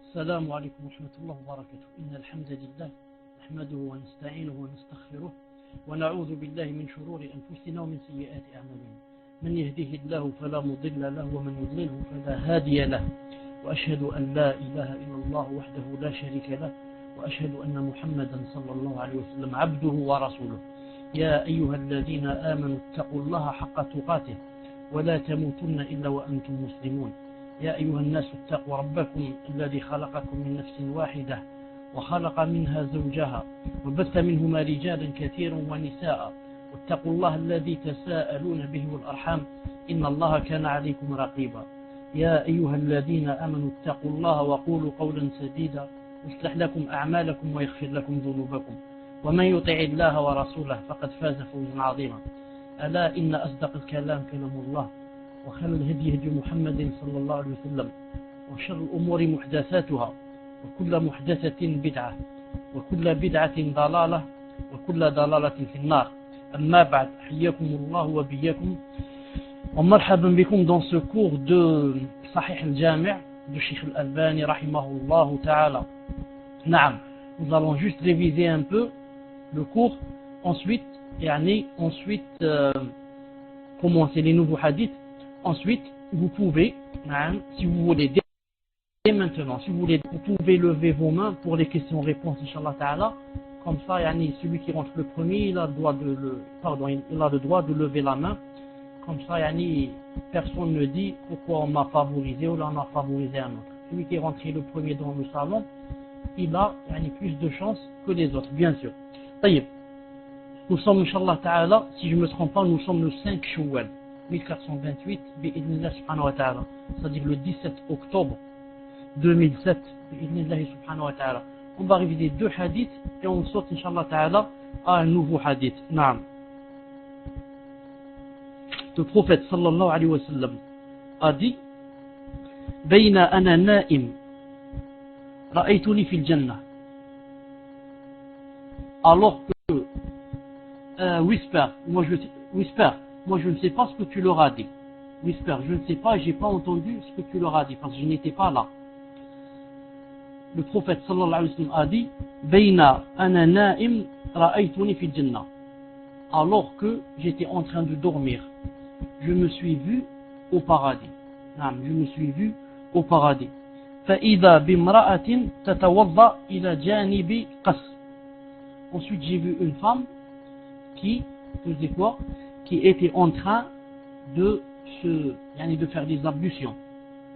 السلام عليكم ورحمة الله وبركاته. إن الحمد لله نحمده ونستعينه ونستغفره ونعوذ بالله من شرور أنفسنا ومن سيئات أعمالنا. من يهده الله فلا مضل له ومن يضلله فلا هادي له. وأشهد أن لا إله إلا الله وحده لا شريك له وأشهد أن محمدا صلى الله عليه وسلم عبده ورسوله. يا أيها الذين آمنوا اتقوا الله حق تقاته ولا تموتن إلا وأنتم مسلمون. يا أيها الناس اتقوا ربكم الذي خلقكم من نفس واحدة وخلق منها زوجها وبث منهما رجالا كثيرا ونساء واتقوا الله الذي تساءلون به والأرحام إن الله كان عليكم رقيبا. يا أيها الذين آمنوا اتقوا الله وقولوا قولا سديدا يصلح لكم أعمالكم ويغفر لكم ذنوبكم ومن يطع الله ورسوله فقد فاز فوزا عظيما. ألا إن أصدق الكلام كلام الله وخير الهدي هدي محمد صلى الله عليه وسلم وشر الأمور محدثاتها وكل محدثة بدعة وكل بدعة ضلالة وكل ضلالة في النار. أما بعد حياكم الله وبياكم ومرحبا بكم dans ce cours de Sahih al-Jami' de Cheikh al-Albani rahimahullah ta'ala. Naam, nous allons juste réviser un peu le cours, ensuite commencer les nouveaux hadiths. Ensuite, vous pouvez, si vous voulez, dès maintenant, si vous voulez, vous pouvez lever vos mains pour les questions-réponses, Inch'Allah Ta'ala. Comme ça, celui qui rentre le premier, il a le droit de lever la main. Comme ça, personne ne dit pourquoi on m'a favorisé ou là on a favorisé un autre. Celui qui est rentré le premier dans le salon, il a plus de chances que les autres, bien sûr. Taïb. Nous sommes, Inch'Allah Ta'ala, si je ne me trompe pas, nous sommes le 5 Shawwal 1428, bi'idnillah subhanahu wa ta'ala, c'est-à-dire le 17 octobre 2007, bi'idnillah subhanahu wa ta'ala. On va réviser deux hadiths et on saute, Inch'Allah ta'ala, à un nouveau hadith. Naam. Le prophète sallallahu alayhi wa sallam a dit Bayna ana na'im ra'aytuni fil jannah. Alors que Whisper, moi je ne sais pas ce que tu leur as dit. Whisper, je ne sais pas, j'ai pas entendu ce que tu leur as dit parce que je n'étais pas là. Le prophète sallallahu alayhi wa sallam a dit Bayna ana na'im ra'aytuni fil jannah. Alors que j'étais en train de dormir, je me suis vu au paradis. Je me suis vu au paradis. فإذا بامرأة تتوضأ إلى جانب قص. Ensuite j'ai vu une femme qui faisait quoi? Qui était en train de faire des ablutions.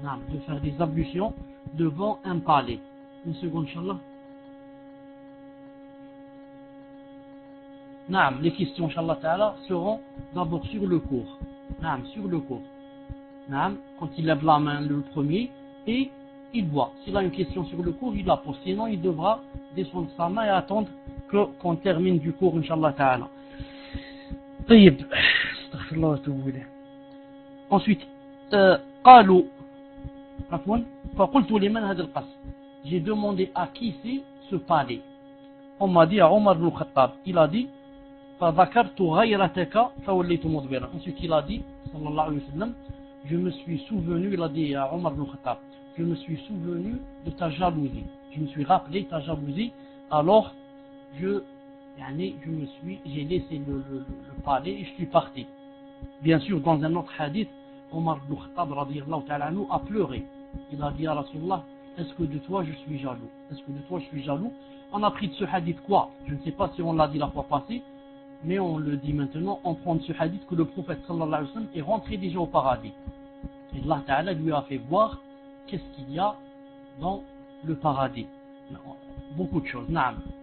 De faire des ablutions devant un palais. Une seconde, Inch'Allah. Les questions, Inch'Allah Ta'ala, seront d'abord sur le cours. Sur le cours. Quand il lève la main le premier et il voit. S'il a une question sur le cours, il la pose. Sinon, il devra descendre sa main et attendre qu'on termine du cours, Inch'Allah Ta'ala. طيب استغفر الله واتوب اليه. Ensuite قالوا عفوا فقلت لمن هذا القصر. J'ai demandé à qui c'est ce palais. On m'a dit à Omar ibn Khattab. Il a dit فذكرت غيرتك فوليت مدبرا. Ensuite il a dit sallallahu alayhi wa sallam, je me suis souvenu, il a dit à Omar ibn Khattab, je me suis souvenu de ta jalousie. Je me suis rappelé ta jalousie, alors j'ai laissé le palais et je suis parti. Bien sûr, dans un autre hadith, Omar ibn Khattab radiyallahu ta'ala anhu a pleuré. Il a dit à Rasulullah, est-ce que de toi je suis jaloux? Est-ce que de toi je suis jaloux? On a pris de ce hadith quoi? Je ne sais pas si on l'a dit la fois passée, mais on le dit maintenant, on prend de ce hadith que le prophète sallallahu alayhi wa sallam est rentré déjà au paradis. Et Allah ta'ala lui a fait voir qu'est-ce qu'il y a dans le paradis. Beaucoup de choses,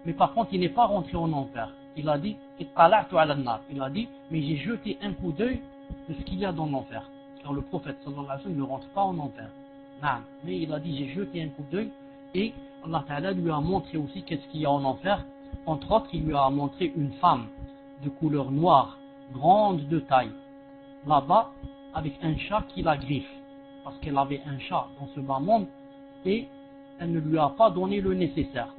mais par contre il n'est pas rentré en enfer. Il a dit il a dit mais j'ai jeté un coup d'œil de ce qu'il y a dans l'enfer, car le prophète sallallahu alayhi wa sallam ne rentre pas en enfer. Mais il a dit j'ai jeté un coup d'œil et Allah Ta'ala lui a montré aussi qu'est-ce qu'il y a en enfer. Entre autres, il lui a montré une femme de couleur noire, grande de taille, là-bas avec un chat qui la griffe, parce qu'elle avait un chat dans ce bas monde et elle ne lui a pas donné le nécessaire,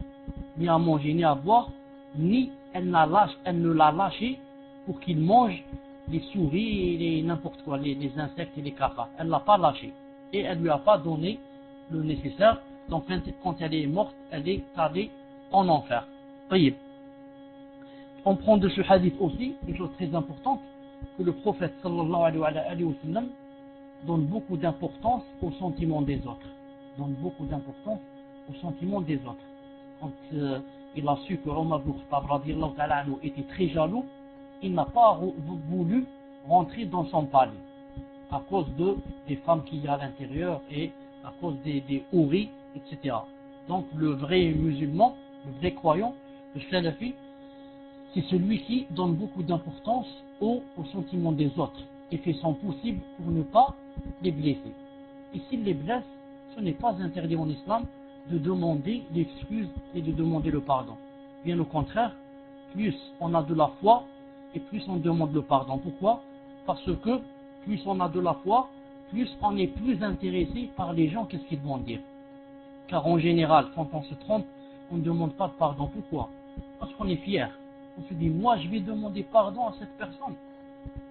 ni à manger, ni à boire, ni elle ne l'a lâché pour qu'il mange les souris et n'importe quoi, les insectes et les cafards. Elle ne l'a pas lâché et elle ne lui a pas donné le nécessaire. Donc quand elle est morte, elle est allée en enfer. Taïb. On prend de ce hadith aussi une chose très importante, que le prophète sallallahu alayhi wa sallam donne beaucoup d'importance aux sentiments des autres. Donne beaucoup d'importance aux sentiments des autres. Quand il a su que Omar ibn Khattab radiyallahu ta'ala anhu était très jaloux, il n'a pas voulu rentrer dans son palais à cause des femmes qu'il y a à l'intérieur et à cause des houris, etc. Donc le vrai musulman, le vrai croyant, le salafi, c'est celui qui donne beaucoup d'importance aux sentiments des autres et fait son possible pour ne pas les blesser. Et s'il les blesse, ce n'est pas interdit en islam de demander l'excuse et de demander le pardon. Bien au contraire, plus on a de la foi et plus on demande le pardon. Pourquoi? Parce que plus on a de la foi, plus on est plus intéressé par les gens, qu'est-ce qu'ils vont dire. Car en général, quand on se trompe, on ne demande pas de pardon. Pourquoi? Parce qu'on est fier. On se dit, moi je vais demander pardon à cette personne.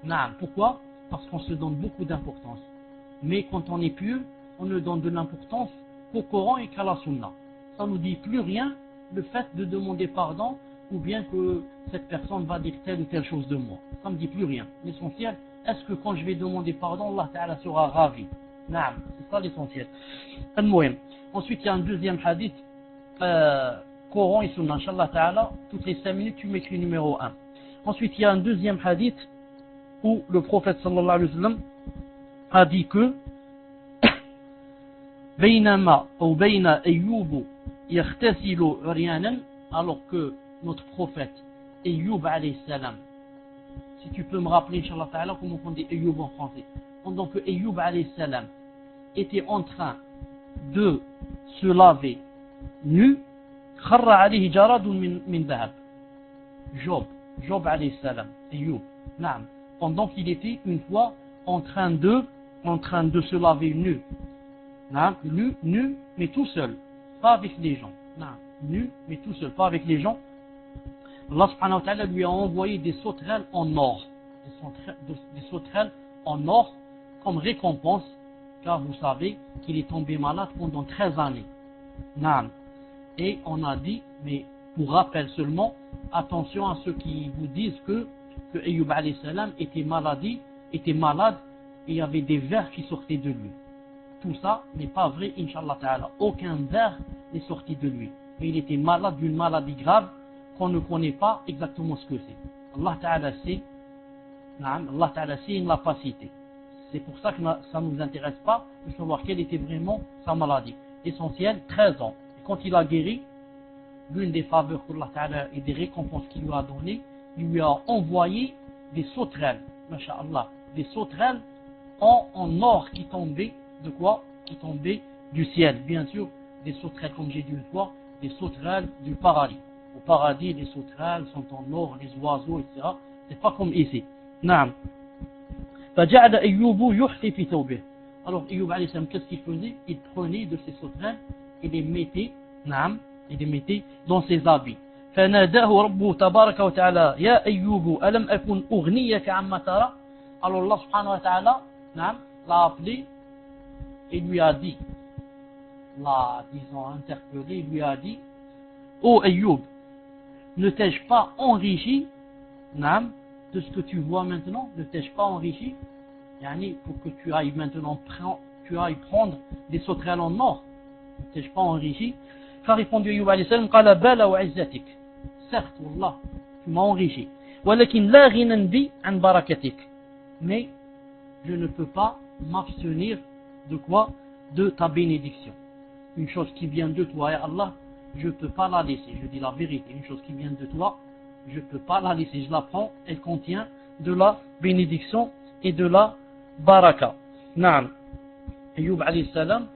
Non. Pourquoi? Parce qu'on se donne beaucoup d'importance. Mais quand on est pieux, on ne donne de l'importance qu'au Coran et qu'à la Sunna. Ça ne nous dit plus rien, le fait de demander pardon, ou bien que cette personne va dire telle ou telle chose de moi. Ça ne me dit plus rien. L'essentiel, est-ce que quand je vais demander pardon, Allah Ta'ala sera ravi? Non, c'est ça l'essentiel. Ensuite, il y a un deuxième hadith, Coran et Sunna, Inch'Allah Ta'ala, toutes les 5 minutes, tu m'écris numéro 1. Ensuite, il y a un deuxième hadith où le prophète sallallahu alayhi wa sallam a dit que بينما أو بين أيوب يغتسل عريانا, alors que notre prophète Ayyub alayhi salam, si tu peux me rappeler Inch'Allah Ta'ala comment on dit Ayyub en français, pendant que Ayyub alayhi salam était en train de se laver nu, خر عليه جراد من ذهب. Job alayhi salam, Ayyub, naam, pendant qu'il était une fois en train de se laver nu. Nu, mais tout seul, pas avec les gens. Nu, mais tout seul, pas avec les gens. Allah subhanahu wa ta'ala lui a envoyé des sauterelles en or. Des sauterelles en or comme récompense, car vous savez qu'il est tombé malade pendant 13 années. Et on a dit, mais pour rappel seulement, attention à ceux qui vous disent que Ayyub alayhi salam était malade, et il y avait des vers qui sortaient de lui. Tout ça n'est pas vrai, Inch'Allah Ta'ala. Aucun vers n'est sorti de lui. Mais il était malade d'une maladie grave qu'on ne connaît pas exactement ce que c'est. Allah Ta'ala sait, il ne l'a pas cité. C'est pour ça que ça ne nous intéresse pas de savoir quelle était vraiment sa maladie. L'essentiel, 13 ans. Et quand il a guéri, l'une des faveurs qu'Allah Ta'ala et des récompenses qu'il lui a données, il lui a envoyé des sauterelles, masha'Allah, des sauterelles en or qui tombaient. De quoi? Qui tombaient du ciel. Bien sûr, des sauterelles, comme j'ai dit une fois, des sauterelles du paradis. Au paradis, les sauterelles sont en or, les oiseaux, etc. C'est pas comme ici. Naam. فجعل أيوب يحثي في ثوبه. Alors, Ayyub alayhi salam, qu'est-ce qu'il faisait? Il prenait de ces sauterelles et les mettait, dans ses habits. فناداه ربه تبارك وتعالى يا أيوب ألم أكن أغنيك عما ترى. Alors, Allah subhanahu wa ta'ala, l'a appelé et lui a dit, interpellé, lui a dit, ô Ayyub, ne t'ai-je pas enrichi, de ce que tu vois maintenant, ne t'ai-je pas enrichi, pour que tu ailles maintenant prendre des sauterelles en or, ne t'ai-je pas enrichi? Qu'a répondu Ayyub alayhi salam, qala bala wa izzatik, certes, wallah, tu m'as enrichi, walakin la ghinan bi an barakatik, mais je ne peux pas m'abstenir de quoi? De ta bénédiction. Une chose qui vient de toi, et Allah, je ne peux pas la laisser. Je dis la vérité. Une chose qui vient de toi, je ne peux pas la laisser. Je la prends, elle contient de la bénédiction et de la baraka. Naam. Ayyub alayhi salam,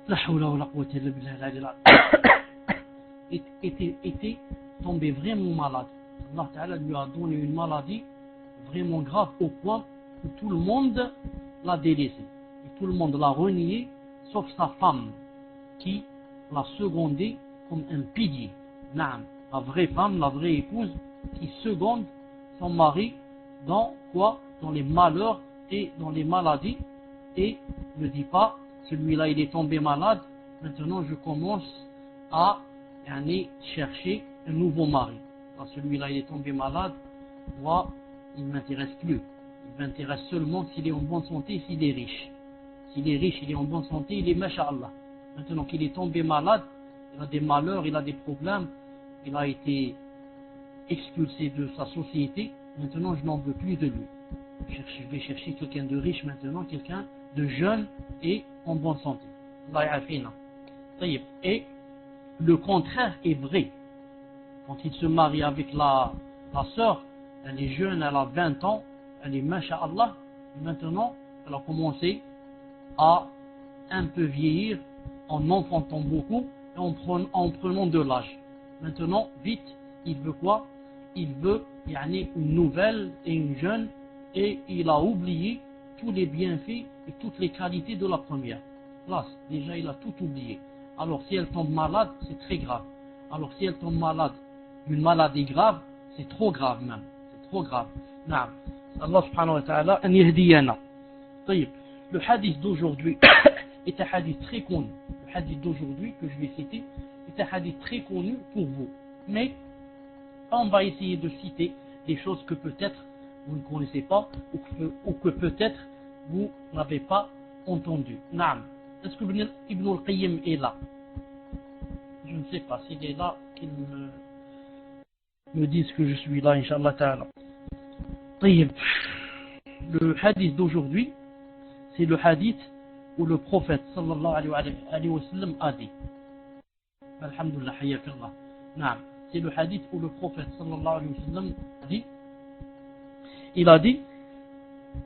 la hawla wa la quwwata illa billah, était tombé vraiment malade. Allah Ta'ala lui a donné une maladie vraiment grave au point que tout le monde l'a délaissé. Et tout le monde l'a renié, sauf sa femme, qui l'a secondé comme un pilier. Naam, la vraie femme, la vraie épouse, qui seconde son mari dans quoi? Dans les malheurs et dans les maladies. Et ne dit pas, celui-là il est tombé malade, maintenant je commence à chercher un nouveau mari. Alors, celui-là il est tombé malade, moi il ne m'intéresse plus. Il m'intéresse seulement s'il est en bonne santé, s'il est riche. S'il est riche, il est en bonne santé, il est masha'Allah. Maintenant qu'il est tombé malade, il a des malheurs, il a des problèmes, il a été expulsé de sa société, maintenant je n'en veux plus de lui. Je vais chercher quelqu'un de riche maintenant, quelqu'un de jeune et en bonne santé. Et le contraire est vrai. Quand il se marie avec la sœur, elle est jeune, elle a 20 ans, elle est masha'Allah, maintenant elle a commencé à un peu vieillir en enfantant beaucoup et en prenant de l'âge. Maintenant, vite, il veut quoi? Il veut une nouvelle et une jeune, et il a oublié tous les bienfaits et toutes les qualités de la première. Là, déjà il a tout oublié. Alors si elle tombe malade, c'est très grave. Alors si elle tombe malade d'une maladie grave, c'est trop grave même. C'est trop grave. Naam. Allah subhanahu wa ta'ala an yahdiyana. Le hadith d'aujourd'hui est un hadith très connu. Le hadith d'aujourd'hui que je vais citer est un hadith très connu pour vous. Mais on va essayer de citer des choses que peut-être vous ne connaissez pas ou que peut-être vous n'avez pas entendu. Naam. Est-ce que Ibn al-Qayyim est là? Je ne sais pas s'il est là, qu'il me dise que je suis là, Inch'Allah ta'ala. Le hadith d'aujourd'hui, c'est le hadith où le prophète sallallahu alayhi wa sallam a dit. Alhamdulillah, hayyakallah. Naam. C'est le hadith où le prophète sallallahu alayhi wa sallam a dit. Il a dit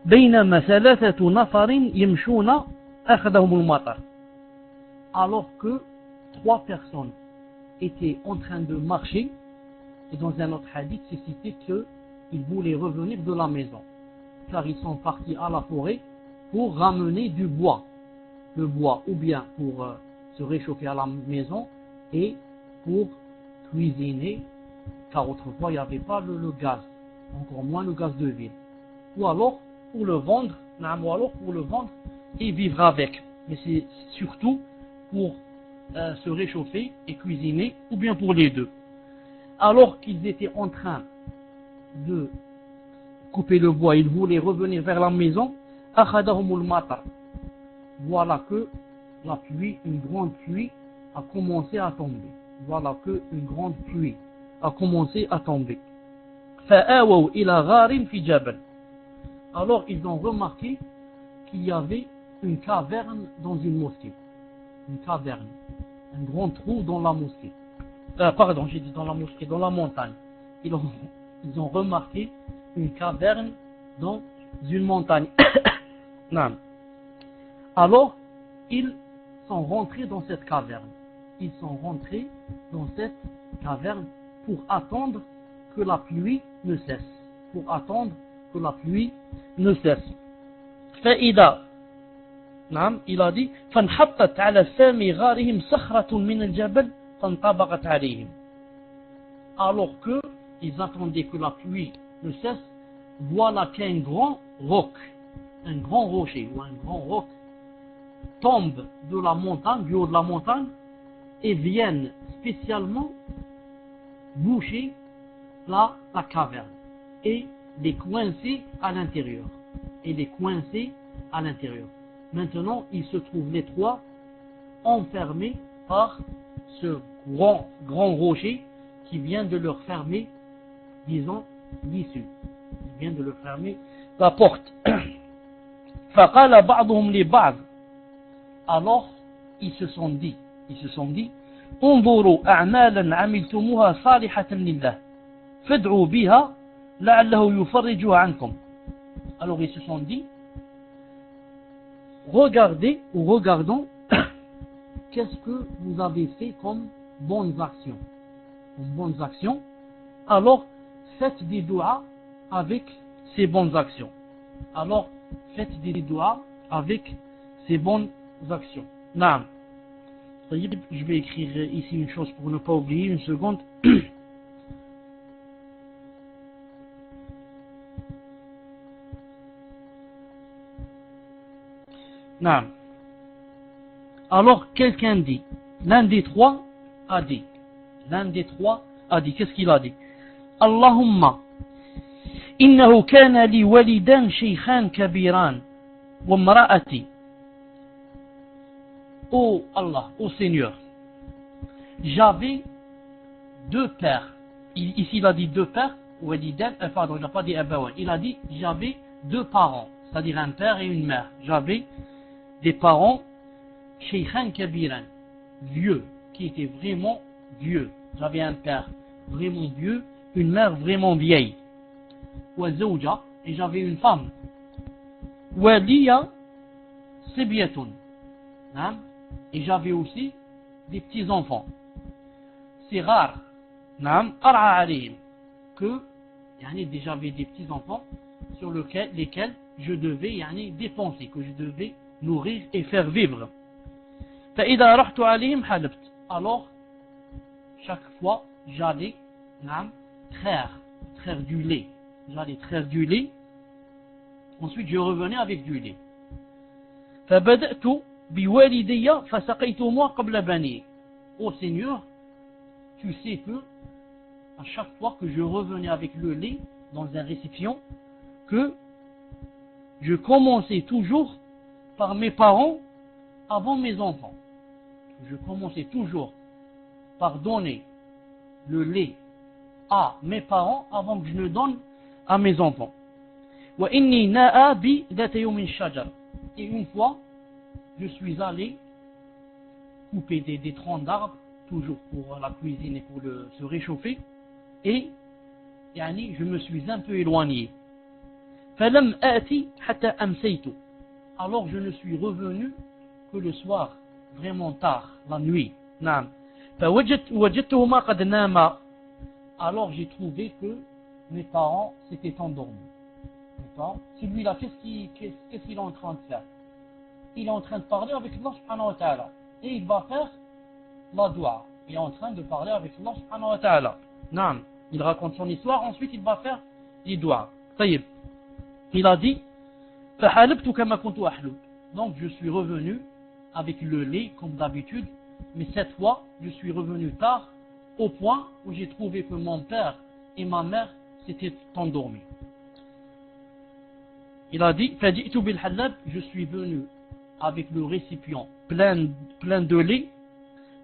بينما ثلاثة نفر يمشون أخذهم المطر. Alors que 3 personnes étaient en train de marcher, et dans un autre hadith c'est cité qu'ils voulaient revenir de la maison, car ils sont partis à la forêt pour ramener du bois, le bois ou bien pour se réchauffer à la maison et pour cuisiner, car autrefois il n'y avait pas le gaz, encore moins le gaz de ville, ou alors pour le vendre, et vivre avec, mais c'est surtout pour se réchauffer et cuisiner, ou bien pour les deux. Alors qu'ils étaient en train de couper le bois, ils voulaient revenir vers la maison, akhadahumul matar. Voilà que la pluie, une grande pluie a commencé à tomber. Voilà que une grande pluie a commencé à tomber. Fa'awaw ila gharin fi jabal. Alors ils ont remarqué qu'il y avait une caverne dans une mosquée. Une caverne. Un grand trou dans la mosquée. Pardon, j'ai dit dans la mosquée, dans la montagne. Ils ont remarqué une caverne dans une montagne. Alors, ils sont rentrés dans cette caverne. Ils sont rentrés dans cette caverne pour attendre que la pluie ne cesse. Pour attendre que la pluie ne cesse. فإذا il a dit فانحطت على سامي غارهم صخرة من الجبل فانطبقت عليهم. Alors que ils attendaient que la pluie ne cesse, voilà qu'un grand roc, un grand rocher ou un grand roc tombe de la montagne, du haut de la montagne, et viennent spécialement boucher la caverne et les coincer à l'intérieur. Maintenant, ils se trouvent les trois enfermés par ce grand rocher qui vient de leur fermer, disons, l'issue. Il vient de leur fermer la porte. فقال بعضهم لبعض. Alors, ils se sont dit, انظروا أعمالا عملتموها صالحة لله فادعوا بها لعله يفرجها عنكم. Alors ils se sont dit, regardez ou regardons qu'est-ce que vous avez fait comme bonnes actions. Alors faites des doigts avec ces bonnes actions. Naam. Je vais écrire ici une chose pour ne pas oublier, une seconde. Naam. Alors quelqu'un dit, l'un des trois a dit, qu'est-ce qu'il a dit? Allahumma, innahu kana li walidan shaykhan kabiran, wa mra'ati. Oh Allah, oh Seigneur, j'avais deux pères. Ici il a dit deux pères, walidan, pardon, il n'a pas dit abawan. Il a dit j'avais deux parents, c'est-à-dire un père et une mère. J'avais des parents, shaykhan kabiran, vieux, qui étaient vraiment vieux. J'avais un père vraiment vieux, une mère vraiment vieille. Wa zawja, et j'avais une femme. Wa liya sibyatun, et j'avais aussi des petits enfants. C'est rare, ar'a alayhim, que j'avais des petits enfants sur lesquels je devais dépenser, que je devais nourrir et faire vivre. فإذا رحت عليهم حلبت. Alors chaque fois j'allais traire du lait. J'allais traire du lait. Ensuite je revenais avec du lait. فبدأت بوالدي فسقيتهما قبل بني. Ô Seigneur, tu sais que à chaque fois que je revenais avec le lait dans un récipient, que je commençais toujours par mes parents avant mes enfants. Je commençais toujours par donner le lait à mes parents avant que je ne donne à mes enfants. وإني ناء بي ذات يوم شجر. Et une fois, je suis allé couper des troncs d'arbres, toujours pour la cuisine et pour se réchauffer, et je me suis un peu éloigné. فلم آتي حتى أمسيت. Alors je ne suis revenu que le soir, vraiment tard, la nuit. نعم. فوجدتهما قد ناما. Alors j'ai trouvé que mes parents s'étaient endormis. Celui-là, qu'est-ce qu'il est en train de faire? Il est en train de parler avec Allah subhanahu wa ta'ala. Et il va faire la dua. Il est en train de parler avec Allah subhanahu wa ta'ala. Non. Il raconte son histoire, ensuite il va faire les doigts. طيب. Il a dit فحلبت كما كنت أحلب. Donc je suis revenu avec le lait comme d'habitude, mais cette fois je suis revenu tard au point où j'ai trouvé que mon père et ma mère s'étaient endormis. Il a dit فجئت بالحلاب, je suis venu avec le récipient plein de lait.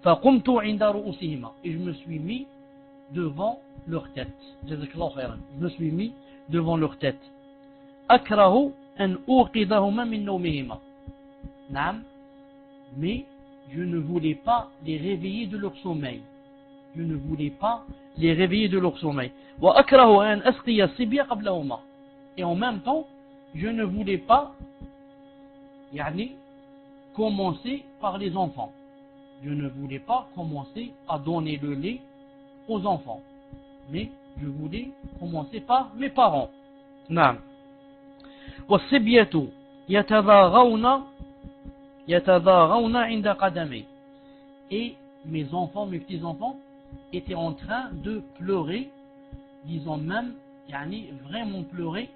فقمت عند رؤوسهما, et je me suis mis devant leur tête. جزاك الله خيرا. Je me suis mis devant leur tête. أكره أن أوقظهما من نومهما. نعم. Mais je ne voulais pas les réveiller de leur sommeil. Je ne voulais pas les réveiller de leur sommeil. وأكره أن أسقي الصبي قبلهما. Et en même temps, je ne voulais pas commencer par les enfants. Je ne voulais pas commencer à donner le lait aux enfants. Mais je voulais commencer par mes parents. نعم. والصبية يتضاغون عند قدمي. Et mes enfants, mes petits-enfants, étaient en train de pleurer, disons même, vraiment pleurer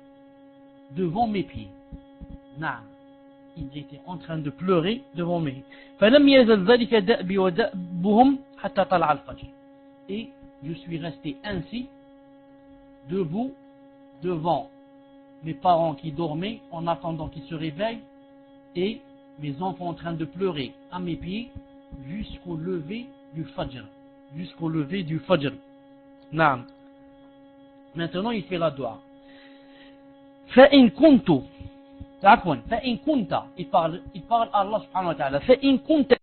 devant mes pieds. نعم. Ils étaient en train de pleurer devant mes pieds. فلم يزل ذلك دأبي ودأبهم حتى طلع الفجر. Et je suis resté ainsi, debout, devant mes parents qui dormaient en attendant qu'ils se réveillent, et mes enfants en train de pleurer à mes pieds jusqu'au lever du Fajr. Jusqu'au lever du Fajr. Naam. Maintenant il fait la dua. فإن كنت فإن كنت, il parle à Allah subhanahu wa ta'ala. فإن كنت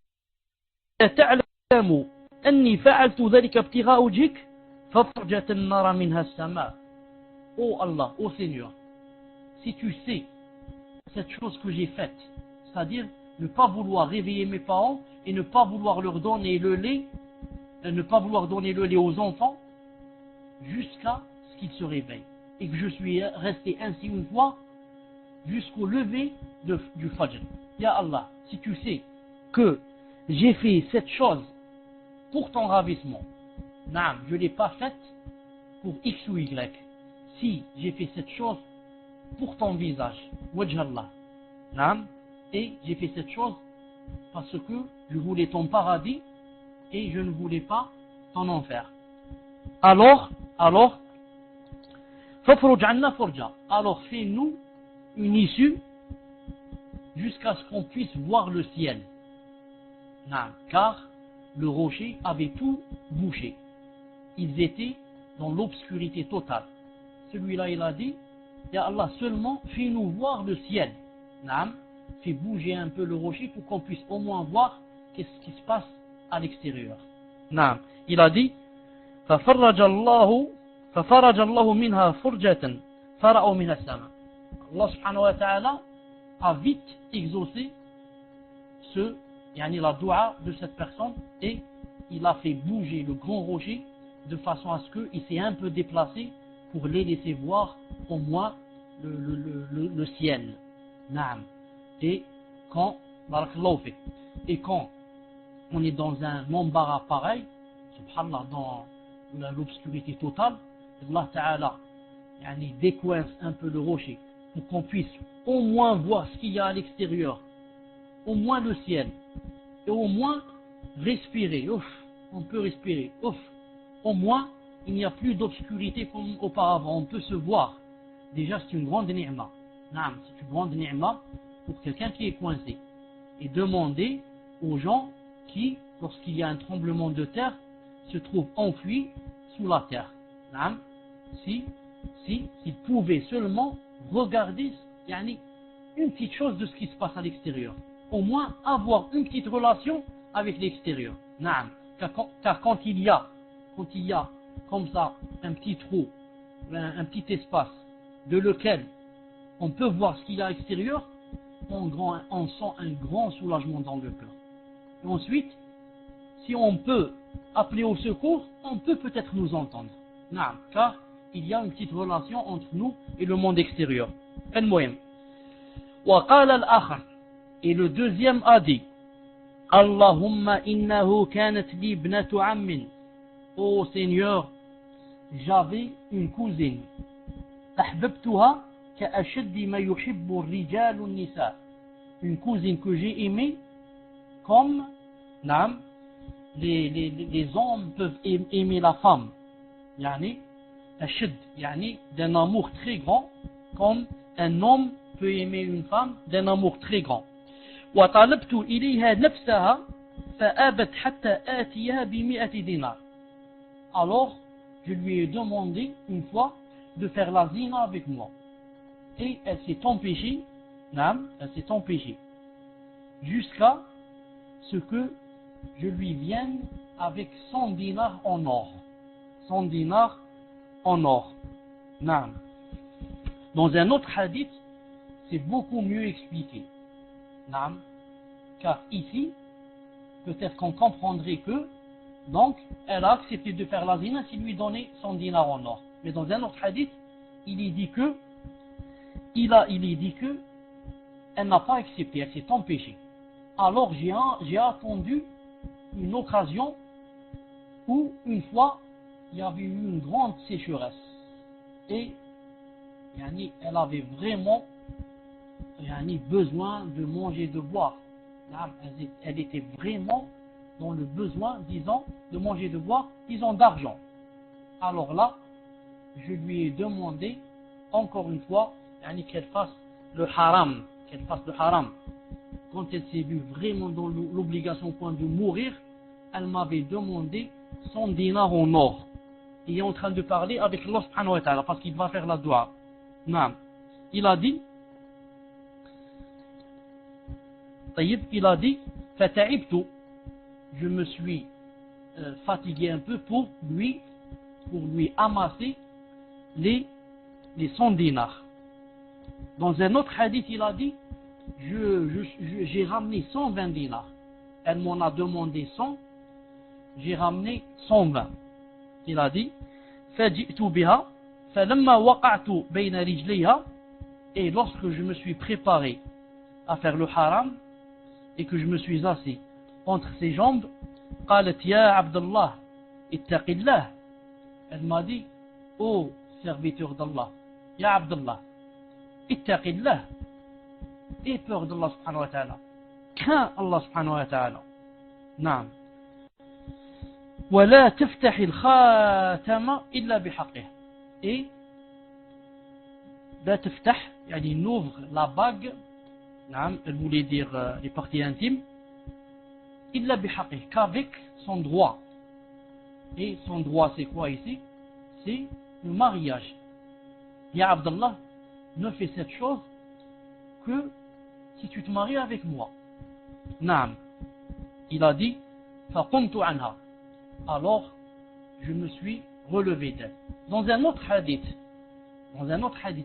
تعلم أني فعلت ذلك ابتغاء وجهك ففرجت النار منها السماء. Oh Allah, oh Seigneur, si tu sais cette chose que j'ai faite, c'est-à-dire ne pas vouloir réveiller mes parents et ne pas vouloir leur donner le lait, aux enfants jusqu'à ce qu'ils se réveillent, et que je suis resté ainsi une fois jusqu'au lever du Fajr. Ya Allah, si tu sais que j'ai fait cette chose pour ton ravissement, naam, je ne l'ai pas faite pour X ou Y. Si j'ai fait cette chose pour ton visage, wajh Allah, naam, et j'ai fait cette chose parce que je voulais ton paradis et je ne voulais pas ton enfer. Alors, فَفْرُجْ عَنَّا فُرْجًا. Alors fais-nous une issue jusqu'à ce qu'on puisse voir le ciel. Car le rocher avait tout bouché. Ils étaient dans l'obscurité totale. Celui-là, il a dit, Ya Allah, seulement fais-nous voir le ciel. Fais bouger un peu le rocher pour qu'on puisse au moins voir qu'est-ce qui se passe à l'extérieur. Il a dit, فَفَرَّجَ اللَّهُ مِنْهَا فُرْجَةً فَرَأَوْا مِنْهَا السَّمَاء. Allah subhanahu wa ta'ala a vite exaucé la doua de cette personne et il a fait bouger le grand rocher de façon à ce qu'il s'est un peu déplacé pour les laisser voir au moins le ciel. Et quand on est dans un embarras pareil, subhanallah, dans l'obscurité totale, Allah Ta'ala décoince un peu le rocher pour qu'on puisse au moins voir ce qu'il y a à l'extérieur, au moins le ciel, et au moins respirer. On peut respirer. Au moins, il n'y a plus d'obscurité comme auparavant, on peut se voir. Déjà, c'est une grande ni'ma. C'est une grande ni'ma pour quelqu'un qui est coincé. Et demander aux gens qui, lorsqu'il y a un tremblement de terre, se trouvent enfouis sous la terre. S'ils pouvaient seulement regarder une petite chose de ce qui se passe à l'extérieur. Au moins avoir une petite relation avec l'extérieur. Car quand il y a comme ça un petit trou, un petit espace de lequel on peut voir ce qu'il y a à l'extérieur, on sent un grand soulagement dans le cœur. Et ensuite, si on peut appeler au secours, on peut peut-être nous entendre. Car il y a une petite relation entre nous et le monde extérieur. وقال الآخر, et le deuxième a dit, Allahumma innahu kanat li ibnatu ammin. Ô Seigneur, j'avais une cousine. أحببتها كأشد ما يحب الرجال النساء. Une cousine que j'ai aimée comme les hommes peuvent aimer la femme. أشد d'un amour très grand, comme un homme peut aimer une femme d'un amour très grand. وطلبت إليها نفسها فأبت حتى آتيها ب100 دينار. Alors je lui ai demandé une fois de faire la zina avec moi et elle s'est empêchée jusqu'à ce que je lui vienne avec 100 dinars en or. 100 dinars en or. Dans un autre hadith, c'est beaucoup mieux expliqué. Car ici, peut-être qu'on comprendrait que, donc, elle a accepté de faire la zina s'il lui donnait 100 dinars en or. Mais dans un autre hadith, il est dit que elle n'a pas accepté, elle s'est empêchée. Alors j'ai attendu une occasion où une fois il y avait eu une grande sécheresse et elle avait vraiment besoin de manger, de boire. Elle était vraiment dans le besoin, disons, de manger, de boire, disons, d'argent. Alors là, je lui ai demandé encore une fois qu'elle fasse le haram. Quand elle s'est vue vraiment dans l'obligation au point de mourir, elle m'avait demandé 100 dinars en or. Il est en train de parler avec Allah subhanahu wa ta'ala parce qu'il va faire la dua. Il a dit فَتَعِبْتُ, je me suis fatigué un peu pour lui amasser les 100 dinars. Dans un autre hadith, il a dit j'ai ramené 120 dinars. Elle m'en a demandé 100, j'ai ramené 120. Il a dit فَجِئْتُ بِهَا فَلَمَّا وَقَعْتُ بَيْنَ رِجْلَيْهَا, et lorsque je me suis préparé à faire le haram et que je me suis assis entre ses jambes, قالت يا عبد الله اتق الله. Elle m'a dit, ô serviteur d'Allah, Ya Abdullah, ittaqillah, aie peur d'Allah subhanahu wa ta'ala. qu'un Allah subhanahu wa ta'ala. نعم. ولا تفتح الخاتم إلا بحقه. Et لا تفتح يعني n'ouvre la bague. نعم. Elle voulait dire les parties intimes. إلا بحقه, qu'avec son droit. Et son droit c'est quoi ici? C'est le mariage. Ya Abdallah, ne fais cette chose que si tu te maries avec moi. Naam. Il a dit فَقُمْتُ عَنْهَا. Alors je me suis relevé d'elle. Dans un autre hadith,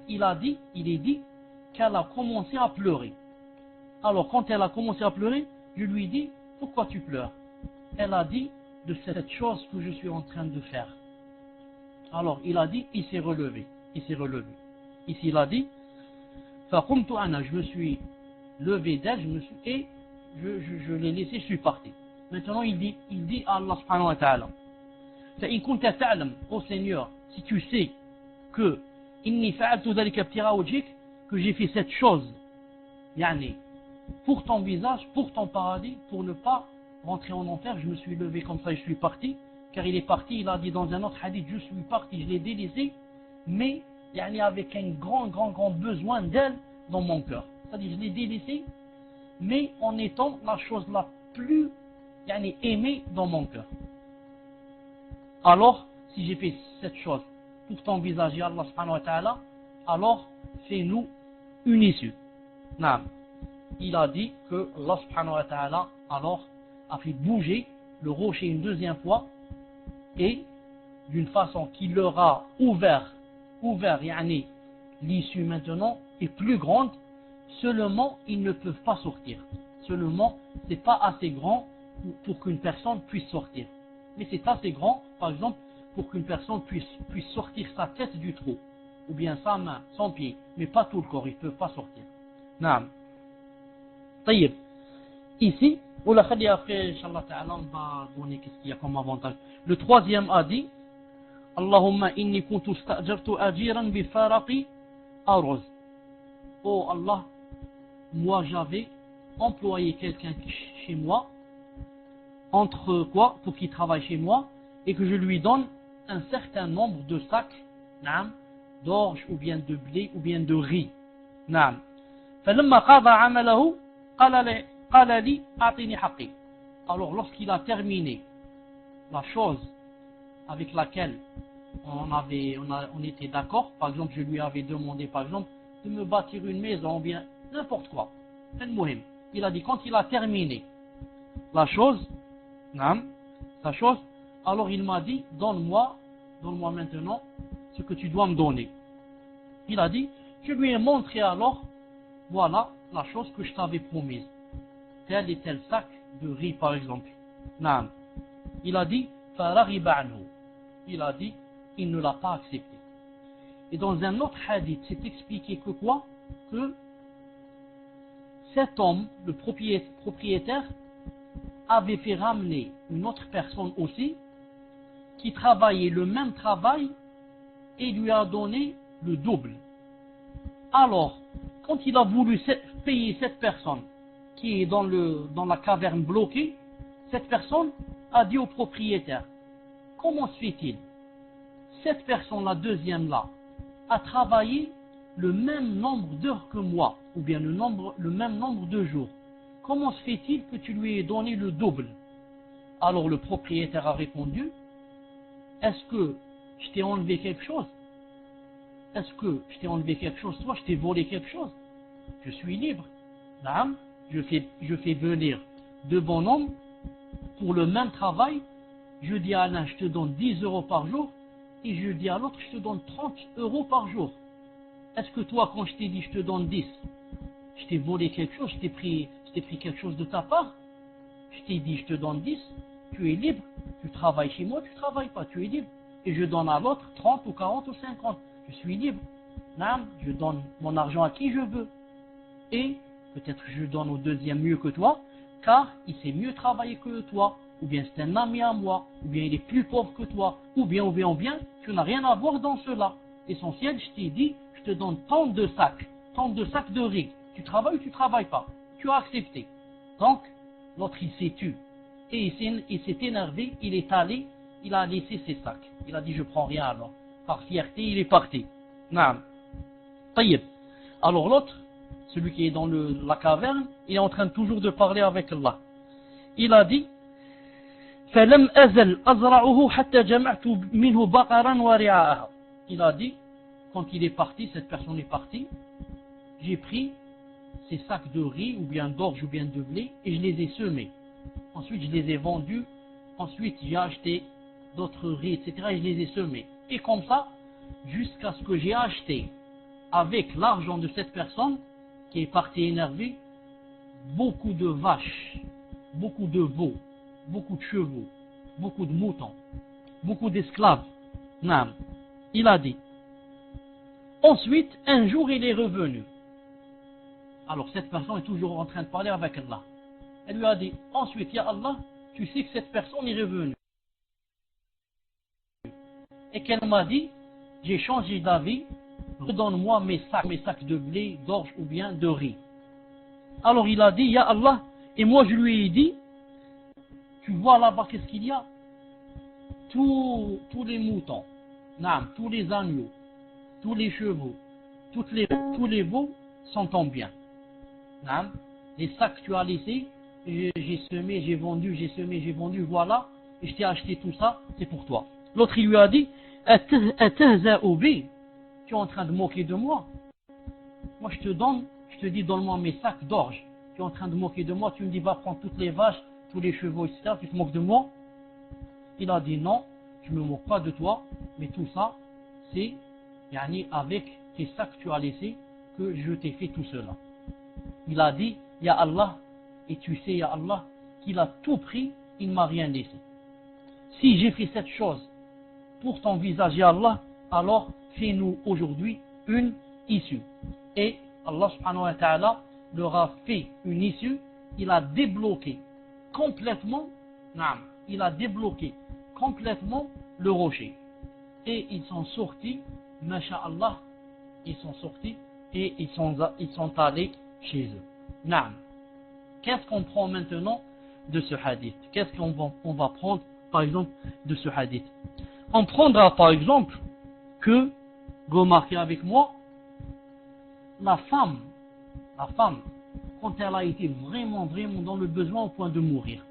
il est dit qu'elle a commencé à pleurer. Alors quand elle a commencé à pleurer, je lui ai dit pourquoi tu pleures? Elle a dit de cette chose que je suis en train de faire. Alors il a dit, il s'est relevé. Ici il a dit فَقُمْتُ عَنْهَا. Je me suis levé d'elle, je l'ai laissé, je suis parti. Maintenant il dit à Allah subhanahu wa ta'ala فَإِن كُنْتَ تَعْلَمْ, ô Seigneur, si tu sais que إِنِّي فَعَلْتُ ذَلِكَ ابْتِغَاءَ وَجْهِكَ, que j'ai fait cette chose يعني pour ton visage, pour ton paradis, pour ne pas rentrer en enfer, je me suis levé comme ça et je suis parti. Car il est parti, il a dit dans un autre hadith, je suis parti, je l'ai délaissé, mais avec un grand besoin d'elle dans mon cœur. C'est-à-dire je l'ai délaissé, mais en étant la chose la plus aimée dans mon cœur. Alors, si j'ai fait cette chose pour t'envisager Allah subhanahu wa ta'ala, alors fais-nous une issue. Naam. Il a dit que Allah subhanahu wa ta'ala alors a fait bouger le rocher une deuxième fois, et d'une façon qui leur a ouvert l'issue maintenant est plus grande, seulement ils ne peuvent pas sortir. Seulement, c'est pas assez grand pour qu'une personne puisse sortir. Mais c'est assez grand, par exemple, pour qu'une personne puisse sortir sa tête du trou, ou bien sa main, son pied, mais pas tout le corps, ils ne peuvent pas sortir. Naam. Taïb. Ici, ou la khadi après, Inch'Allah ta'ala, on va donner qu'est-ce qu'il y a comme avantage. Le troisième a dit Allahumma inni kuntu sta'jartu ajiran bi faraqi aruz. Oh Allah, moi j'avais employé quelqu'un chez moi, entre quoi, pour qu'il travaille chez moi, et que je lui donne un certain nombre de sacs d'orge, ou bien de blé, ou bien de riz. فلما قضى عمله قال لي أعطني حقي. Alors lorsqu'il a terminé la chose avec laquelle on était d'accord, par exemple je lui avais demandé par exemple de me bâtir une maison ou bien n'importe quoi, il a dit quand il a terminé la chose, alors il m'a dit donne-moi maintenant ce que tu dois me donner. Il a dit, je lui ai montré alors, voilà la chose que je t'avais promise, tel et tel sac de riz par exemple. Il a dit فَرَغِبَ عَنْهُ. Il a dit, il ne l'a pas accepté. Et dans un autre hadith, c'est expliqué que quoi? Que cet homme, le propriétaire, avait fait ramener une autre personne aussi, qui travaillait le même travail, et lui a donné le double. Alors, quand il a voulu payer cette personne, qui est dans la caverne bloquée, cette personne a dit au propriétaire, comment se fait-il? Cette personne, la deuxième là, a travaillé le même nombre d'heures que moi, ou bien le même nombre de jours. Comment se fait-il que tu lui aies donné le double? Alors le propriétaire a répondu, est-ce que je t'ai enlevé quelque chose? Est-ce que je t'ai enlevé quelque chose? Soit je t'ai volé quelque chose? Je suis libre. Je fais venir deux bonhommes pour le même travail. Je dis à l'un, je te donne 10 euros par jour, et je dis à l'autre, je te donne 30 euros par jour. Est-ce que toi, quand je t'ai dit, je te donne 10, je t'ai volé quelque chose, je t'ai pris quelque chose de ta part? Je t'ai dit, je te donne 10, tu es libre, tu travailles chez moi, tu ne travailles pas, tu es libre. Et je donne à l'autre 30 ou 40 ou 50, je suis libre. Je donne mon argent à qui je veux. Et peut-être je donne au deuxième mieux que toi, car il sait mieux travailler que toi, ou bien c'est un ami à moi, ou bien il est plus pauvre que toi, ou bien, tu n'as rien à voir dans cela. Essentiel, je t'ai dit, je te donne tant de sacs de riz. Tu travailles ou tu travailles pas? Tu as accepté. Donc, l'autre il s'est tu. Et il s'est énervé, il est allé, il a laissé ses sacs. Il a dit je prends rien alors. Par fierté, il est parti. Naam. Tayyib. Alors l'autre, celui qui est dans la caverne, il est en train toujours de parler avec Allah. Il a dit فَلَمْ أَزَلْ أَزْرَعُهُ حَتَّى جَمَعْتُ مِنْهُ بَقَرًا وَرِعَاءَهَا. Il a dit, quand il est parti, cette personne est partie, j'ai pris ces sacs de riz, ou bien d'orge, ou bien de blé, et je les ai semés. Ensuite, je les ai vendus. Ensuite, j'ai acheté d'autres riz, etc. et je les ai semés. Et comme ça, jusqu'à ce que j'ai acheté, avec l'argent de cette personne, qui est partie énervée, beaucoup de vaches, beaucoup de veaux, beaucoup de chevaux, beaucoup de moutons, beaucoup d'esclaves. Naam. Il a dit. Ensuite, un jour, il est revenu. Alors, cette personne est toujours en train de parler avec Allah. Elle lui a dit, ensuite, ya Allah, tu sais que cette personne est revenue. Et qu'elle m'a dit, j'ai changé d'avis, redonne-moi mes sacs de blé, d'orge ou bien de riz. Alors il a dit, ya Allah, et moi je lui ai dit, tu vois là-bas qu'est-ce qu'il y a? Tous les moutons, tous les agneaux, tous les chevaux, tous les veaux sont en bien. Les sacs que tu as laissés, j'ai semé, j'ai vendu, j'ai semé, j'ai vendu, voilà, et je t'ai acheté tout ça, c'est pour toi. L'autre il lui a dit, atahza'u bi, tu es en train de moquer de moi. Moi je te dis donne-moi mes sacs d'orge. Tu es en train de moquer de moi, tu me dis va prendre toutes les vaches, tous les chevaux, etc. Tu te moques de moi. Il a dit non, je ne me moque pas de toi, mais tout ça, c'est avec tes sacs que tu as laissés que je t'ai fait tout cela. Il a dit, ya Allah, et tu sais, ya Allah, qu'il a tout pris, il ne m'a rien laissé. Si j'ai fait cette chose pour ton visage, ya Allah, alors fais-nous aujourd'hui une issue. Et Allah subhanahu wa ta'ala leur a fait une issue, il a débloqué complètement, le rocher. Et ils sont sortis, masha'Allah, ils sont sortis et ils sont allés chez eux. Naam. Qu'est-ce qu'on prend maintenant de ce hadith? Qu'est-ce qu'on va prendre par exemple de ce hadith? On prendra par exemple que, remarquez avec moi, la femme, quand elle a été vraiment dans le besoin au point de mourir,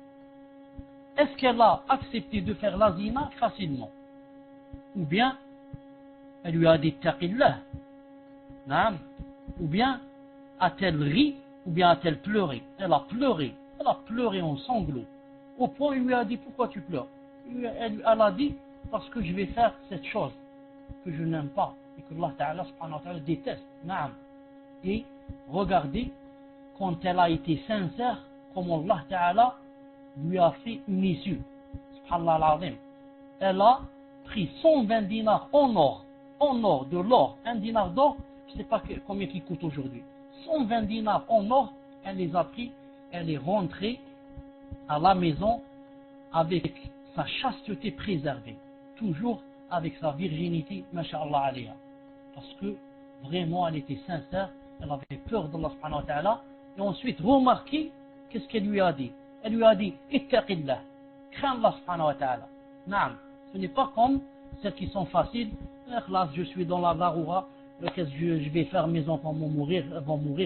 est-ce qu'elle a accepté de faire la zina facilement? Ou bien, elle lui a dit taqillah, ou bien a-t-elle ri, ou bien a-t-elle pleuré? Elle a pleuré en sanglots, au point où il lui a dit pourquoi tu pleures? Elle a dit parce que je vais faire cette chose que je n'aime pas et que Allah Ta'ala subhanahu wa ta'ala déteste. Et regardez, quand elle a été sincère, comment Allah Ta'ala lui a fait une issue. Subhanallah al-Azim. Elle a pris 120 dinars en or, de l'or, un dinar d'or, je ne sais pas combien il coûte aujourd'hui. 120 dinars en or, elle les a pris, elle est rentrée à la maison avec sa chasteté préservée, toujours avec sa virginité, masha'Allah alayha. Parce que vraiment elle était sincère, elle avait peur d'Allah subhanahu wa ta'ala. Et ensuite, remarquez, qu'est-ce qu'elle lui a dit? Elle lui a dit, ittaqillah, crains Allah subhanahu wa ta'ala. Naam, ce n'est pas comme celles qui sont faciles, là je suis dans la daroura, qu'est-ce que je vais faire, mes enfants vont mourir,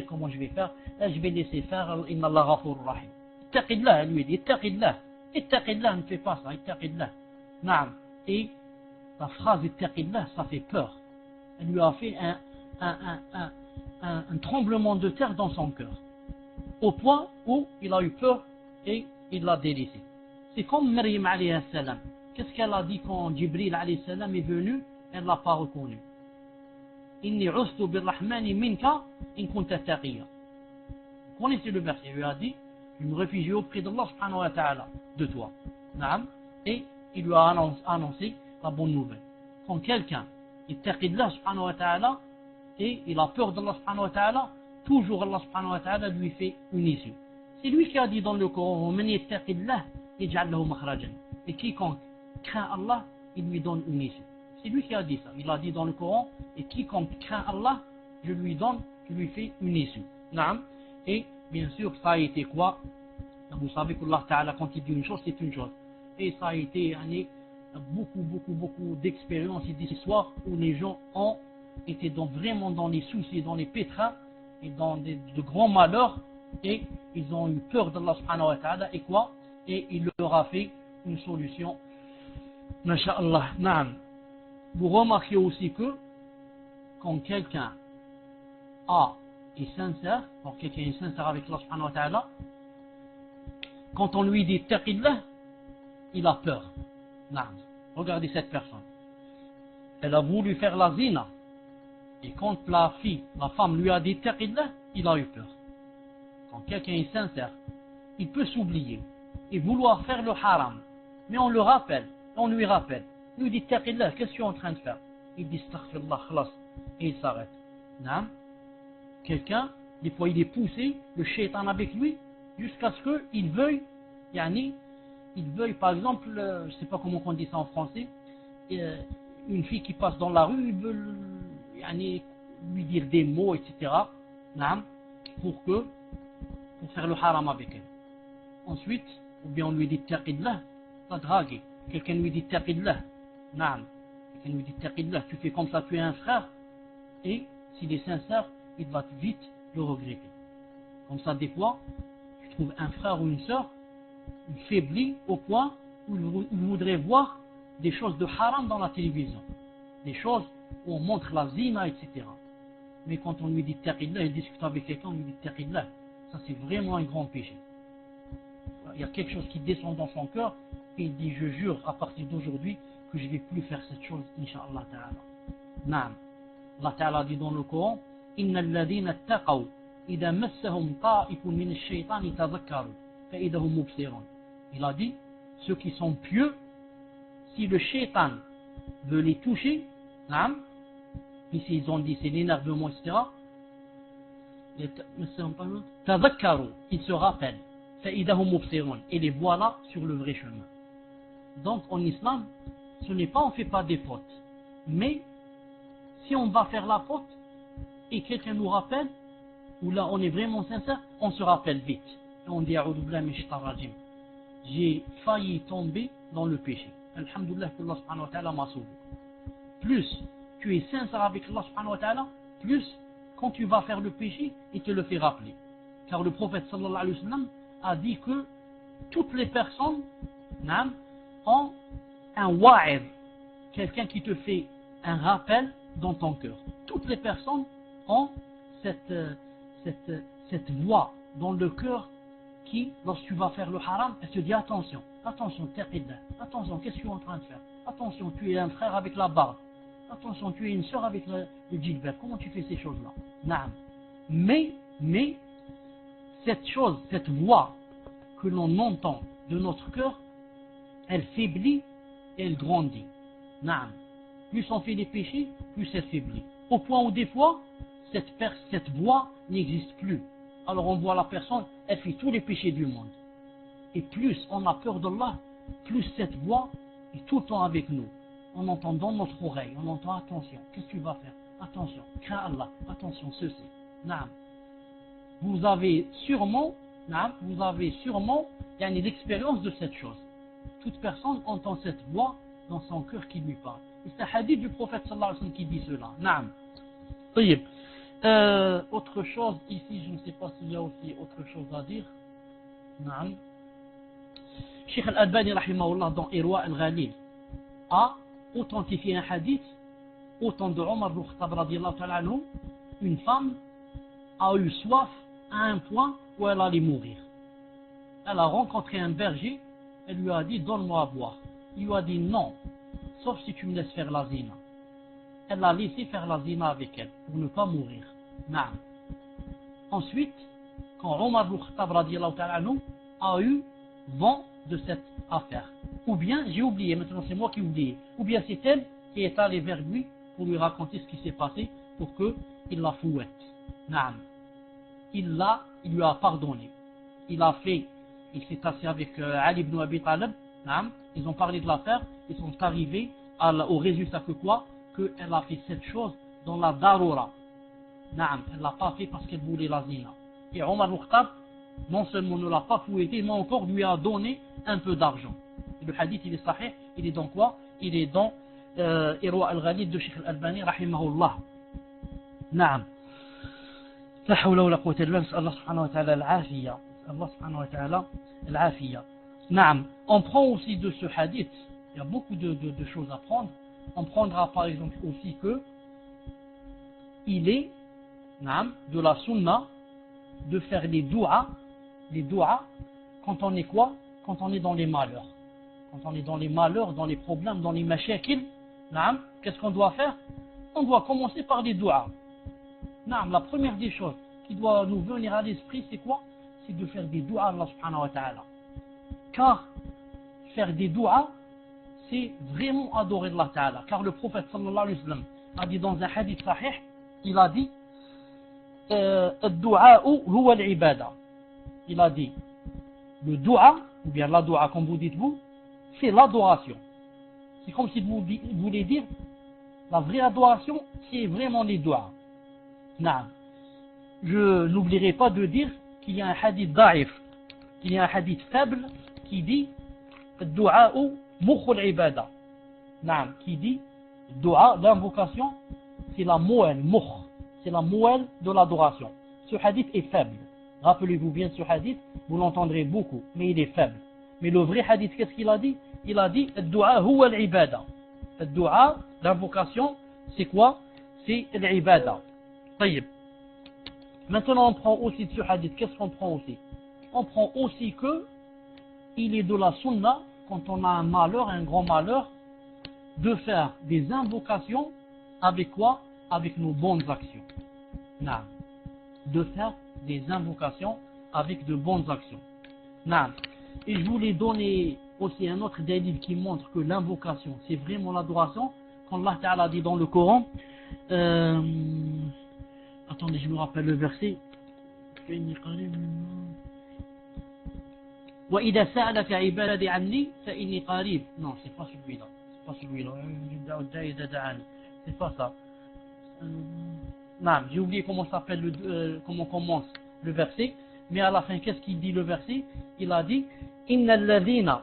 comment je vais faire? Là, je vais laisser faire, inna Allah ghafur rahim. Ittaqillah, elle lui dit, ittaqillah, ne fais pas ça, ittaqillah. Naam. Et la phrase ittaqillah, ça fait peur. Elle lui a fait un tremblement de terre dans son cœur, au point où il a eu peur et il l'a délaissé. C'est comme Maryam alayhi salam. Qu'est-ce qu'elle a dit quand Jibril alayhi salam est venu? Elle ne l'a pas reconnu. Inni ustu birrahmani minka in kunta taqiya. Vous connaissez le verset? Il lui a dit, je me réfugie auprès d'Allah subhanahu wa ta'ala, de toi. Naam. Et il lui a annoncé la bonne nouvelle. Quand quelqu'un est taqillah subhanahu wa ta'ala et il a peur d'Allah subhanahu wa ta'ala, toujours Allah subhanahu wa ta'ala lui fait une issue. C'est lui qui a dit dans le Coran, man yattaqillah yaj'al lahu makhrajan. Et quiconque craint Allah, il lui donne une issue. C'est lui qui a dit ça. Il a dit dans le Coran, et quiconque craint Allah, je lui fais une issue. Naam. Et bien sûr, ça a été quoi? Vous savez qu'Allah Ta'ala, quand il dit une chose, c'est une chose. Et ça a été beaucoup d'expériences et d'histoires où les gens ont été vraiment dans les soucis, dans les pétrins et dans de grands malheurs, et ils ont eu peur d'Allah subhanahu wa ta'ala, et quoi? Et il leur a fait une solution. Masha'Allah. Naam. Vous remarquez aussi que quand quelqu'un est sincère, quand quelqu'un est sincère avec Allah subhanahu wa ta'ala, quand on lui dit taqillah, il a peur. Naam. Regardez cette personne. Elle a voulu faire la zina. Et quand la femme lui a dit taqillah, il a eu peur. Quand quelqu'un est sincère, il peut s'oublier et vouloir faire le haram. Mais on le rappelle, on lui rappelle. Il lui dit taqillah, qu'est-ce que tu es en train de faire? Il dit astaghfirullah, khalas. Et il s'arrête. Naam. Quelqu'un, des fois il est poussé, le shaitan avec lui, jusqu'à ce qu'il veuille, par exemple, je ne sais pas comment on dit ça en français, une fille qui passe dans la rue, il veut lui dire des mots, etc. Pour faire le haram avec elle. Ensuite, ou bien on lui dit taqillah, la draguer. Quelqu'un lui dit taqillah, quelqu'un lui dit taqillah, tu fais comme ça, tu es un frère, et s'il est sincère, il va vite le regretter. Comme ça, des fois, tu trouves un frère ou une sœur, il faiblit au point où il voudrait voir des choses de haram dans la télévision. Des choses où on montre la zina, etc. Mais quand on lui dit taqillah, il discute avec quelqu'un, on lui dit taqillah, ça c'est vraiment un grand péché. Il y a quelque chose qui descend dans son cœur, et il dit, je jure à partir d'aujourd'hui que je ne vais plus faire cette chose, incha'Allah ta'ala. Naam. Allah ta'ala dit dans le Coran, إن الذين اتقوا إذا مسهم طائف من الشيطان تذكروا فإذا هم مبصرون. Il a dit, ceux qui sont pieux, si le shaitan veut les toucher, ici ils ont dit c'est l'énervement, etc. تذكروا, ils se rappellent, فإذا هم مبصرون, et les voilà sur le vrai chemin. Donc en islam, ce n'est pas on ne fait pas des fautes, mais si on va faire la faute et quelqu'un nous rappelle, ou là on est vraiment sincère, on se rappelle vite. Et on dit j'ai failli tomber dans le péché. Alhamdulillah que Allah subhanahu wa ta'ala m'a sauvé. Plus tu es sincère avec Allah subhanahu wa ta'ala, plus quand tu vas faire le péché, il te le fait rappeler. Car le prophète sallallahu alayhi wa sallam a dit que toutes les personnes ont un wa'id, quelqu'un qui te fait un rappel dans ton cœur. Toutes les personnes ont cette voix dans le cœur qui, lorsque tu vas faire le haram, elle te dit attention, taqillah, attention, qu'est-ce que tu es en train de faire? Attention, tu es un frère avec la barbe. Attention, tu es une sœur avec le djilbab. Comment tu fais ces choses-là? Naam. Mais, cette chose, cette voix que l'on entend de notre cœur, elle faiblit et elle grandit. Naam. Plus on fait des péchés, plus elle faiblit. Au point où des fois, cette voix n'existe plus. Alors on voit la personne, elle fait tous les péchés du monde. Et plus on a peur d'Allah, plus cette voix est tout le temps avec nous. On entend dans notre oreille, on entend attention, qu'est-ce que tu vas faire? Attention, crains Allah, attention, ceci. Naam. Vous avez sûrement l'expérience de cette chose. Toute personne entend cette voix dans son cœur qui lui parle. Et c'est un hadith du prophète sallallahu alayhi wa sallam qui dit cela. Naam. طيب. Autre chose ici, je ne sais pas s'il y a aussi autre chose à dire. Naam. Cheikh Al-Albani rahimahullah dans Irwa al-Ghalil a authentifié un hadith au temps de Omar ibn Khattab radiyallahu ta'ala anhu. Une femme a eu soif à un point où elle allait mourir. Elle a rencontré un berger, elle lui a dit donne-moi à boire. Il lui a dit non, sauf si tu me laisses faire la zina. Elle l'a laissé faire la zina avec elle pour ne pas mourir. Naam. Ensuite, quand Omar ibn Khattab radiyallahu ta'ala anhu a eu vent de cette affaire, ou bien j'ai oublié, maintenant c'est moi qui ai oublié, ou bien c'est elle qui est allée vers lui pour lui raconter ce qui s'est passé pour qu'il la fouette. Naam. Il lui a pardonné. Il s'est assis avec Ali ibn Abi Talib. Naam. Ils ont parlé de l'affaire. Ils sont arrivés au résultat que quoi? Qu'elle a fait cette chose dans la darura. Naam. Elle l'a pas fait parce qu'elle voulait la zina. Et Omar ibn Khattab non seulement ne l'a pas fouetté, mais encore lui a donné un peu d'argent. Le hadith, il est sahih, il est dans quoi? Il est dans Irwa al-Ghalid de Sheikh al-Albani, rahimahullah. Naam. La hawla wa la quwwata illa billah, Allah subhanahu wa ta'ala al-afiya. Allah subhanahu wa ta'ala al-afiya. Naam. On prend aussi de ce hadith, il y a beaucoup de choses à prendre. On prendra par exemple aussi que il est, naam, de la sunna de faire les douas, quand on est quoi? Quand on est dans les malheurs. Quand on est dans les malheurs, dans les problèmes, dans les mashakil, naam, qu'est-ce qu'on doit faire? On doit commencer par les douas. Naam, la première des choses qui doit nous venir à l'esprit, c'est quoi? C'est de faire des douas à Allah subhanahu wa ta'ala. Car faire des douas, c'est vraiment adorer Allah ta'ala. Car le prophète sallallahu alayhi wa sallam a dit dans un hadith sahih, il a dit الدعاء هو العبادة. Il a dit le dua, ou bien la dua comme vous dites vous, c'est l'adoration. C'est comme si vous voulez dire la vraie adoration, c'est vraiment les doigts. Non. Je n'oublierai pas de dire qu'il y a un hadith da'if, qu'il y a un hadith faible qui dit الدعاء مخ العبادة. Non, qui dit dua, l'invocation, c'est la moelle, mukh. C'est la moelle de l'adoration. Ce hadith est faible. Rappelez-vous bien de ce hadith, vous l'entendrez beaucoup, mais il est faible. Mais le vrai hadith, qu'est-ce qu'il a dit? Il a dit الدعاء هو العبادة. الدعاء, l'invocation, c'est quoi? C'est l'ibada. طيب. Maintenant, on prend aussi de ce hadith, qu'est-ce qu'on prend aussi? On prend aussi que il est de la sunna, quand on a un malheur, un grand malheur, de faire des invocations avec quoi? Avec nos bonnes actions. Non. De faire des invocations avec de bonnes actions. Non. Et je voulais donner aussi un autre dalil qui montre que l'invocation, c'est vraiment l'adoration. Quand Allah Ta'ala dit dans le Coran, attendez, je me rappelle le verset. وَإِذَا سَأَلَكَ عِبَادِي عَنِّي فَإِنِّي قَرِيبٌ. Non, c'est pas celui-là. C'est pas celui-là. C'est pas ça. Non, j'ai oublié comment s'appelle comment commence le verset, mais à la fin, qu'est-ce qu'il dit le verset? Il a dit إِنَّ الَّذِينَ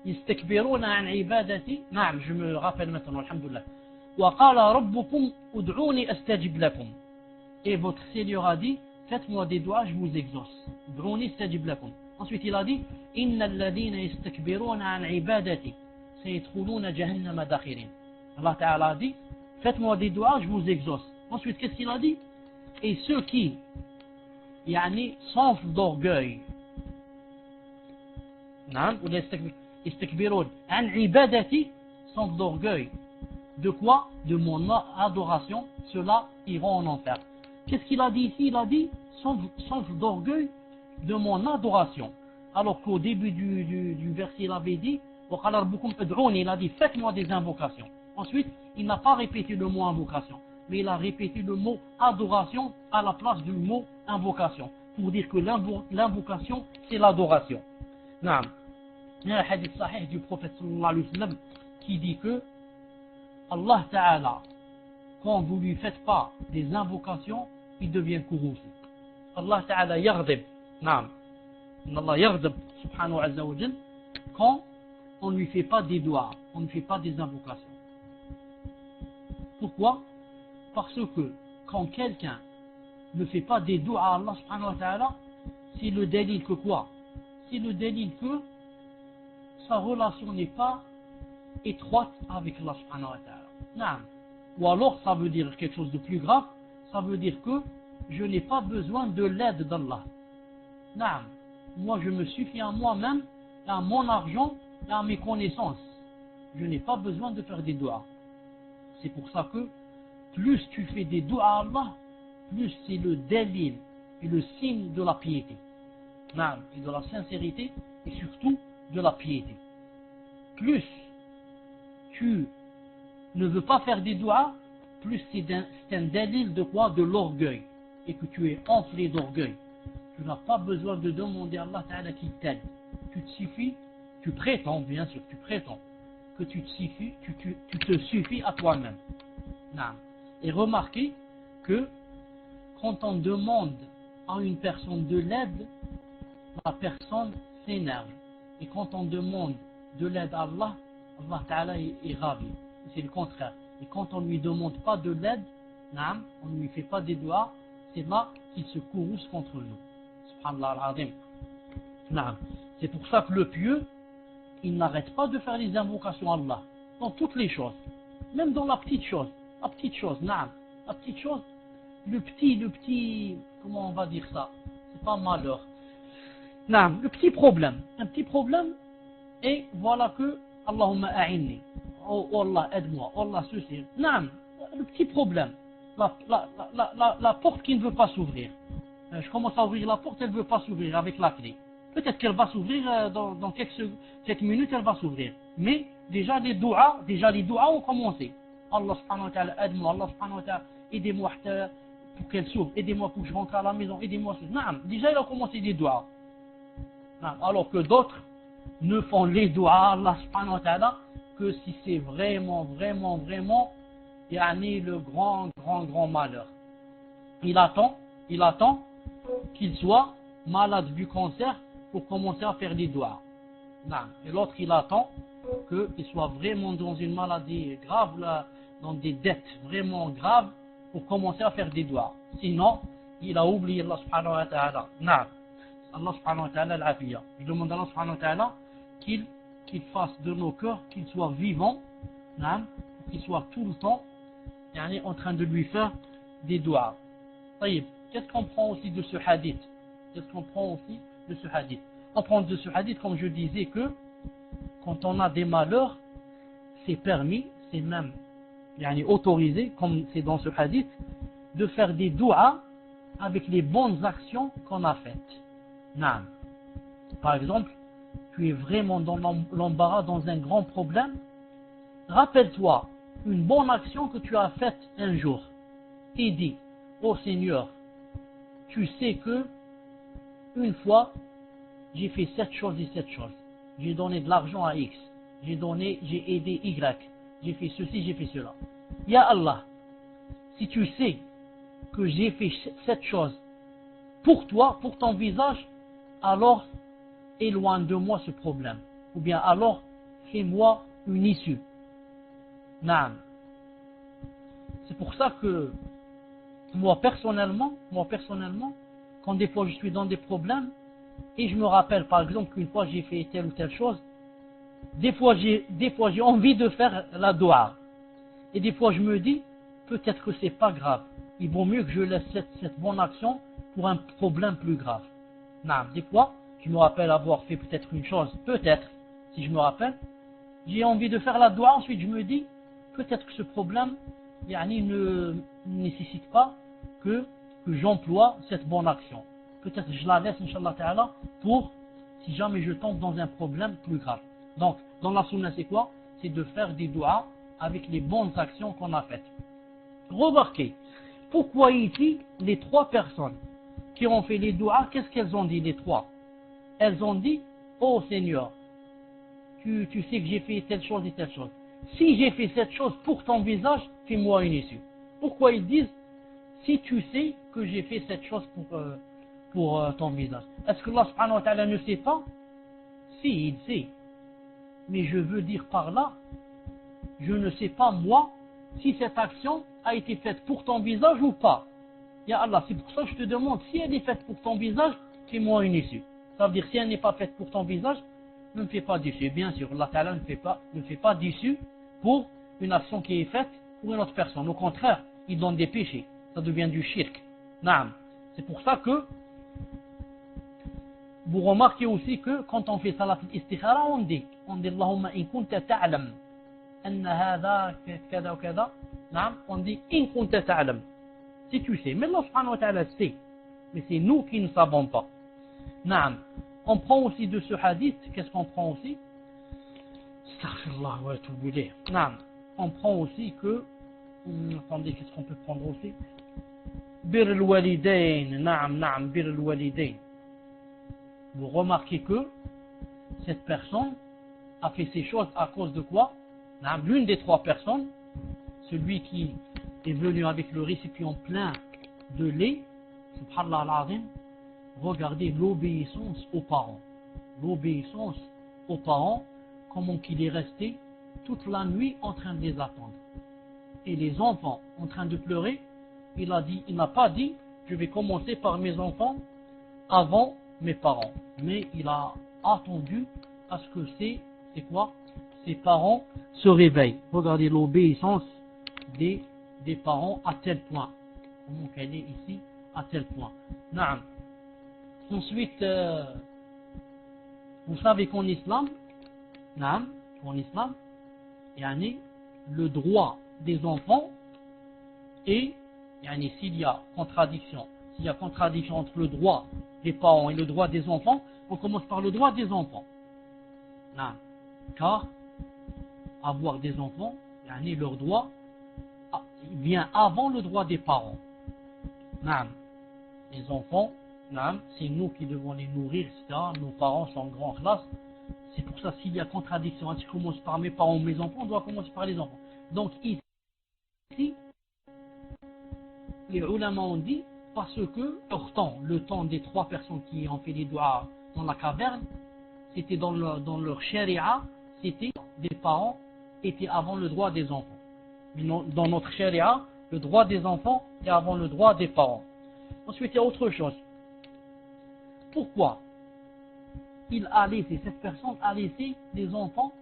يَسْتَكْبِرُونَ عَنْ عِبَادَتِي. Non, je me rappelle maintenant, alhamdoulilah. وَقَالَ رَبُّكُمْ أُدْعُونِي أَسْتَجِبْ لَكُمْ. Et votre Seigneur a dit, faites-moi des doigts, je vous exauce. أُدْعُونِي أَسْتَجِبْ لَكُمْ. Ensuite, il a dit إِنَّ الَّذِينَ يَسْتَكْبِرُونَ عَنْ عِبَادَتِي سَيَدْخُلُونَ جَهَنَّمَ دَاخِرِينَ. Allah Ta'ala a dit, faites-moi des doigts, je vous exauce. Ensuite, qu'est-ce qu'il a dit? Et ceux qui s'enflent d'orgueil, يستكبرون عن عبادتي, s'enflent d'orgueil, de quoi? De mon adoration, ceux-là iront en enfer. Qu'est-ce qu'il a dit ici? Il a dit s'enflent d'orgueil de mon adoration. Alors qu'au début du verset, il avait dit il a dit faites-moi des invocations. Ensuite, il n'a pas répété le mot invocation, mais il a répété le mot adoration à la place du mot invocation, pour dire que l'invocation, c'est l'adoration. Naam. Il y a un hadith sahih du prophète sallallahu alayhi wa sallam qui dit que Allah Ta'ala, quand vous lui faites pas des invocations, il devient courroucé. Allah Ta'ala yaghdab. Naam. Allah yaghdab subhanahu wa ta'ala quand on ne lui fait pas des doigts, on ne fait pas des invocations. Pourquoi? Parce que quand quelqu'un ne fait pas des doigts à Allah subhanahu wa ta'ala, c'est le délit que quoi? C'est le délit que sa relation n'est pas étroite avec Allah subhanahu wa ta'ala. Non. Ou alors ça veut dire quelque chose de plus grave, ça veut dire que je n'ai pas besoin de l'aide d'Allah. Non. Moi je me suffis à moi-même, à mon argent et à mes connaissances. Je n'ai pas besoin de faire des doigts. C'est pour ça que plus tu fais des doigts à Allah, plus c'est le délil et le signe de la piété. Non. Et de la sincérité et surtout de la piété. Plus tu ne veux pas faire des doigts, plus c'est un délil de quoi? De l'orgueil. Et que tu es enflé d'orgueil. Tu n'as pas besoin de demander à Allah Ta'ala qui t'aide. Tu te suffis, tu prétends, bien sûr, tu prétends que tu te suffis à toi-même. Et remarquez que quand on demande à une personne de l'aide, la personne s'énerve. Et quand on demande de l'aide à Allah, Allah Ta'ala est ravi. C'est le contraire. Et quand on ne lui demande pas de l'aide, on ne lui fait pas des doigts, c'est là qu'il se courrouce contre nous. Subhanallah al-Azim. C'est pour ça que le pieux, il n'arrête pas de faire les invocations à Allah. Dans toutes les choses. Même dans la petite chose. La petite chose, le petit, comment on va dire ça? C'est pas malheur. Le petit problème. Un petit problème, et voilà que Allahumma a'inni. Oh Allah, aide-moi. Oh Allah, ceci. Le petit problème. La porte qui ne veut pas s'ouvrir. Je commence à ouvrir la porte, elle ne veut pas s'ouvrir avec la clé. Peut-être qu'elle va s'ouvrir dans quelques minutes, elle va s'ouvrir. Mais déjà les doigts ont commencé. Allah subhanahu wa ta'ala, aide-moi. Allah subhanahu wa ta'ala, aidez-moi pour qu'elle s'ouvre. Aidez-moi pour que je rentre à la maison. Aidez-moi. Déjà il a commencé les doigts. Alors que d'autres ne font les doigts à Allah subhanahu wa ta'ala que si c'est vraiment le grand malheur. Il attend qu'il soit malade du cancer pour commencer à faire des doigts. Et l'autre il attend qu'il soit vraiment dans une maladie grave, là, dans des dettes vraiment graves pour commencer à faire des doigts. Sinon, il a oublié Allah subhanahu wa ta'ala. Allah subhanahu wa ta'ala al-afiya. Je demande à Allah subhanahu wa ta'ala qu'il fasse de nos cœurs, qu'ils soient vivants, qu'ils soient tout le temps en train de lui faire des doigts. Qu'est-ce qu'on prend aussi de ce hadith? On prend de ce hadith, comme je disais, que quand on a des malheurs, c'est permis, c'est même autorisé, comme c'est dans ce hadith, de faire des doigts avec les bonnes actions qu'on a faites. Par exemple, tu es vraiment dans l'embarras, dans un grand problème. Rappelle-toi une bonne action que tu as faite un jour et dis: oh Seigneur, tu sais que une fois j'ai fait cette chose et cette chose. J'ai donné de l'argent à X, j'ai aidé Y, j'ai fait ceci, j'ai fait cela. Ya Allah, si tu sais que j'ai fait cette chose pour toi, pour ton visage, alors éloigne de moi ce problème. Ou bien alors fais-moi une issue. C'est pour ça que moi personnellement, quand des fois je suis dans des problèmes, et je me rappelle par exemple qu'une fois j'ai fait telle ou telle chose, des fois j'ai envie de faire la doua. Et des fois je me dis, peut-être que c'est pas grave. Il vaut mieux que je laisse cette bonne action pour un problème plus grave. Des fois, je me rappelle avoir fait peut-être une chose, peut-être, si je me rappelle, j'ai envie de faire la doua, ensuite je me dis, peut-être que ce problème, ne nécessite pas que j'emploie cette bonne action. Peut-être que je la laisse, Inch'Allah Ta'ala, pour si jamais je tombe dans un problème plus grave. Donc, dans la sunna, c'est quoi? C'est de faire des doigts avec les bonnes actions qu'on a faites. Remarquez, pourquoi ici, les trois personnes qui ont fait les doigts, qu'est-ce qu'elles ont dit, les trois? Elles ont dit: oh Seigneur, tu sais que j'ai fait telle chose et telle chose. Si j'ai fait cette chose pour ton visage, fais-moi une issue. Pourquoi ils disent: si tu sais que j'ai fait cette chose pour ton visage? Est-ce que Allah subhanahu wa ta'ala ne sait pas? Si, il sait. Mais je veux dire par là, je ne sais pas moi si cette action a été faite pour ton visage ou pas. Ya Allah, c'est pour ça que je te demande, si elle est faite pour ton visage, fais-moi une issue. Ça veut dire, si elle n'est pas faite pour ton visage, ne me fais pas d'issue. Bien sûr, Allah Ta'ala ne fait pas d'issue pour une action qui est faite pour une autre personne. Au contraire, il donne des péchés. Ça devient du shirk. Naam. C'est pour ça que vous remarquez aussi que quand on fait salat al-istikhara, on dit Allahumma in kunta ta'lam anna hadha kada wa kada. Naam. On dit in kunta ta'lam. Si tu sais. Mais Allah subhanahu wa ta'ala sait. Mais c'est nous qui ne savons pas. Naam. On prend aussi de ce hadith, qu'est-ce qu'on prend aussi? Astaghfirullah wa atubu ilayh. Naam. On prend aussi que, attendez, qu'est-ce qu'on peut prendre aussi? Bir al-walidain. Naam, bir al-walidain. Vous remarquez que cette personne a fait ces choses à cause de quoi? Naam, l'une des trois personnes, celui qui est venu avec le récipient plein de lait, subhanallah al-azim, regardez l'obéissance aux parents. L'obéissance aux parents, comment qu'il est resté toute la nuit en train de les attendre. Et les enfants en train de pleurer, il n'a pas dit, je vais commencer par mes enfants avant mes parents. Mais il a attendu à ce que ses parents se réveillent. Regardez l'obéissance des parents à tel point. Comment qu'elle est ici à tel point. Naam. Ensuite, vous savez qu'en islam, le droit des enfants et s'il y a contradiction entre le droit des parents et le droit des enfants, on commence par le droit des enfants. Car avoir des enfants, leur droit vient avant le droit des parents. Les enfants, c'est nous qui devons les nourrir, etc. Nos parents sont en grande classe. C'est pour ça s'il y a contradiction, si je commence par mes parents ou mes enfants, on doit commencer par les enfants. Donc ici, les ulama ont dit, parce que le temps des 3 personnes qui ont fait les doigts dans la caverne, c'était dans leur sharia, c'était des parents étaient avant le droit des enfants. Mais dans notre sharia, le droit des enfants est avant le droit des parents. Ensuite, il y a autre chose. Pourquoi cette personne a laissé les enfants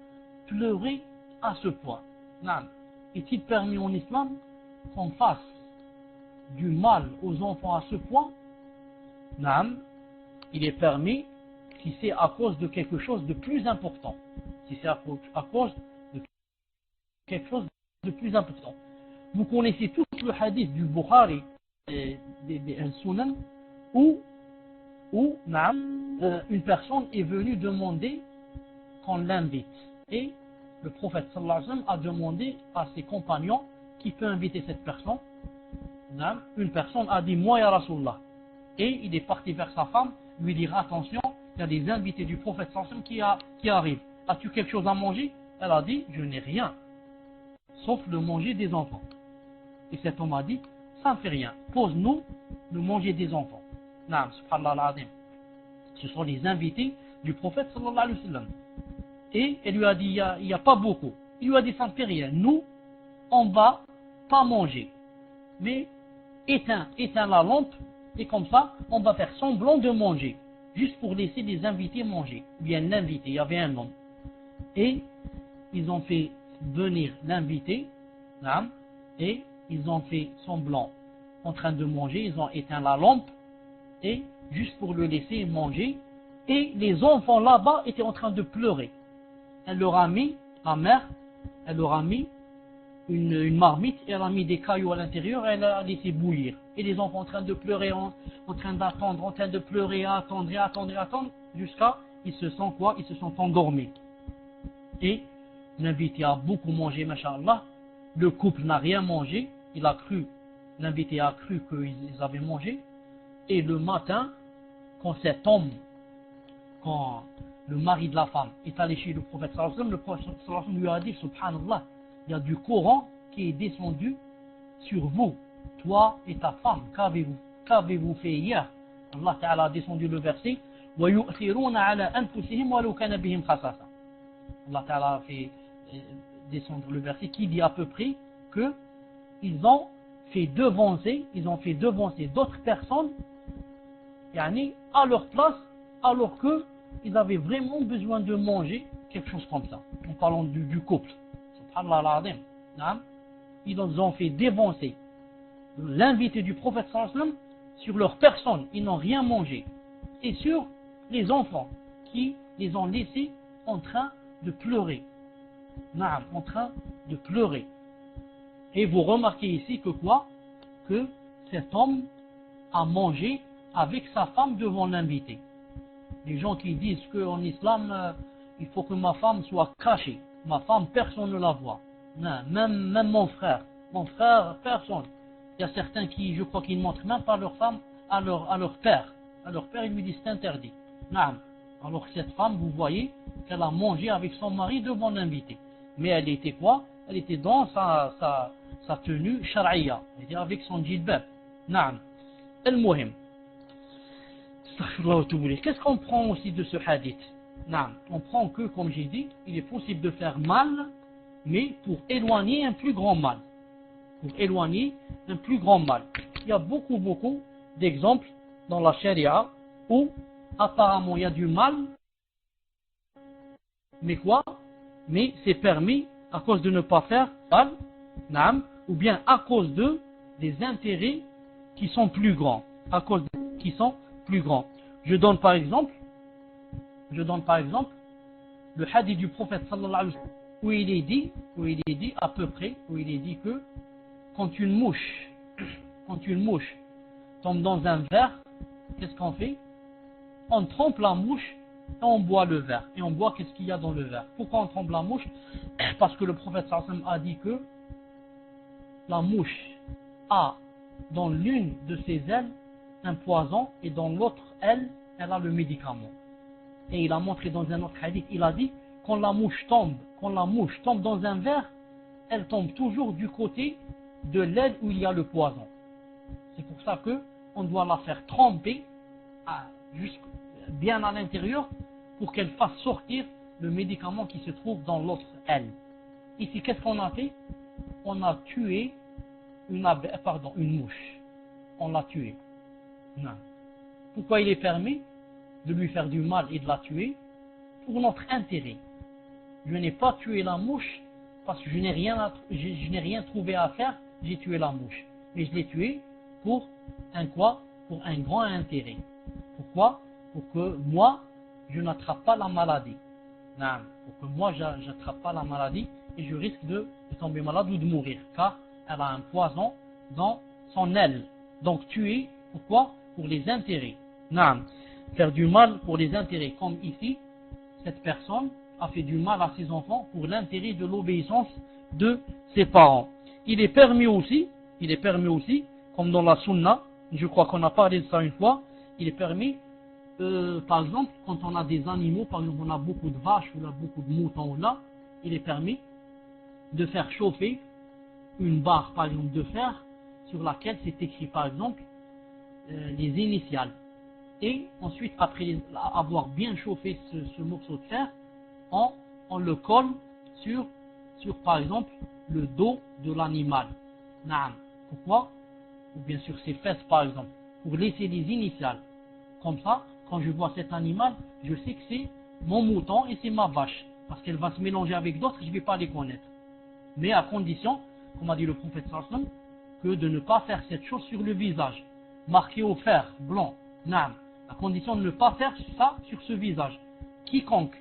pleurer à ce point? Est-il permis en islam qu'on fasse du mal aux enfants à ce point? Il est permis si c'est à cause de quelque chose de plus important. Si c'est à cause de quelque chose de plus important. Vous connaissez tous le hadith du Bukhari et des Sunan où une personne est venue demander qu'on l'invite. Et le prophète sallallahu alayhi wa sallam a demandé à ses compagnons qui peut inviter cette personne. Une personne a dit moi ya Rasulullah. Et il est parti vers sa femme, lui dire attention, il y a des invités du prophète sallallahu alayhi wa sallam qui arrivent. As-tu quelque chose à manger? Elle a dit je n'ai rien, sauf le manger des enfants. Et cet homme a dit ça ne fait rien, pose-nous le manger des enfants. Subhanallah al-Azim. Ce sont les invités du prophète sallallahu alayhi wa sallam. Et elle lui a dit il n'y a pas beaucoup. Il lui a dit ça ne fait rien, nous on va pas manger, mais éteins la lampe et comme ça on va faire semblant de manger, juste pour laisser les invités manger. Bien l'invité, il y avait un homme. Et ils ont fait venir l'invité, et ils ont fait semblant en train de manger, ils ont éteint la lampe, et juste pour le laisser manger, et les enfants là-bas étaient en train de pleurer. Elle leur a mis, la mère, elle leur a mis une marmite, et elle a mis des cailloux à l'intérieur, et elle a laissé bouillir. Et les enfants en train de pleurer, en train d'attendre, en train de pleurer, attendre, jusqu'à, ils se sont endormis. Et l'invité a beaucoup mangé, masha'Allah. Le couple n'a rien mangé, l'invité a cru qu'ils avaient mangé. Et le matin, quand le mari de la femme est allé chez le prophète sallallahu alayhi wa sallam, le prophète sallallahu alayhi wa sallam lui a dit, subhanallah, il y a du Coran qui est descendu sur vous, toi et ta femme, qu'avez-vous fait hier? Allah Ta'ala a descendu le verset, وَيُؤْثِرُونَ عَلَىٰ أَنفُسِهِمْ وَلَوْ كَانَ بِهِمْ خَصَاصَةٌ. Allah Ta'ala a fait descendre le verset qui dit à peu près qu'ils ont fait devancer d'autres personnes à leur place, alors qu'ils avaient vraiment besoin de manger quelque chose comme ça. En parlant du couple. Subhanallah al-Azim. Ils ont fait dévancer l'invité du prophète sallallahu alayhi wa sallam sur leur personne. Ils n'ont rien mangé. Et sur les enfants qui les ont laissés en train de pleurer. En train de pleurer. Et vous remarquez ici que cet homme a mangé avec sa femme devant l'invité. Les gens qui disent qu'en islam, il faut que ma femme soit cachée. Ma femme, personne ne la voit. Non, même mon frère, personne. Il y a certains qui, je crois, qui ne montrent même pas leur femme à leur père. À leur père, ils lui disent c'est interdit. Non. Alors cette femme, vous voyez qu'elle a mangé avec son mari devant l'invité. Mais elle était quoi? Elle était dans sa tenue shar'iyya. Elle était avec son jilbab. Naam. Al-muhim. Qu'est-ce qu'on prend aussi de ce hadith? Non, on prend que, comme j'ai dit, il est possible de faire mal, mais pour éloigner un plus grand mal. Pour éloigner un plus grand mal. Il y a beaucoup d'exemples dans la charia où apparemment il y a du mal, mais quoi? Mais c'est permis à cause de ne pas faire mal, non, ou bien à cause des intérêts qui sont plus grands, à cause qui sont plus grands. Je donne par exemple le hadith du prophète sallallahu alayhi wa sallam où il est dit à peu près, où il est dit que quand une mouche tombe dans un verre, qu'est-ce qu'on fait? On trempe la mouche et on boit le verre. Et on boit qu'est-ce qu'il y a dans le verre. Pourquoi on trempe la mouche? Parce que le prophète sallallahu alayhi wa sallam a dit que la mouche a dans l'une de ses ailes un poison et dans l'autre aile, elle a le médicament. Et il a montré dans un autre hadith, il a dit, quand la mouche tombe dans un verre, elle tombe toujours du côté de l'aile où il y a le poison. C'est pour ça que on doit la faire tremper bien à l'intérieur pour qu'elle fasse sortir le médicament qui se trouve dans l'autre aile. Ici, qu'est-ce qu'on a fait? On a tué une mouche. On l'a tuée. Non. Pourquoi il est permis de lui faire du mal et de la tuer? Pour notre intérêt. Je n'ai pas tué la mouche parce que je n'ai rien trouvé à faire, j'ai tué la mouche. Mais je l'ai tuée pour un quoi? Pour un grand intérêt. Pourquoi? Pour que moi, je n'attrape pas la maladie. Non. Pour que moi, j'attrape pas la maladie et je risque de tomber malade ou de mourir. Car elle a un poison dans son aile. Donc tuer, pourquoi? Pour les intérêts. Non. Faire du mal pour les intérêts. Comme ici, cette personne a fait du mal à ses enfants pour l'intérêt de l'obéissance de ses parents. Il est permis aussi, comme dans la sunna, je crois qu'on a parlé de ça une fois, il est permis, par exemple, quand on a des animaux, par exemple on a beaucoup de vaches ou on a beaucoup de moutons là, il est permis de faire chauffer une barre, par exemple, de fer, sur laquelle c'est écrit, par exemple, les initiales. Et ensuite, après avoir bien chauffé ce morceau de fer, on le colle sur, par exemple, le dos de l'animal. Pourquoi? Ou bien sur ses fesses, par exemple, pour laisser les initiales. Comme ça, quand je vois cet animal, je sais que c'est mon mouton et c'est ma vache. Parce qu'elle va se mélanger avec d'autres, je ne vais pas les connaître. Mais à condition, comme a dit le prophète sallallahu alayhi wa sallam, que de ne pas faire cette chose sur le visage. Marqué au fer, blanc, naam. À condition de ne pas faire ça sur ce visage. Quiconque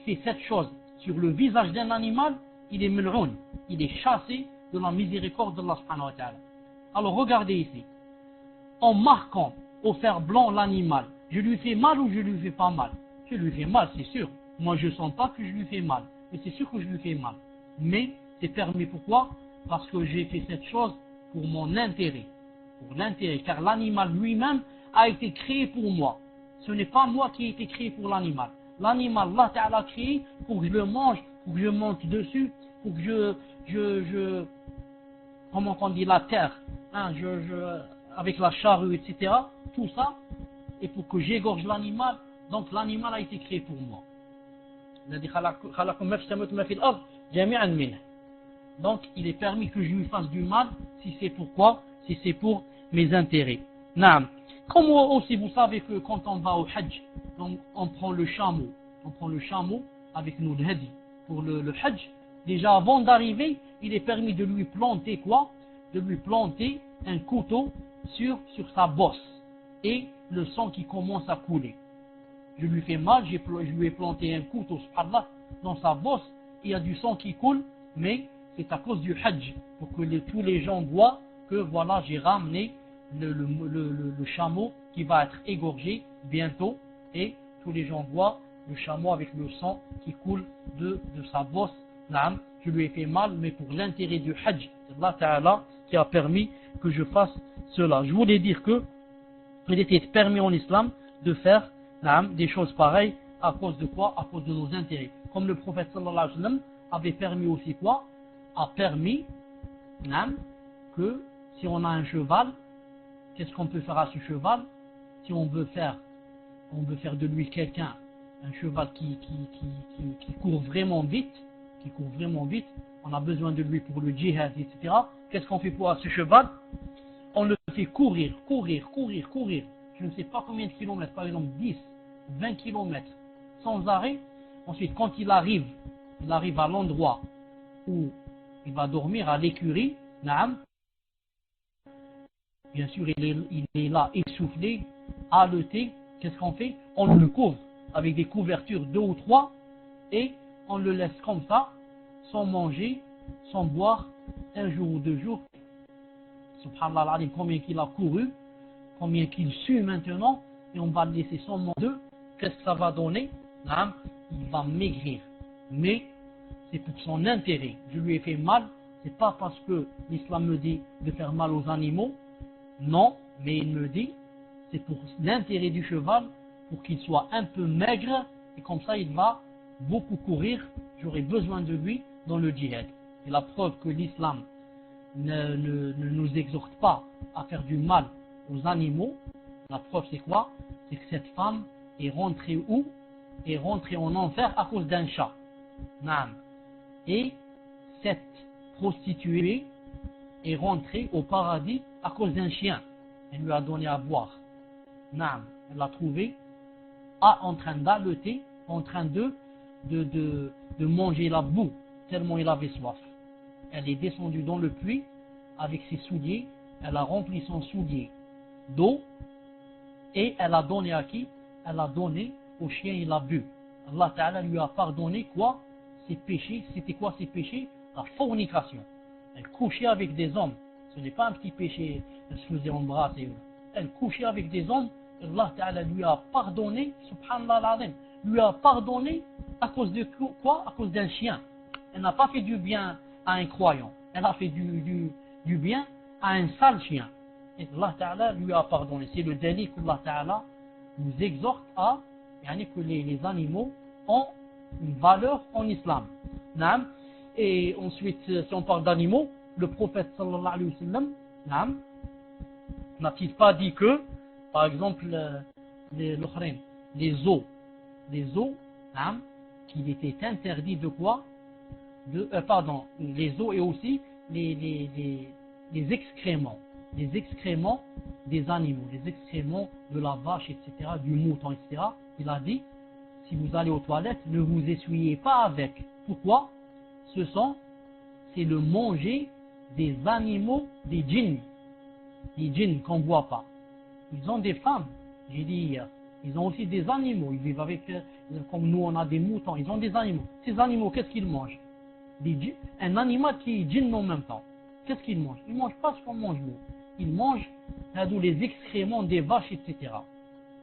fait cette chose sur le visage d'un animal, il est mul'oun, il est chassé de la miséricorde d'Allah subhanahu wa ta'ala. Alors regardez ici. En marquant au fer blanc l'animal, je lui fais mal ou je lui fais pas mal? Je lui fais mal, c'est sûr. Moi je sens pas que je lui fais mal. Mais c'est sûr que je lui fais mal. Mais c'est permis, pourquoi? Parce que j'ai fait cette chose pour mon intérêt. Pour l'intérêt. Car l'animal lui-même a été créé pour moi. Ce n'est pas moi qui ai été créé pour l'animal. L'animal, Allah Ta'ala a créé pour que je le mange, pour que je monte dessus, pour que comment on dit, la terre, hein, avec la charrue, etc. Tout ça, et pour que j'égorge l'animal. Donc l'animal a été créé pour moi. Donc il est permis que je lui fasse du mal si c'est pourquoi? Si c'est pour mes intérêts. Naam. Comme aussi vous savez que quand on va au Hajj, donc on prend le chameau. On prend le chameau avec nous, le hadi. Pour le Hajj, déjà avant d'arriver, il est permis de lui planter quoi? De lui planter un couteau sur sa bosse. Et le sang qui commence à couler. Je lui fais mal, je lui ai planté un couteau, subhanallah, dans sa bosse, il y a du sang qui coule, mais c'est à cause du Hajj, pour que tous les gens voient que voilà, j'ai ramené le chameau qui va être égorgé bientôt, et tous les gens voient le chameau avec le sang qui coule de sa bosse. Naam, je lui ai fait mal, mais pour l'intérêt du Hajj, c'est Allah Ta'ala qui a permis que je fasse cela. Je voulais dire que il était permis en islam de faire des choses pareilles à cause de quoi? À cause de nos intérêts. Comme le prophète sallallahu alayhi wa sallam avait permis aussi quoi? A permis que si on a un cheval, qu'est-ce qu'on peut faire à ce cheval? Si on veut faire on veut faire de lui quelqu'un, un cheval qui court vraiment vite, on a besoin de lui pour le djihad, etc. Qu'est-ce qu'on fait pour ce cheval? On le fait courir. Je ne sais pas combien de kilomètres, par exemple 10, 20 kilomètres, sans arrêt. Ensuite, quand il arrive à l'endroit où il va dormir, à l'écurie, naam, bien sûr, il est là, essoufflé, haleté. Qu'est-ce qu'on fait? On le couvre avec des couvertures 2 ou 3 et on le laisse comme ça, sans manger, sans boire, 1 jour ou 2 jours. Subhanallah, combien qu'il a couru, combien qu'il sue maintenant, et on va le laisser sans manger. Qu'est-ce que ça va donner? Il va maigrir. Mais c'est pour son intérêt. Je lui ai fait mal, c'est pas parce que l'islam me dit de faire mal aux animaux. Non, mais il me dit, c'est pour l'intérêt du cheval, pour qu'il soit un peu maigre, et comme ça il va beaucoup courir. J'aurai besoin de lui dans le djihad. Et la preuve que l'islam ne nous exhorte pas à faire du mal aux animaux, la preuve c'est quoi? C'est que cette femme est rentrée où? Est rentrée en enfer à cause d'un chat. Naam. Et cette prostituée est rentrée au paradis à cause d'un chien. Elle lui a donné à boire. Naam. Elle l'a trouvé en train d'haleuter, en train de manger la boue, tellement il avait soif. Elle est descendue dans le puits avec ses souliers, elle a rempli son soulier d'eau et elle a donné à qui? Elle a donné au chien, il a bu. Allah Ta'ala lui a pardonné quoi? Ses péchés. C'était quoi ses péchés? La fornication. Elle couchait avec des hommes. Ce n'est pas un petit péché, elle se faisait embrasser. Elle couchait avec des hommes. Allah Ta'ala lui a pardonné, subhanallah al-azim, lui a pardonné à cause de quoi? À cause d'un chien. Elle n'a pas fait du bien à un croyant. Elle a fait du bien à un sale chien. Et Allah Ta'ala lui a pardonné. C'est le délit qu'Allah Ta'ala nous exhorte à, que les animaux ont une valeur en islam. Et ensuite, si on parle d'animaux, le prophète sallallahu alayhi wa sallam, n'a-t-il pas dit que, par exemple, les os, qu'il était interdit de quoi? Les os et aussi les excréments des animaux, les excréments de la vache, etc., du mouton, etc. Il a dit, si vous allez aux toilettes, ne vous essuyez pas avec. Pourquoi? C'est le manger des animaux, des djinns qu'on ne voit pas. Ils ont des femmes, j'ai dit hier, ils ont aussi des animaux, ils vivent avec, comme nous on a des moutons, ils ont des animaux. Ces animaux, qu'est-ce qu'ils mangent? Un animal qui est djinn en même temps, qu'est-ce qu'il mange? Il ne mange pas ce qu'on mange nous. Il mange les excréments des vaches, etc.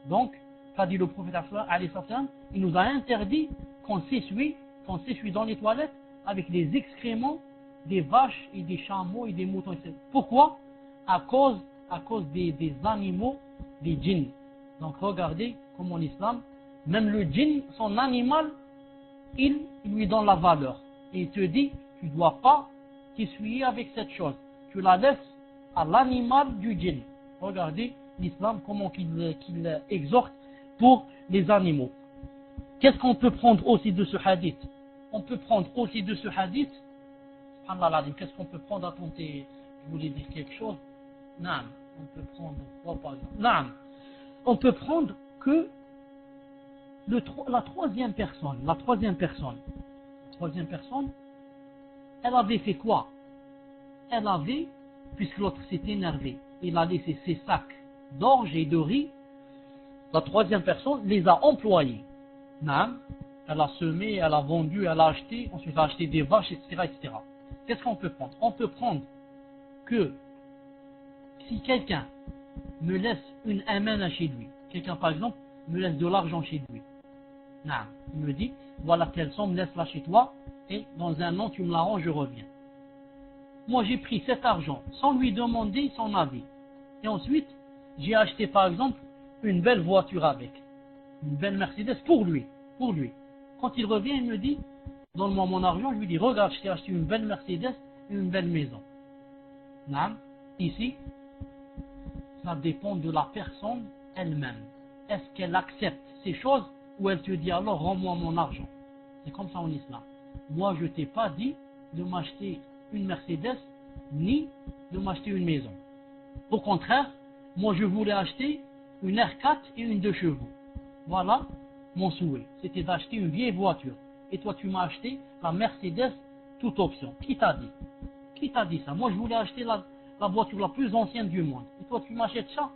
Donc, qu'a dit le prophète, il nous a interdit qu'on s'essuie dans les toilettes avec les excréments des vaches et des chameaux et des moutons, etc. Pourquoi? À cause des animaux, des djinns. Donc regardez comment l'islam, même le djinn, son animal, il lui donne la valeur. Et il te dit, tu ne dois pas t'essuyer avec cette chose. Tu la laisses à l'animal du djinn. Regardez l'islam, comment qu'il exhorte pour les animaux. Qu'est-ce qu'on peut prendre aussi de ce hadith? On peut prendre aussi de ce hadith, qu'est-ce qu'on peut prendre? Attendez, je voulais dire quelque chose. Non, on peut prendre quoi par exemple? Non, on peut prendre que la troisième personne, elle avait fait quoi? Elle avait, puisque l'autre s'est énervé, il a laissé ses sacs d'orge et de riz, la troisième personne les a employés. Non, elle a semé, elle a vendu, elle a acheté, ensuite elle a acheté des vaches, etc., etc. Qu'est-ce qu'on peut prendre? On peut prendre que si quelqu'un me laisse une amana chez lui, quelqu'un par exemple me laisse de l'argent chez lui, non, il me dit, voilà telle somme, laisse-la chez toi, et dans un an tu me la rends, je reviens. Moi j'ai pris cet argent sans lui demander son avis, et ensuite j'ai acheté par exemple une belle voiture avec, une belle Mercedes pour lui. Quand il revient, il me dit, donne-moi mon argent, je lui dis, regarde, je t'ai acheté une belle Mercedes et une belle maison. Non, ici, ça dépend de la personne elle-même. est-ce qu'elle accepte ces choses ou elle te dit alors rends-moi mon argent. C'est comme ça en islam. Moi je t'ai pas dit de m'acheter une Mercedes ni de m'acheter une maison. Au contraire, moi je voulais acheter une R4 et une 2 chevaux. Voilà mon souhait. C'était d'acheter une vieille voiture. Et toi tu m'as acheté la Mercedes toute option. Qui t'a dit? Qui t'a dit ça? Moi je voulais acheter la voiture la plus ancienne du monde. Et toi tu m'achètes ça?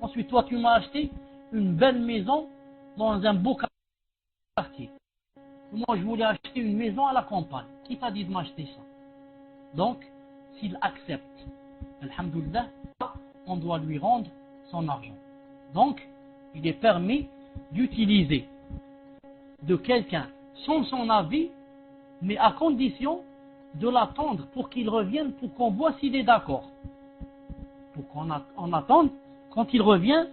Ensuite toi tu m'as acheté une belle maison dans un beau quartier. Moi je voulais acheter une maison à la campagne. Qui t'a dit de m'acheter ça? Donc s'il accepte, alhamdoulilah, on doit lui rendre son argent. Donc il est permis d'utiliser de quelqu'un sans son avis, mais à condition de l'attendre pour qu'il revienne, pour qu'on voit s'il est d'accord. Pour qu'on attende quand il revient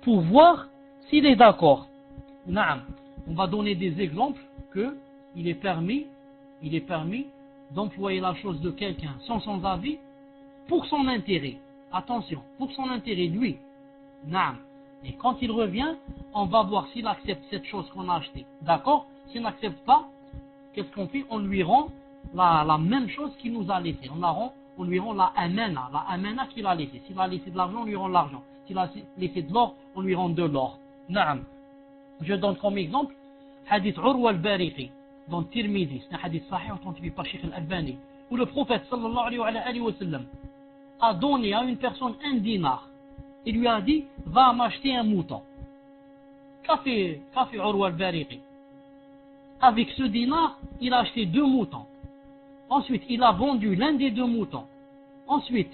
pour voir s'il est d'accord. Naam. On va donner des exemples que il est permis d'employer la chose de quelqu'un sans son avis pour son intérêt. Attention, pour son intérêt, lui. Naam. Et quand il revient, on va voir s'il accepte cette chose qu'on a achetée. D'accord? S'il n'accepte pas, qu'est-ce qu'on fait? On lui rend la même chose qu'il nous a laissé. On lui rend la amana qu'il a laissé. S'il a laissé de l'argent, on lui rend l'argent. S'il a laissé de l'or, on lui rend de l'or. Naam. Je donne comme exemple hadith Urwa al-Bariqi dans Tirmidhi, c'est un hadith sahih authentifié par Cheikh al-Albani, où le prophète sallallahu alayhi wa sallam a donné à une personne un dinar. Il lui a dit va m'acheter un mouton. Qu'a fait Urwa al-Bariqi? Avec ce dinar, il a acheté 2 moutons. Ensuite, il a vendu l'un des 2 moutons. Ensuite,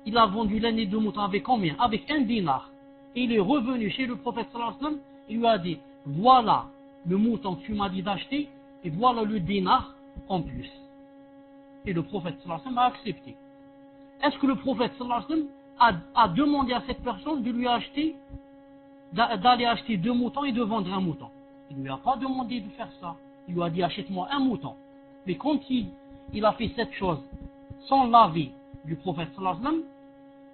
il a vendu l'un des 2 moutons avec combien? Avec 1 dinar. Et il est revenu chez le prophète sallallahu alayhi wa sallam. Il lui a dit voilà le mouton que tu m'as dit d'acheter et voilà le dinar en plus. Et le prophète sallallahu alayhi wa sallam a accepté. Est-ce que le prophète sallallahu alayhi wa sallam a demandé à cette personne de lui acheter, d'aller acheter 2 moutons et de vendre un mouton? Il ne lui a pas demandé de faire ça. Il lui a dit achète-moi un mouton. Mais quand il a fait cette chose sans l'avis du prophète sallallahu alayhi wa sallam,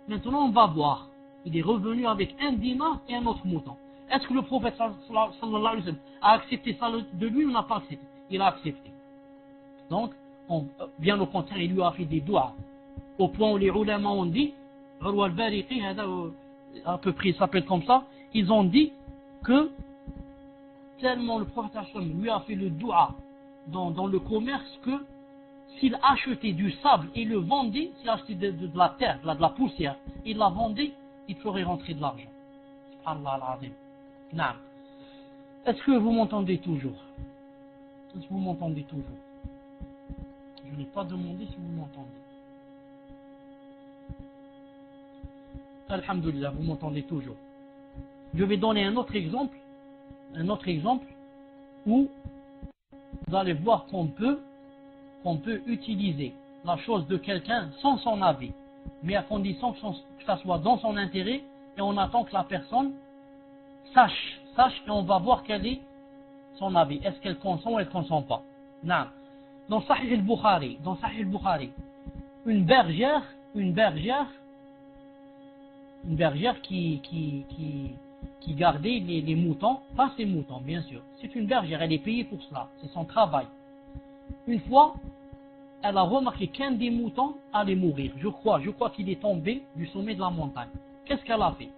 maintenant on va voir. Il est revenu avec 1 dinar et un autre mouton. Est-ce que le prophète sallallahu alayhi wa sallam a accepté ça de lui ou n'a pas accepté? Il a accepté. Donc, bien au contraire, il lui a fait des doigts. Au point où les ulama ont dit, Urwa al-Bariqi, à peu près il s'appelle comme ça, ils ont dit que tellement le prophète sallallahu alayhi wa sallam lui a fait le doigt dans le commerce que s'il achetait du sable et le vendait, s'il achetait de la terre, de la poussière, il la vendait, il ferait rentrer de l'argent. Subhanallah al-Azim. Naam. Est-ce que vous m'entendez toujours? Est-ce que vous m'entendez toujours? Je n'ai pas demandé si vous m'entendez. Alhamdulillah, vous m'entendez toujours. Je vais donner un autre exemple où vous allez voir qu'on peut utiliser la chose de quelqu'un sans son avis, mais à condition que ça soit dans son intérêt et on attend que la personne sache et on va voir quel est son avis. Est-ce qu'elle consent ou elle ne consent pas? Non. Dans Sahih al-Bukhari, une bergère qui gardait les moutons, pas ses moutons bien sûr. C'est une bergère, elle est payée pour cela, c'est son travail. Une fois, elle a remarqué qu'un des moutons allait mourir. Je crois qu'il est tombé du sommet de la montagne. Qu'est-ce qu'elle a fait?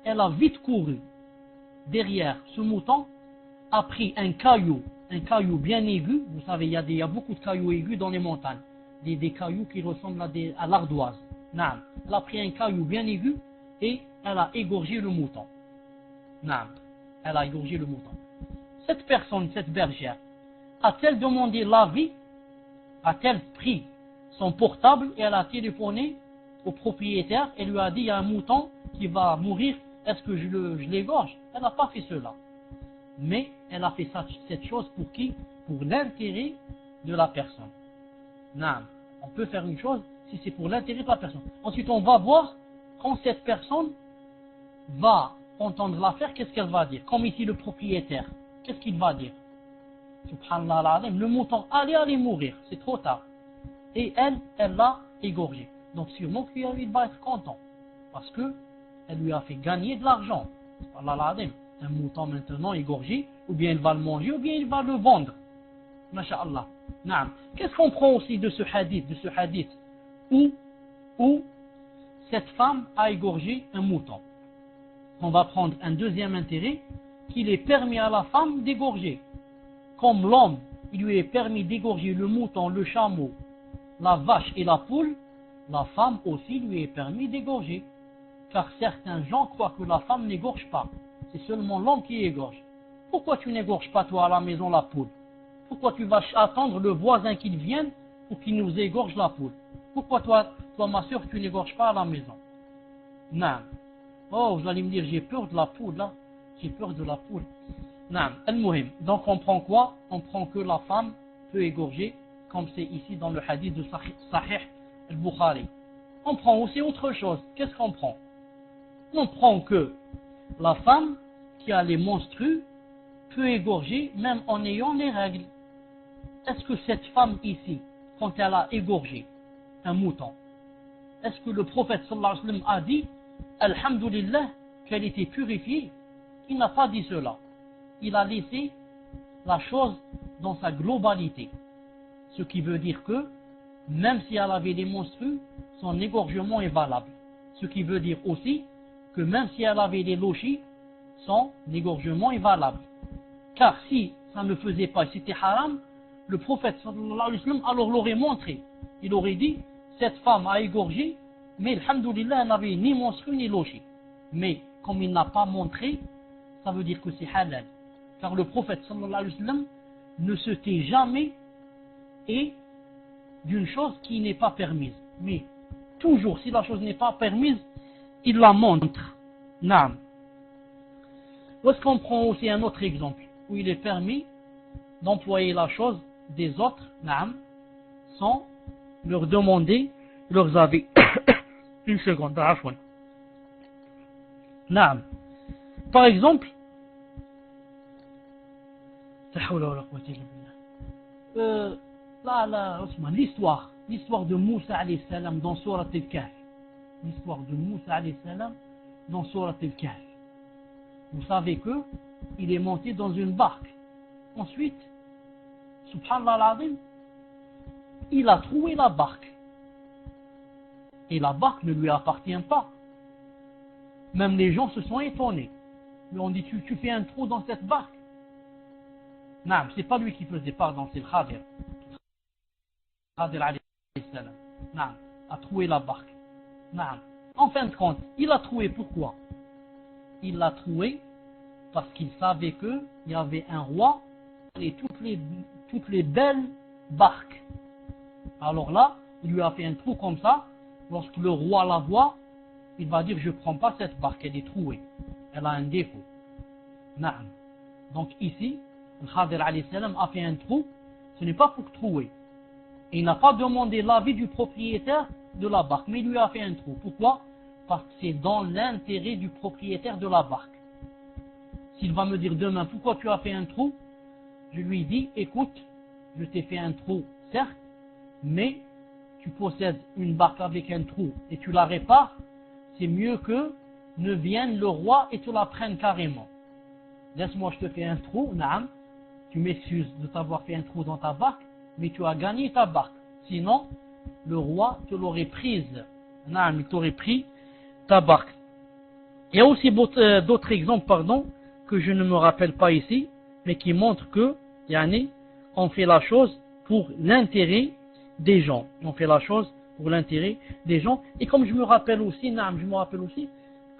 Elle a vite couru derrière ce mouton, a pris un caillou bien aigu. Vous savez, il y a beaucoup de cailloux aigus dans les montagnes. Des cailloux qui ressemblent à l'ardoise. Naam. Elle a pris un caillou bien aigu et elle a égorgé le mouton. Naam. Elle a égorgé le mouton. Cette personne, cette bergère, a-t-elle demandé l'avis? A-t-elle pris son portable et elle a téléphoné au propriétaire et lui a dit il y a un mouton qui va mourir, est-ce que je l'égorge? Elle n'a pas fait cela. Mais elle a fait cette chose pour qui? Pour l'intérêt de la personne. Non. On peut faire une chose si c'est pour l'intérêt de la personne. Ensuite on va voir quand cette personne va entendre l'affaire, qu'est-ce qu'elle va dire? Comme ici le propriétaire, qu'est-ce qu'il va dire? Subhanallah al-Azim, le mouton allait mourir, c'est trop tard. Et elle l'a égorgé. Donc sûrement qu'il va être content. Parce que elle lui a fait gagner de l'argent. Un mouton maintenant égorgé, ou bien il va le manger, ou bien il va le vendre. Masha'Allah. Qu'est-ce qu'on prend aussi de ce hadith où cette femme a égorgé un mouton? On va prendre un deuxième intérêt, qu'il est permis à la femme d'égorger. Comme l'homme, il lui est permis d'égorger le mouton, le chameau, la vache et la poule, la femme aussi lui est permis d'égorger. Car certains gens croient que la femme n'égorge pas. C'est seulement l'homme qui égorge. Pourquoi tu n'égorges pas toi à la maison la poule? Pourquoi tu vas attendre le voisin qu'il vienne pour qu'il nous égorge la poule? Pourquoi toi ma soeur, tu n'égorges pas à la maison? Non. Oh, vous allez me dire, j'ai peur de la poule là. J'ai peur de la poule. Non. Al-Muhim. Donc on prend quoi? On prend que la femme peut égorger, comme c'est ici dans le hadith de Sahih al-Bukhari. On prend aussi autre chose. Qu'est-ce qu'on prend? On prend que la femme qui a les menstrues peut égorger même en ayant les règles. Est-ce que cette femme ici, quand elle a égorgé un mouton, est-ce que le prophète sallallahu alayhi wa sallam a dit Alhamdulillah qu'elle était purifiée? Il n'a pas dit cela. Il a laissé la chose dans sa globalité. Ce qui veut dire que même si elle avait des menstrues, son égorgement est valable. Ce qui veut dire aussi que même si elle avait des lochis, son égorgement est valable. Car si ça ne faisait pas, si c'était haram, le prophète sallallahu alayhi wa sallam alors l'aurait montré. Il aurait dit, cette femme a égorgé, mais alhamdoulilah, elle n'avait ni menstrues ni lochis. Mais comme il n'a pas montré, ça veut dire que c'est halal. Car le prophète sallallahu alayhi wa sallam ne se tait jamais et d'une chose qui n'est pas permise. Mais toujours, si la chose n'est pas permise, il la montre. Naam. Où est-ce qu'on prend aussi un autre exemple où il est permis d'employer la chose des autres, naam, sans leur demander leurs avis. Une seconde, afwan. Naam. Par exemple, l'histoire de Moussa alayhi salam dans Surat al-Kahf. L'histoire de Moussa alayhi salam dans Surat al-Kahf. Vous savez que il est monté dans une barque. Ensuite, subhanallah al-azim, il a trouvé la barque. Et la barque ne lui appartient pas. Même les gens se sont étonnés. Ils ont dit, tu fais un trou dans cette barque? Non, c'est pas lui qui faisait, pardon, c'est le Khadir. Khadir alayhi salam. Non, a trouvé la barque. Non. En fin de compte, il a trouvé pourquoi? Il l'a trouvé parce qu'il savait qu'il y avait un roi et toutes les belles barques. Alors là, il lui a fait un trou comme ça. Lorsque le roi la voit, il va dire, je ne prends pas cette barque, elle est trouée. Elle a un défaut. Naam. Donc ici, le Khadir alayhi salam a fait un trou, ce n'est pas pour trouer. Et il n'a pas demandé l'avis du propriétaire de la barque, mais il lui a fait un trou. Pourquoi? Parce que c'est dans l'intérêt du propriétaire de la barque. S'il va me dire demain, pourquoi tu as fait un trou? Je lui dis, écoute, je t'ai fait un trou, certes, mais tu possèdes une barque avec un trou et tu la répares, c'est mieux que ne vienne le roi et te la prenne carrément. Laisse-moi, je te fais un trou, naam, tu m'excuses de t'avoir fait un trou dans ta barque, mais tu as gagné ta barque. Sinon, le roi te l'aurait prise. Naam, il t'aurait pris ta barque. Il y a aussi d'autres exemples, pardon, que je ne me rappelle pas ici, mais qui montrent que, yani, on fait la chose pour l'intérêt des gens. On fait la chose pour l'intérêt des gens. Et comme je me rappelle aussi,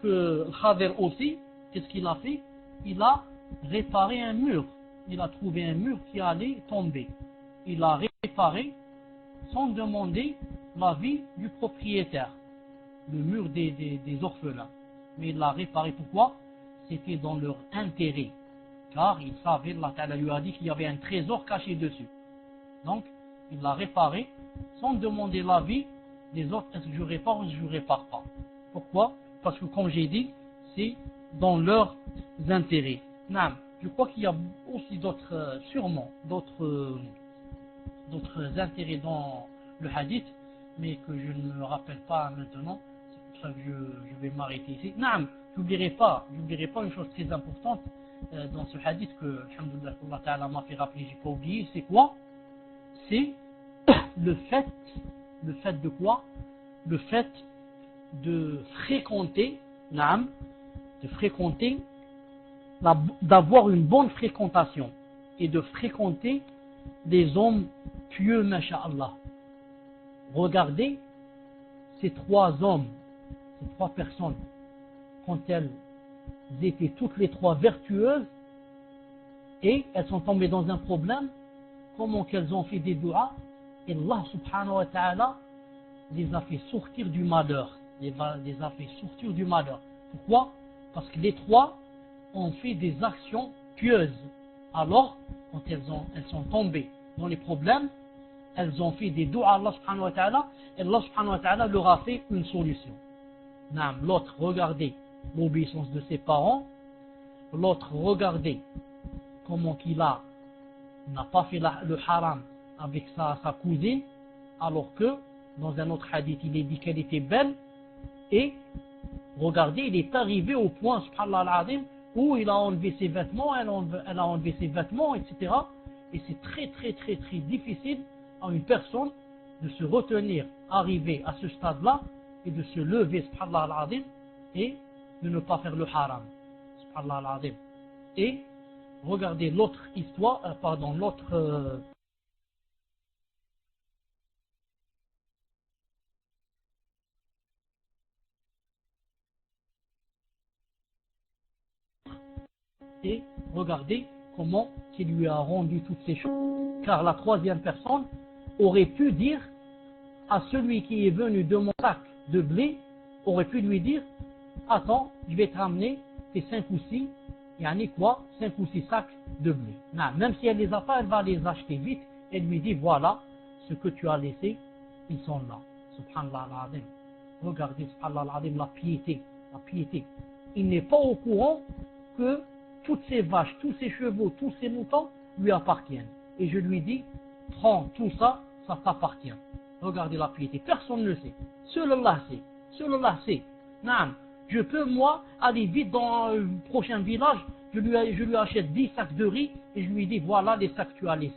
que Khadir aussi, qu'est-ce qu'il a fait? Il a réparé un mur. Il a trouvé un mur qui allait tomber. Il l'a réparé sans demander l'avis du propriétaire. Le mur des orphelins. Mais il l'a réparé, pourquoi? C'était dans leur intérêt. Car il savait, Allah Ta'ala lui a dit qu'il y avait un trésor caché dessus. Donc, il l'a réparé sans demander l'avis des autres. Est-ce que je répare ou je ne répare pas? Pourquoi? Parce que comme j'ai dit, c'est dans leurs intérêts. Non, je crois qu'il y a aussi d'autres, sûrement, d'autres intérêts dans le hadith, mais que je ne me rappelle pas maintenant. C'est pour ça que je vais m'arrêter ici. Non, j'oublierai pas une chose très importante dans ce hadith que, alhamdoulilah, Allah Ta'ala m'a fait rappeler, j'ai pas oublié, c'est quoi? C'est le fait de quoi? Le fait de fréquenter, naam, de fréquenter, d'avoir une bonne fréquentation et de fréquenter des hommes pieux, masha'Allah. Regardez ces trois hommes, ces trois personnes, quand elles étaient toutes les trois vertueuses et elles sont tombées dans un problème, comment qu'elles ont fait des du'as et Allah subhanahu wa ta'ala les a fait sortir du malheur, les a fait sortir du malheur. Pourquoi? Parce que les trois ont fait des actions pieuses. Alors, quand elles sont tombées dans les problèmes, elles ont fait des du'as à Allah subhanahu wa ta'ala et Allah subhanahu wa ta'ala leur a fait une solution. L'autre, regardez l'obéissance de ses parents. L'autre, regardez comment qu'il n'a pas fait le haram avec sa cousine, alors que dans un autre hadith il est dit qu'elle était belle. Et regardez, il est arrivé au point, subhanallah al-azim, où il a enlevé ses vêtements, elle a enlevé ses vêtements, etc. Et c'est très très très très difficile à une personne de se retenir, arriver à ce stade-là, et de se lever, subhanallah al-azim, et de ne pas faire le haram, subhanallah al-azim. Et regardez l'autre histoire, l'autre et regardez comment il lui a rendu toutes ces choses. Car la troisième personne aurait pu dire à celui qui est venu de mon sac de blé, aurait pu lui dire: attends, je vais te ramener tes 5 ou 6, yani quoi, 5 ou 6 sacs de blé. Non, même si elle les a pas, elle va les acheter vite et lui dit: voilà, ce que tu as laissé, ils sont là. Subhanallah al-azim. Regardez, subhanallah al-azim, la piété, la piété. Il n'est pas au courant que toutes ces vaches, tous ces chevaux, tous ces moutons lui appartiennent. Et je lui dis: prends tout ça, ça t'appartient. Regardez la piété, personne ne le sait. Seul Allah sait. Seul Allah sait. Non, je peux moi aller vite dans le prochain village, je lui achète 10 sacs de riz et je lui dis: voilà les sacs que tu as laissés.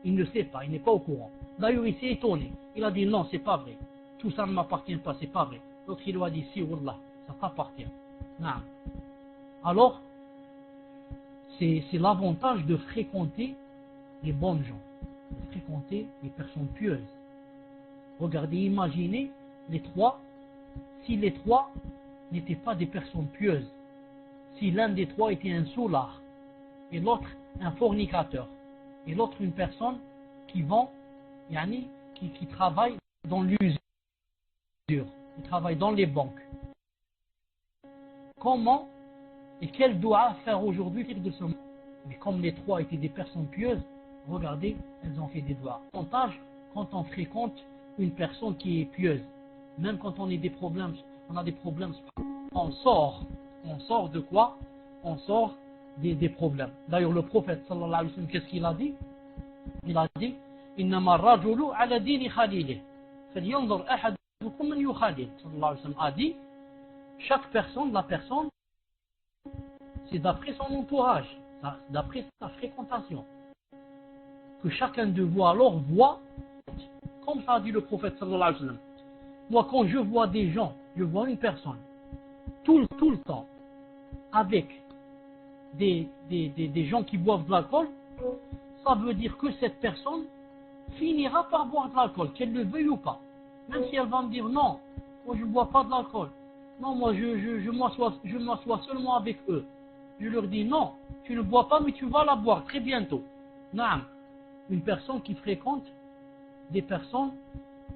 Il ne sait pas, il n'est pas au courant. D'ailleurs il s'est étonné. Il a dit: non, c'est pas vrai. Tout ça ne m'appartient pas, c'est pas vrai. L'autre il lui a dit: si, wallah, ça t'appartient. Non. Alors, c'est l'avantage de fréquenter les bonnes gens, de fréquenter les personnes pieuses. Regardez, imaginez les trois, si les trois n'étaient pas des personnes pieuses, si l'un des trois était un soulard, et l'autre un fornicateur, et l'autre une personne qui vend, qui travaille dans l'usure, qui travaille dans les banques. Comment et quel doit faire aujourd'hui de ce monde? Mais comme les trois étaient des personnes pieuses, regardez, elles ont fait des doigts. Avantage quand on fréquente une personne qui est pieuse. Même quand on a des problèmes, on sort de quoi? On sort des problèmes. D'ailleurs, le prophète sallallahu alayhi wa sallam, qu'est-ce qu'il a dit? Il a dit: innama rajulu ala dini khalilih falyanzur ahadukum man yukhalil. Sallallahu alayhi wa sallam a dit: chaque personne, la personne, c'est d'après son entourage, d'après sa fréquentation, que chacun de vous alors voit, comme ça a dit le prophète sallallahu alayhi wa sallam. Moi, quand je vois des gens, je vois une personne tout le temps avec des gens qui boivent de l'alcool, ça veut dire que cette personne finira par boire de l'alcool, qu'elle le veuille ou pas. Même si elle va me dire: non, moi je ne bois pas de l'alcool, non, moi je m'assois seulement avec eux. Je leur dis: non, tu ne bois pas, mais tu vas la boire très bientôt. Naam, une personne qui fréquente des personnes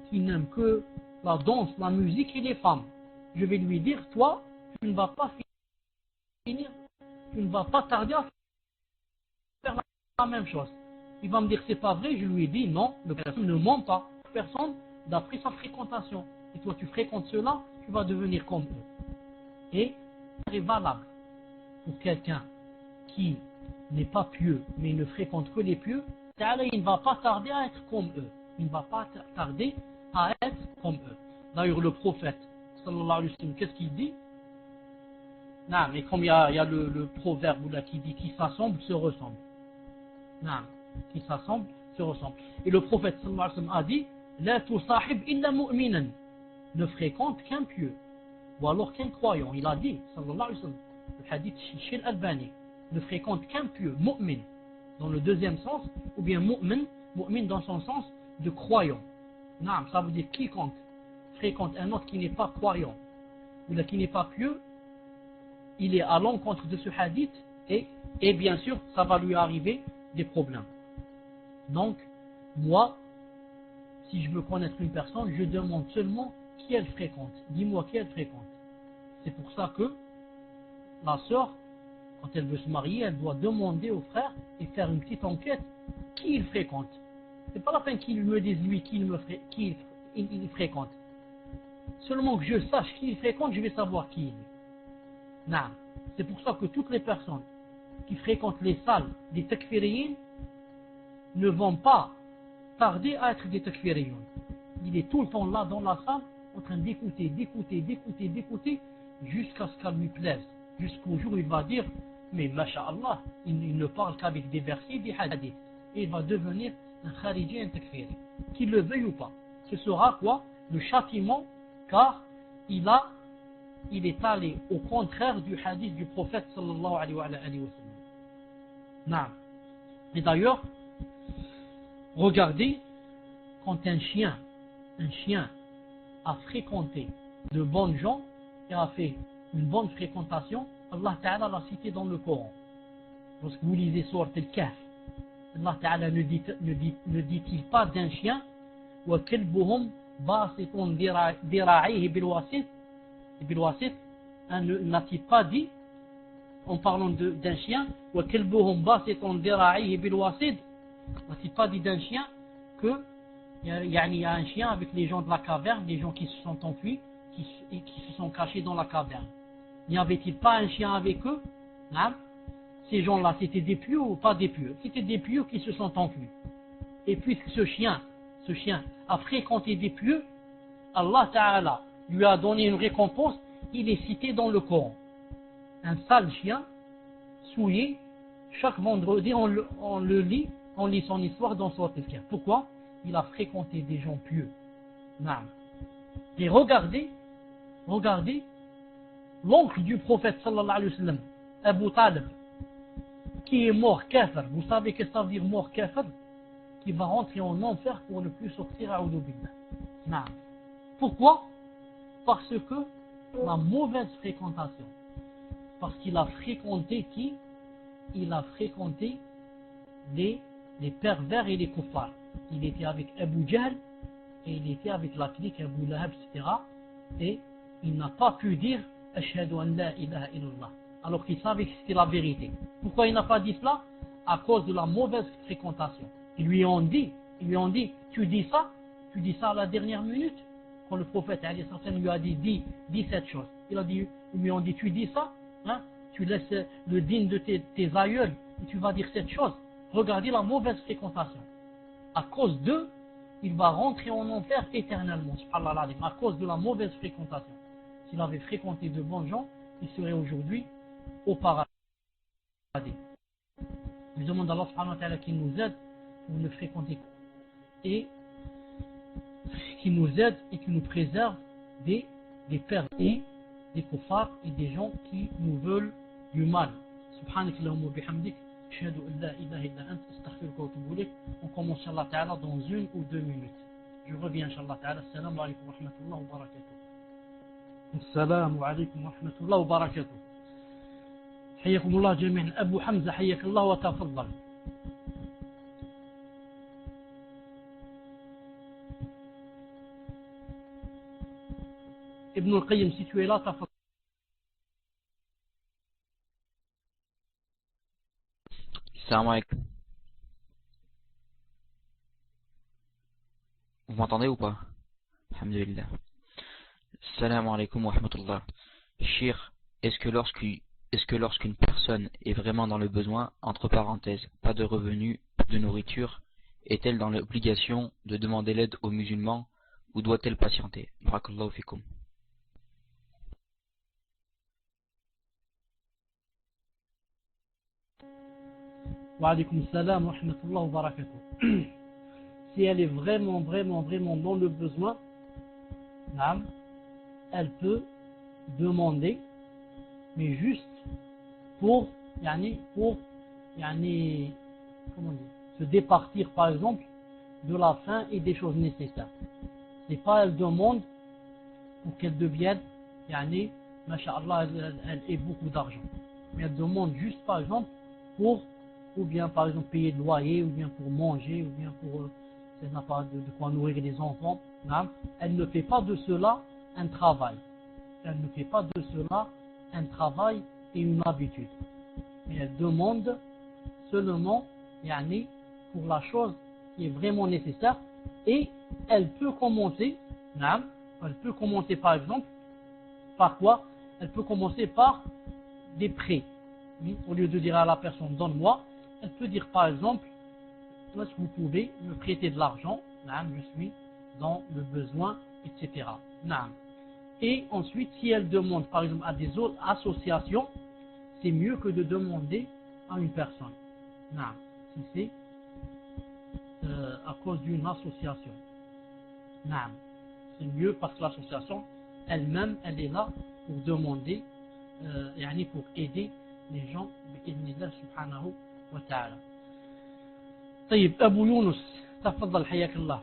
qui n'aiment que la danse, la musique et les femmes, je vais lui dire: toi, tu ne vas pas finir, tu ne vas pas tarder à faire la même chose. Il va me dire: c'est pas vrai. Je lui dis: non, la personne ne ment pas. Personne d'après sa fréquentation. Et toi, tu fréquentes cela, tu vas devenir comme eux. Et c'est valable pour quelqu'un qui n'est pas pieux, mais ne fréquente que les pieux. Il ne va pas tarder à être comme eux. Il ne va pas tarder à être comme eux. D'ailleurs, le prophète, sallallahu alayhi wa sallam, qu'est-ce qu'il dit? Non, mais comme il y a le proverbe là qui dit qui s'assemble se ressemble. Non, qui s'assemble se ressemble. Et le prophète sallallahu alayhi wa sallam a dit La tusahib illa mu'minan, ne fréquente qu'un pieux, ou alors qu'un croyant. Il a dit, sallallahu alayhi wa sallam, le hadith chez l'Albani, ne fréquente qu'un pieux, mu'min, dans le deuxième sens, ou bien mu'min dans son sens de croyant. Non, ça veut dire quiconque fréquente un autre qui n'est pas croyant, ou là qui n'est pas pieux, il est à l'encontre de ce hadith, et bien sûr, ça va lui arriver des problèmes. Donc, moi, si je veux connaître une personne, je demande seulement qui elle fréquente. Dis-moi qui elle fréquente. C'est pour ça que la sœur, quand elle veut se marier, elle doit demander au frère et faire une petite enquête qui il fréquente. C'est pas la peine qu'il me dise lui qui il fréquente. Seulement que je sache qui il fréquente, je vais savoir qui il est. Non. C'est pour ça que toutes les personnes qui fréquentent les salles des takfiriyin ne vont pas tarder à être des takfiriyin. Il est tout le temps là dans la salle en train d'écouter, jusqu'à ce qu'elle lui plaise. Jusqu'au jour où il va dire, mais masha'Allah, il ne parle qu'avec des versets, des hadiths. Et il va devenir un khariji, un takfiri. Qu'il le veuille ou pas. Ce sera quoi? Le châtiment, car il est allé au contraire du hadith du prophète sallallahu alayhi wa sallam. Et d'ailleurs, regardez, quand un chien a fréquenté de bonnes gens et a fait une bonne fréquentation, Allah Ta'ala l'a cité dans le Coran. Lorsque vous lisez Sourate Al-Kahf, Allah Ta'ala ne dit-il pas d'un chien وَكَلْبُهُمْ بَاسِطٌ ذِرَاعِهِ بِالْوَاسِطِ, n'a-t-il pas dit en parlant d'un chien وَكَلْبُهُمْ بَاسِطٌ ذِرَاعِهِ بِالْوَاسِطِ, n'a-t-il pas dit d'un chien que il y a un chien avec les gens de la caverne, les gens qui se sont enfuis, qui se sont cachés dans la caverne. N'y avait-il pas un chien avec eux? Hein? Ces gens-là, c'était des pieux ou pas des pieux? C'était des pieux qui se sont enfuis. Et puisque ce chien a fréquenté des pieux, Allah Ta'ala lui a donné une récompense, il est cité dans le Coran. Un sale chien, souillé, chaque vendredi on le lit, on lit son histoire dans Sourate Al-Kahf. Pourquoi? Il a fréquenté des gens pieux. Et regardez l'oncle du prophète sallallahu alayhi wa sallam, Abu Talib, qui est mort kafir. Vous savez que ça veut dire mort kafir? Qui va rentrer en enfer pour ne plus sortir à billah. Pourquoi? Parce que la mauvaise fréquentation. Parce qu'il a fréquenté qui? Il a fréquenté les pervers et les kuffars. Il était avec Abu Jahl et il était avec la clique Abu Lahab, etc. Et il n'a pas pu dire Ashhadu an la ilaha illallah, alors qu'il savait que c'était la vérité. Pourquoi il n'a pas dit cela? À cause de la mauvaise fréquentation. Ils lui ont dit, tu dis ça à la dernière minute. Quand le prophète lui a dit, dis cette chose. Ils lui ont dit, tu dis ça, hein? Tu laisses le digne de tes aïeuls et tu vas dire cette chose. Regardez la mauvaise fréquentation. À cause d'eux, il va rentrer en enfer éternellement, subhanallah, à cause de la mauvaise fréquentation. S'il avait fréquenté de bons gens, il serait aujourd'hui au paradis. Je demande à Allah subhanahu wa ta'ala qu'il nous aide pour ne fréquenter et qu'il nous aide et qu'il nous préserve des pervers et des kuffars et des gens qui nous veulent du mal. Subhanakallahumma wa bihamdik, ashhadu an la ilaha illa anta, astaghfiruka wa atubu ilayk. On commence inchallah ta'ala dans 1 ou 2 minutes. Je reviens inchallah ta'ala. Assalamu alaikum wa rahmatullahi wa barakatuh. Assalamu alaikum wa rahmatullahi wa barakatuh. حياكم الله جميعا. أبو حمزة حياك الله وتفضل. ابن القيم si tu es là, تفضل. Salam alaikum. Vous m'entendez ou pas? Alhamdulillah. Salam alaikum wa rahmatullah. Shir, est-ce que lorsqu'une personne est vraiment dans le besoin, entre parenthèses, pas de revenus, de nourriture, est-elle dans l'obligation de demander l'aide aux musulmans ou doit-elle patienter? Barakallahu fikum. Wa alaykoum salam wa rahmatullah wa barakatuh. Si elle est vraiment dans le besoin, naam, elle peut demander, mais juste pour, comment dire, se départir par exemple de la faim et des choses nécessaires. C'est pas elle demande pour qu'elle devienne, masha'Allah, elle ait beaucoup d'argent. Mais elle demande juste par exemple pour, ou bien par exemple payer le loyer, ou bien pour manger, ou bien pour, elle n'a pas de quoi nourrir les enfants. Non. Elle ne fait pas de cela un travail. Elle ne fait pas de cela un travail et une habitude. Mais elle demande seulement, pour la chose qui est vraiment nécessaire, et elle peut commencer, elle peut commencer par exemple, par quoi? Elle peut commencer par des prêts. Au lieu de dire à la personne donne-moi, elle peut dire par exemple, est-ce que vous pouvez me prêter de l'argent? Je suis dans le besoin, etc. Et ensuite, si elle demande par exemple à des autres associations, c'est mieux que de demander à une personne. Si c'est à cause d'une association. C'est mieux parce que l'association elle-même, elle est là pour demander, pour aider les gens بإذن subhanahu wa ta'ala. طيب أبو يونس تفضل حياك الله.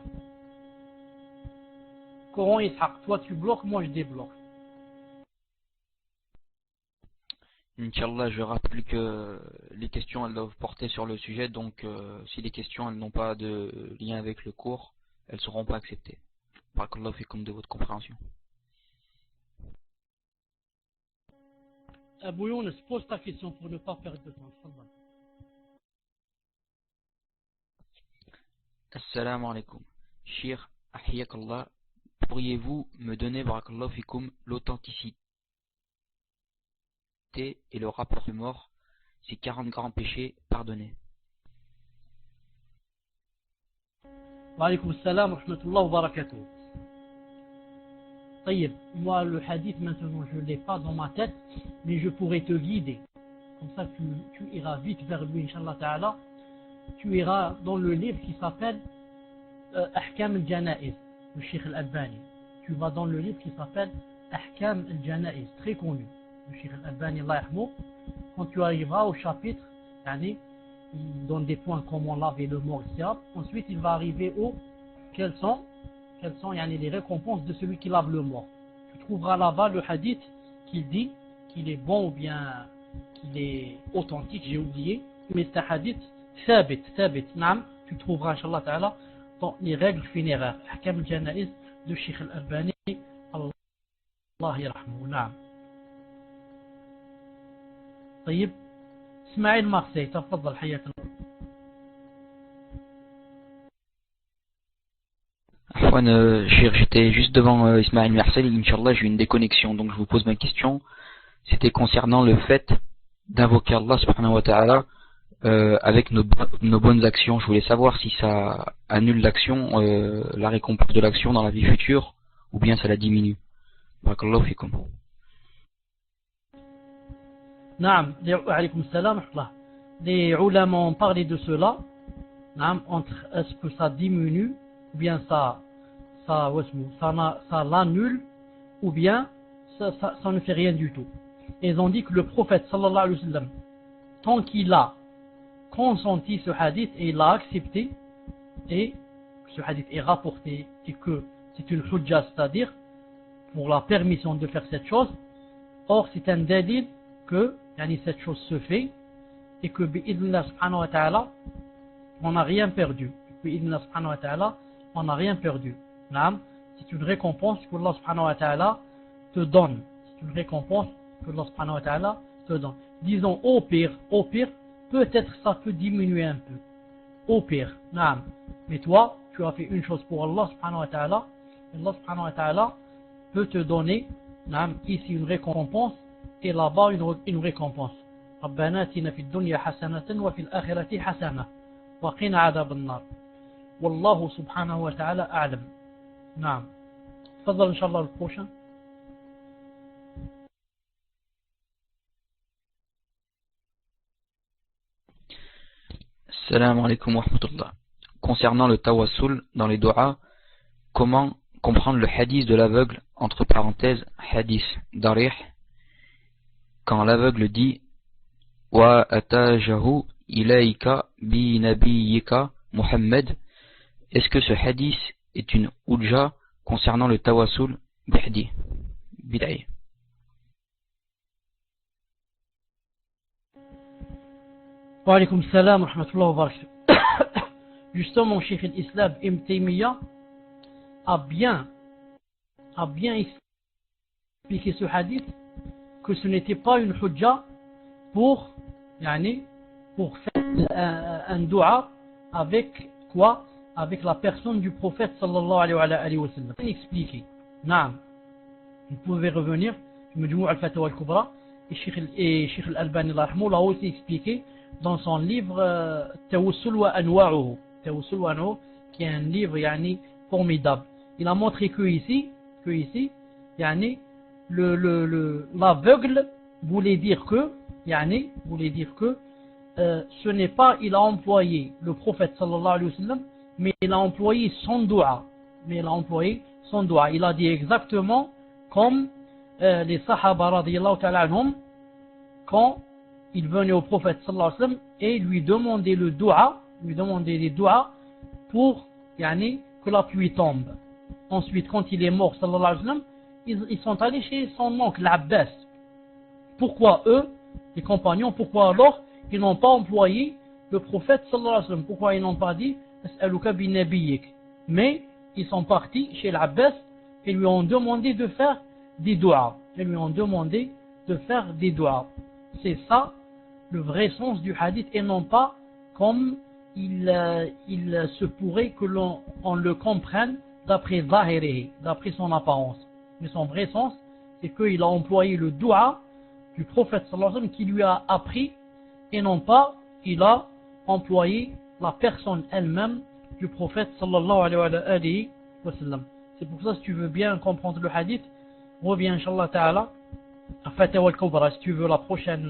Coran Ishaq, toi tu bloques, moi je débloque. Inch'Allah, je rappelle que les questions elles doivent porter sur le sujet, donc si les questions elles n'ont pas de lien avec le cours, elles ne seront pas acceptées. Barakallahu fikum de votre compréhension. Abou Younes, pose ta question pour ne pas perdre de temps. Assalamu alaikum. Shir, ahiyakallah, pourriez-vous me donner, barakallahu fikum, l'authenticité et le rapport de mort, ces 40 grands péchés pardonnés? Wa alaykoum salam wa rahmatullah wa barakatuh. طيب, moi le hadith maintenant je ne l'ai pas dans ma tête, mais je pourrais te guider. Comme ça tu iras vite vers lui, Inch'Allah Ta'ala. Tu iras dans le livre qui s'appelle Ahkam al-Janaiz, le Cheikh al-Albani. Tu vas dans le livre qui s'appelle Ahkam al-Janaiz, très connu, le Cheikh al-Albani, Allah yahmou. Quand tu arriveras au chapitre, il donne des points comment laver le mort, etc. Ensuite il va arriver au quels sont les récompenses de celui qui lave le mort. Tu trouveras là-bas le hadith qui dit qu'il est bon ou bien qu'il est authentique, j'ai oublié, mais c'est un hadith thabit, tu trouveras Inch'Allah Ta'ala dans les règles funéraires, Ahkam al-Janaiz de Cheikh al-Albani, Allah yarhamou. Naam. طيب, Ismaël Marseille, تفضل حياك الله. J'étais juste devant Ismaël Marseille, Inch'Allah, j'ai eu une déconnexion, donc je vous pose ma question. C'était concernant le fait d'invoquer Allah subhanahu wa ta'ala avec nos bonnes actions. Je voulais savoir si ça annule l'action, la récompense de l'action dans la vie future, ou bien ça la diminue. Barakallahu fikum. Naam, alaykoum salam wa rahmatullah. Les ulama ont parlé de cela, entre est-ce que ça diminue, ou bien ça l'annule, ou bien ça ne fait rien du tout. Ils ont dit que le prophète sallallahu alayhi wa sallam, tant qu'il a consenti ce hadith et il l'a accepté, et ce hadith est rapporté et que c'est une hujja, c'est-à-dire pour la permission de faire cette chose, or c'est un dalil que cette chose se fait et que bi'idhnillah subhanahu wa ta'ala on n'a rien perdu. Bi'idhnillah subhanahu wa ta'ala on n'a rien perdu. C'est une récompense que Allah subhanahu wa ta'ala te donne. C'est une récompense que Allah subhanahu wa ta'ala te donne. Disons au pire, peut-être ça peut diminuer un peu. Au pire, mais toi, tu as fait une chose pour Allah subhanahu wa ta'ala. Allah subhanahu wa ta'ala peut te donner ici une récompense et là-bas une récompense. ربنا آتنا في الدنيا حسنة وفي الآخرة حسنة وقنا عذاب النار والله سبحانه وتعالى أعلم. نعم, تفضل إن شاء الله البروشن. Salam alaikum wa rahmatullah. Concernant le tawassul dans les doigts, comment comprendre le hadith de l'aveugle, entre parenthèses, hadith darih, quand l'aveugle dit wa atajahu ilayka bi nabiyyika Muhammad, est-ce que ce hadith est une hujja concernant le tawassul bid'ah? Wa alaykum salam wa rahmatullahi wa barakatuh. Justement, Cheikh al-Islam Ibn Taymiyyah a bien expliqué ce hadith, que ce n'était pas une hujja pour faire un dua avec quoi? Avec la personne du prophète sallallahu alayhi wa sallam. Expliqué. Naam. Vous pouvez revenir, Majmou' al-Fatawa al-Kubra, et Cheikh al-Albani l'a aussi expliqué dans son livre Tawassul wa Anwa'uhu, qui est un livre formidable. Il a montré que ici l'aveugle voulait dire que ce n'est pas il a employé le prophète sallallahu alayhi wa sallam, mais il a employé son dua. Il a dit exactement comme les sahaba radiyallahu ta'ala anhum, quand ils venaient au prophète sallallahu alayhi wa sallam et lui demandaient les doigts pour que la pluie tombe. Ensuite, quand il est mort sallallahu alayhi wa sallam, ils sont allés chez son oncle l'Abbas. Pourquoi eux, les compagnons, pourquoi alors ils n'ont pas employé le prophète sallallahu alayhi wa sallam? Pourquoi ils n'ont pas dit as'aluka bi nabiyyik? Mais ils sont partis chez l'Abbas et lui ont demandé de faire des doigts. C'est ça le vrai sens du hadith, et non pas comme il se pourrait que l'on le comprenne d'après zahirihi, d'après son apparence. Mais son vrai sens, c'est qu'il a employé le dua du prophète sallallahu alayhi wa sallam qui lui a appris, et non pas il a employé la personne elle-même du prophète sallallahu alayhi wa sallam. C'est pour ça, si tu veux bien comprendre le hadith, reviens inshallah ta'ala à Fatawa al-Kubra. Si tu veux la prochaine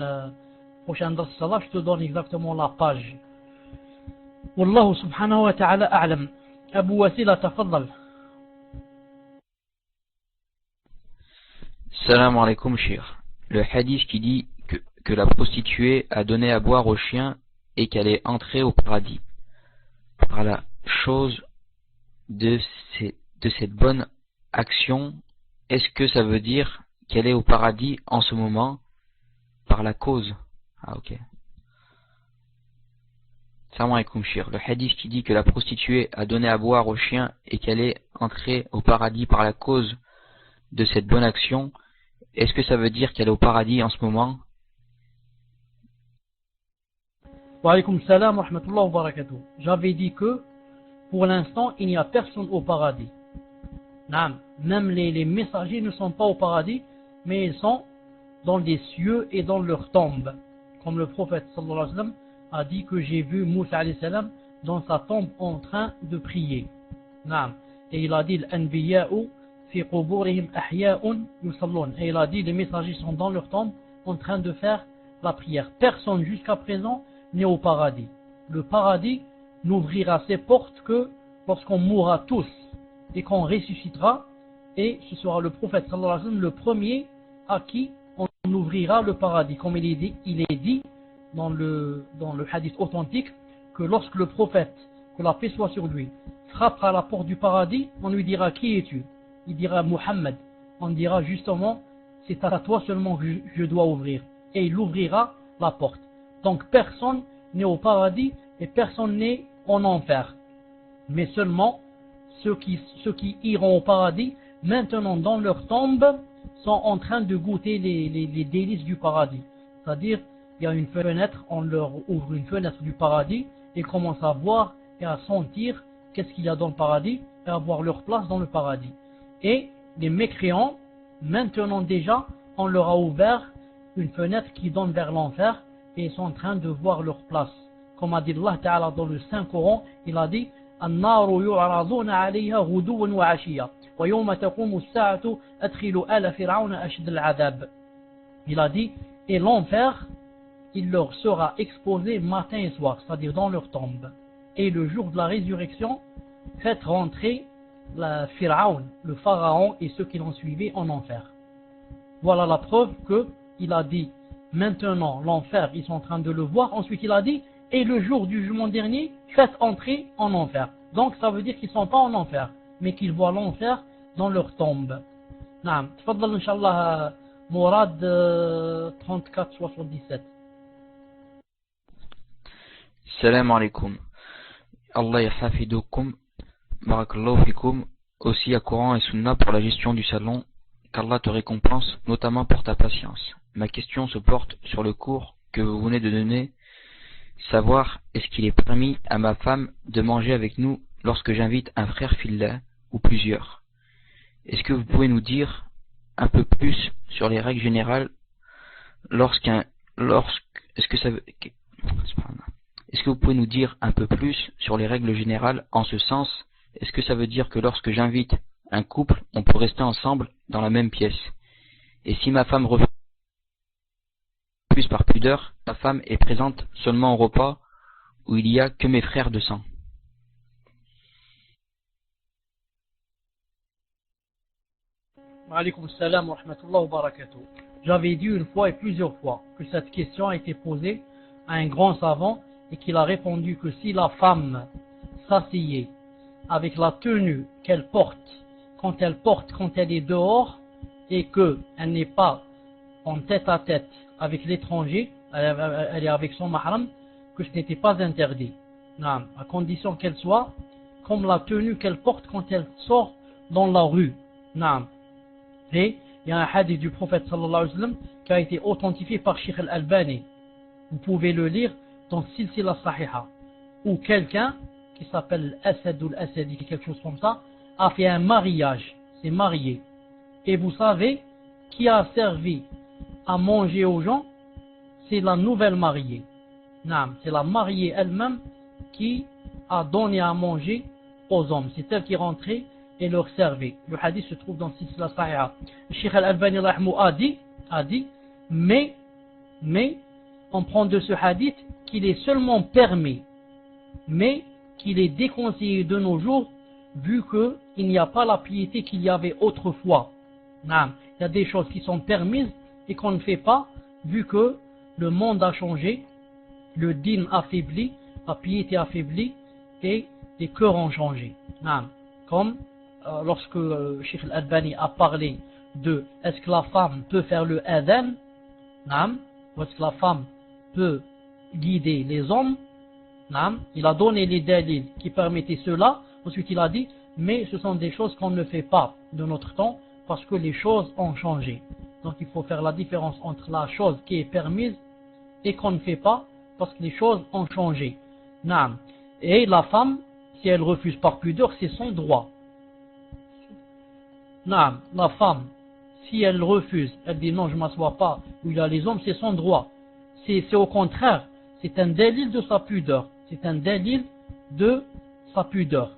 dars salat, je te donne exactement la page. Wallahu subhanahu wa ta'ala a'lam. Abu Wasila, tafaddal. Salam alaikum shir. Le hadith qui dit que la prostituée a donné à boire au chien et qu'elle est entrée au paradis par la chose de cette bonne action, est-ce que ça veut dire qu'elle est au paradis en ce moment par la cause? Ah ok. Salam alaikum shir. Le hadith qui dit que la prostituée a donné à boire au chien et qu'elle est entrée au paradis par la cause de cette bonne action, est-ce que ça veut dire qu'elle est au paradis en ce moment? Wa alaykum salam wa rahmatullahi wa barakatuh. J'avais dit que pour l'instant il n'y a personne au paradis. Même les messagers ne sont pas au paradis, mais ils sont dans les cieux et dans leur tombe. Comme le prophète sallallahu alayhi wa sallam a dit que j'ai vu Moussa alayhi salam dans sa tombe en train de prier. Et il a dit l'anbiya'u fi quburihim ahya'un yusallun. Et il a dit les messagers sont dans leur tombe en train de faire la prière. Personne jusqu'à présent n'est au paradis. Le paradis n'ouvrira ses portes que lorsqu'on mourra tous et qu'on ressuscitera, et ce sera le prophète sallallahu alayhi wa sallam le premier à qui on ouvrira le paradis. Comme il est dit dans le hadith authentique, que lorsque le prophète, que la paix soit sur lui, frappera à la porte du paradis, on lui dira: qui es-tu? Il dira: Muhammad. On dira justement: c'est à toi seulement que je dois ouvrir. Et il ouvrira la porte. Donc personne n'est au paradis et personne n'est en enfer, mais seulement ceux qui iront au paradis maintenant dans leur tombe sont en train de goûter les délices du paradis. C'est-à-dire, il y a une fenêtre, on leur ouvre une fenêtre du paradis et commencent à voir et à sentir qu'est-ce qu'il y a dans le paradis et à avoir leur place dans le paradis. Et les mécréants, maintenant déjà, on leur a ouvert une fenêtre qui donne vers l'enfer et ils sont en train de voir leur place. Comme a dit Allah Ta'ala dans le Saint-Coran, il a dit: النار يعرضون عليها غدوا وعشيا ويوم تقوم الساعة أدخلوا آل فرعون أشد العذاب. Il a dit: et l'enfer il leur sera exposé matin et soir, c'est-à-dire dans leur tombe. Et le jour de la résurrection, faites rentrer la Pharaon, le pharaon et ceux qui l'ont suivi en enfer. Voilà la preuve que il a dit, maintenant l'enfer, ils sont en train de le voir. Ensuite il a dit, et le jour du jugement dernier, faites entrer en enfer. Donc ça veut dire qu'ils ne sont pas en enfer, mais qu'ils voient l'enfer dans leur tombe. Naam, tfaddal inshallah Mourad 34-77. Salam alaikum. Allah yahafidoukum. Barakallahu fikum. Aussi à Coran et Sunna pour la gestion du salon. Qu'Allah te récompense, notamment pour ta patience. Ma question se porte sur le cours que vous venez de donner. Savoir, est-ce qu'il est permis à ma femme de manger avec nous lorsque j'invite un frère fillah ou plusieurs? Est-ce que vous pouvez nous dire un peu plus sur les règles générales est-ce que vous pouvez nous dire un peu plus sur les règles générales en ce sens? Est-ce que ça veut dire que lorsque j'invite un couple, on peut rester ensemble dans la même pièce? Et si ma femme refuse par pudeur, ma femme est présente seulement au repas où il n'y a que mes frères de sang. Wa alaykoum salam wa rahmatullahi wa barakatuh. J'avais dit une fois et plusieurs fois que cette question a été posée à un grand savant et qu'il a répondu que si la femme s'asseyait avec la tenue qu'elle porte quand elle est dehors et qu'elle n'est pas en tête à tête avec l'étranger, elle est avec son mahram, que ce n'était pas interdit. À condition qu'elle soit comme la tenue qu'elle porte quand elle sort dans la rue. Et il y a un hadith du prophète sallallahu alayhi wa sallam qui a été authentifié par Sheikh al-Albani. Vous pouvez le lire dans Silsila Sahiha, où quelqu'un qui s'appelle Asad ou Asadi, quelque chose comme ça, a fait un mariage, s'est marié. Et vous savez qui a servi à manger aux gens? C'est la nouvelle mariée. C'est la mariée elle-même qui a donné à manger aux hommes. C'est elle qui rentrait et leur servait. Le hadith se trouve dans Silsila Sahiha. Le Cheikh Al-Albani a dit, mais on prend de ce hadith qu'il est seulement permis, mais qu'il est déconseillé de nos jours, vu qu'il n'y a pas la piété qu'il y avait autrefois. Il y a des choses qui sont permises et qu'on ne fait pas, vu que le monde a changé, le dîn affaibli, la piété affaiblie et les cœurs ont changé. Comme lorsque Cheikh Al-Albani a parlé de est-ce que la femme peut faire le adhan, ou est-ce que la femme peut guider les hommes, il a donné les dalils qui permettaient cela. Ensuite il a dit, mais ce sont des choses qu'on ne fait pas de notre temps parce que les choses ont changé. Donc il faut faire la différence entre la chose qui est permise et qu'on ne fait pas parce que les choses ont changé. Et la femme, si elle refuse par pudeur, c'est son droit. La femme, si elle refuse, elle dit non, je ne m'assois pas où il y a les hommes, c'est son droit. C'est au contraire, c'est un délit de sa pudeur. C'est un délit de sa pudeur.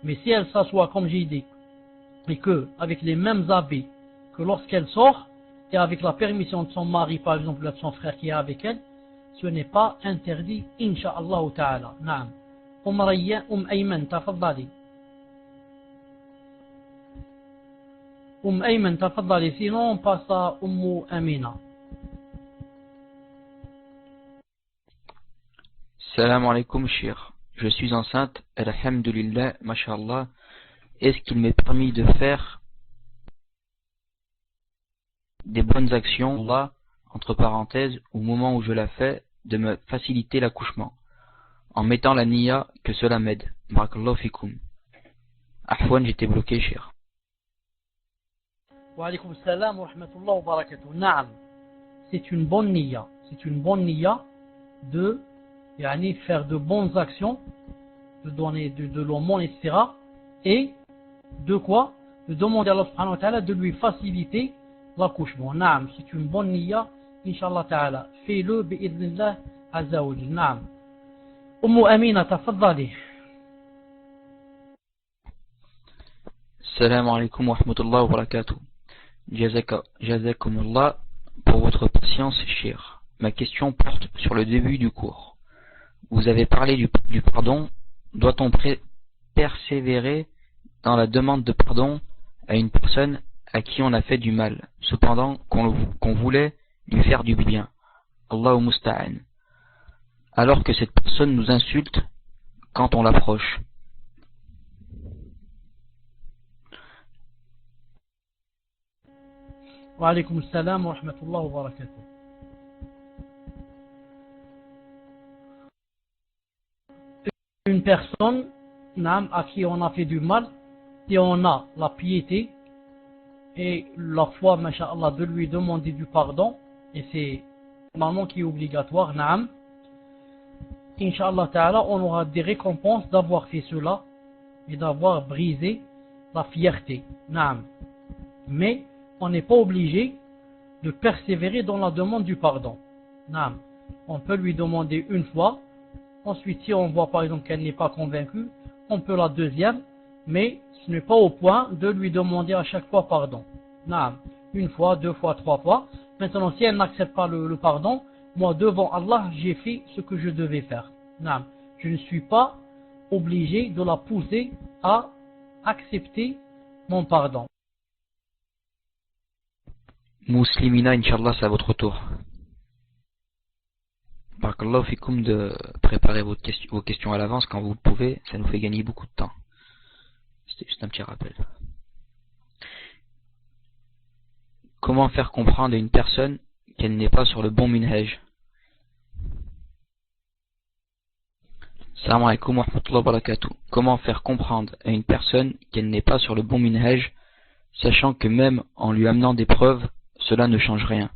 Mais si elle s'assoit, comme j'ai dit, et que avec les mêmes habits que lorsqu'elle sort, et avec la permission de son mari, par exemple, de son frère qui est avec elle, ce n'est pas interdit, insha'Allah ta'ala. Ayman, tafaddali. Ayman, tafaddali. Sinon, on passe à Amina. Salam alaikum, shir. Je suis enceinte, alhamdulillah, mashallah. Est-ce qu'il m'est permis de faire des bonnes actions, là, entre parenthèses, au moment où je la fais, de me faciliter l'accouchement, en mettant la niya que cela m'aide? Barakallahu fikum. Ahwan, j'étais bloqué, cher. Wa alaykoum salam wa rahmatullahi wa barakatuh. Naam. C'est une bonne niya. C'est une bonne niya de faire de bonnes actions, de donner de l'aumône, etc. Et de quoi? De demander à Allah subhanahu wa ta'ala de lui faciliter l'accouchement. Naam, c'est une bonne niya, inshallah ta'ala. Fais-le bi'idhnillah azza wa jal. Naam. Amina, tafaddali. Salam alaikum wa rahmatullahi wa barakatuh. Jazakumullah pour votre patience, cher. ma question porte sur le début du cours. Vous avez parlé du pardon. Doit-on persévérer dans la demande de pardon à une personne à qui on a fait du mal, cependant qu'on voulait lui faire du bien, Allahu musta'an, alors que cette personne nous insulte quand on l'approche? Wa alaykum salam wa rahmatullahi wa barakatuh. Une personne à qui on a fait du mal, si on a la piété et la foi, masha'Allah, de lui demander du pardon, et c'est normalement qui est obligatoire, Inch'Allah ta'ala, on aura des récompenses d'avoir fait cela et d'avoir brisé la fierté, mais on n'est pas obligé de persévérer dans la demande du pardon. On peut lui demander une fois. Ensuite, si on voit par exemple qu'elle n'est pas convaincue, on peut la deuxième, mais ce n'est pas au point de lui demander à chaque fois pardon. Une fois, deux fois, trois fois. Maintenant, si elle n'accepte pas le pardon, moi devant Allah, j'ai fait ce que je devais faire. Je ne suis pas obligé de la pousser à accepter mon pardon. Muslimina, Inch'Allah, c'est à votre tour. Barakallahu fikoum de préparer vos questions à l'avance quand vous le pouvez, ça nous fait gagner beaucoup de temps. C'était juste un petit rappel. Comment faire comprendre à une personne qu'elle n'est pas sur le bon minhaj? Salam alaikum wa rahmatullahi wa barakatuh. Comment faire comprendre à une personne qu'elle n'est pas sur le bon minhaj, sachant que même en lui amenant des preuves, cela ne change rien?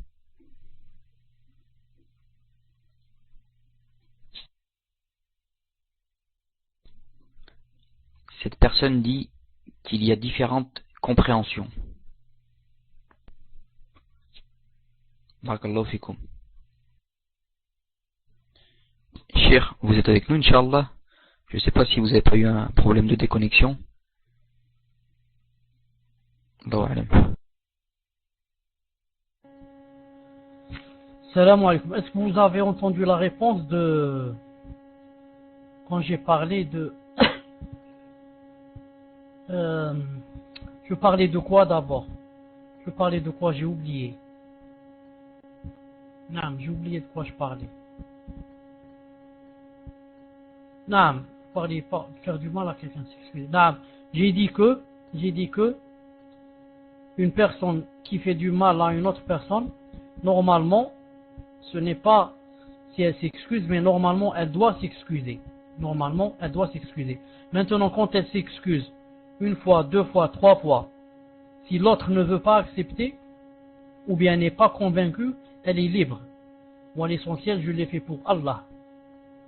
Cette personne dit qu'il y a différentes compréhensions. Barakallahu fikoum. Cheikh, vous êtes avec nous, Inch'Allah? Je ne sais pas si vous n'avez pas eu un problème de déconnexion. Salam alaikum. Est-ce que vous avez entendu la réponse de... Quand j'ai parlé de... Je parlais de quoi d'abord? Je parlais de quoi? J'ai oublié. Non, j'ai oublié de quoi je parlais. Non, parler pas, faire du mal à quelqu'un, s'excuser. Non, j'ai dit que une personne qui fait du mal à une autre personne, normalement, ce n'est pas si elle s'excuse, mais normalement elle doit s'excuser. Normalement, elle doit s'excuser. Maintenant, quand elle s'excuse une fois, deux fois, trois fois, si l'autre ne veut pas accepter, ou bien n'est pas convaincu, elle est libre. Moi, l'essentiel, je l'ai fait pour Allah.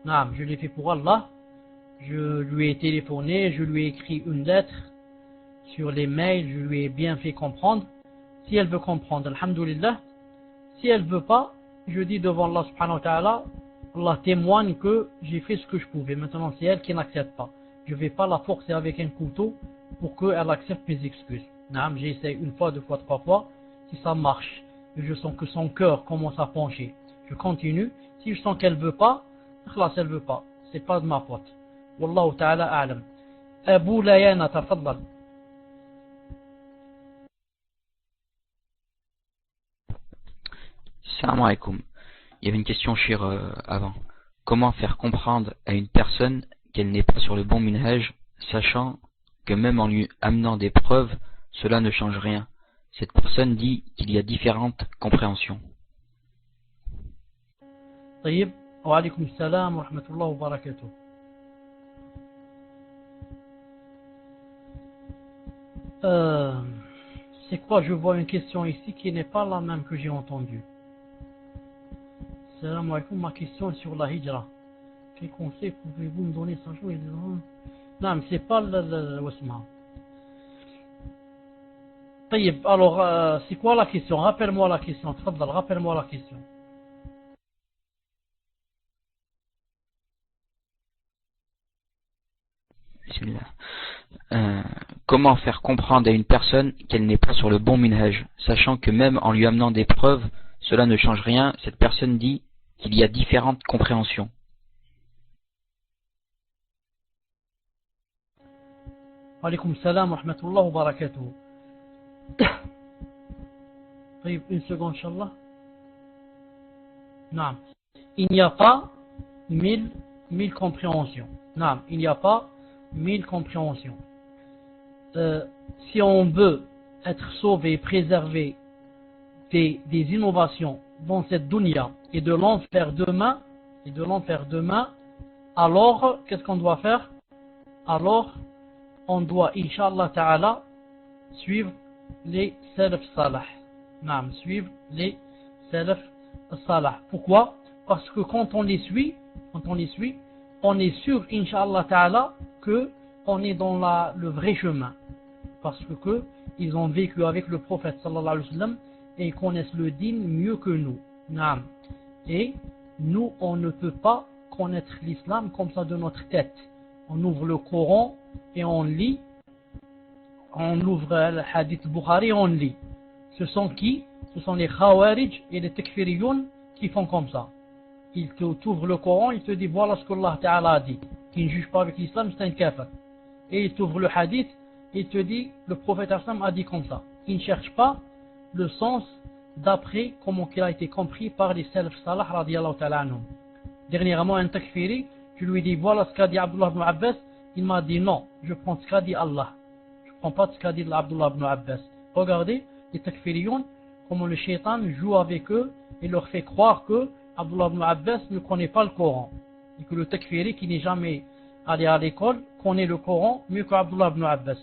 Non, je l'ai fait pour Allah. Je lui ai téléphoné, je lui ai écrit une lettre sur les mails, je lui ai bien fait comprendre. Si elle veut comprendre, alhamdoulilah. Si elle veut pas, je dis devant Allah subhanahu wa ta'ala, Allah témoigne que j'ai fait ce que je pouvais. Maintenant, c'est elle qui n'accepte pas. Je ne vais pas la forcer avec un couteau pour qu'elle accepte mes excuses. Non, j'essaie une fois, deux fois, trois fois. Si ça marche, et je sens que son cœur commence à pencher, je continue. Si je sens qu'elle veut pas, elle veut pas. C'est pas de ma faute. Wallahu ta'ala a'lam. Abu Layana, tafaddal. Salam alaikum. Il y avait une question chère avant. Comment faire comprendre à une personne qu'elle n'est pas sur le bon minhaj, sachant que même en lui amenant des preuves, cela ne change rien? Cette personne dit qu'il y a différentes compréhensions. طيب وعليكم السلام ورحمة الله وبركاته. C'est quoi? Je vois une question ici qui n'est pas la même que j'ai entendue. Salam alaikum, ma question est sur la hijra. Quel conseil pouvez-vous me donner sans jouer? Non, mais c'est pas le wasma. طيب, alors, c'est quoi la question? Rappelle-moi la question. Tfaddal, rappelle-moi la question. Comment faire comprendre à une personne qu'elle n'est pas sur le bon minhaj, sachant que même en lui amenant des preuves, Cela ne change rien. Cette personne dit qu'il y a différentes compréhensions. Alaykoum salam wa rahmatullah wa barakatuh. Une seconde, Inch'Allah. Non. Il n'y a pas mille compréhensions. Non, il n'y a pas 1000 compréhensions. Si on veut être sauvé et préservé des innovations dans cette dunya et de l'enfer demain, alors qu'est-ce qu'on doit faire? Alors on doit, Inch'Allah Ta'ala, suivre les salaf salah. Naam, suivre les salaf salah. Pourquoi? Parce que quand on les suit, on est sûr, Inch'Allah Ta'ala, que on est dans le vrai chemin. Parce que ils ont vécu avec le prophète sallallahu alayhi wa sallam et ils connaissent le dîn mieux que nous. Naam. Et nous, on ne peut pas connaître l'islam comme ça de notre tête. On ouvre le Coran et on lit. On ouvre le hadith Bukhari et on lit. Ce sont qui? Ce sont les Khawarij et les Takfiriyoun qui font comme ça. Ils t'ouvrent le Coran, ils te disent voilà ce que Allah Ta'ala a dit. Qui ne juge pas avec l'islam, c'est un kafir. Et ils t'ouvrent le hadith et il te dit le prophète Hassan a dit comme ça. Ils ne cherchent pas le sens d'après comment il a été compris par les salaf salah radiyallahu ta'ala anhum. Dernièrement, un takfiri, je lui dis voilà ce qu'a dit Abdullah ibn Abbas. Il m'a dit non, je prends ce qu'a dit Allah. Je ne prends pas ce qu'a dit Abdullah ibn Abbas. Regardez les takfiriyoun, comment le shaitan joue avec eux et leur fait croire que Abdullah ibn Abbas ne connaît pas le Coran. Et que le takfiri qui n'est jamais allé à l'école connaît le Coran mieux qu'Abdullah ibn Abbas.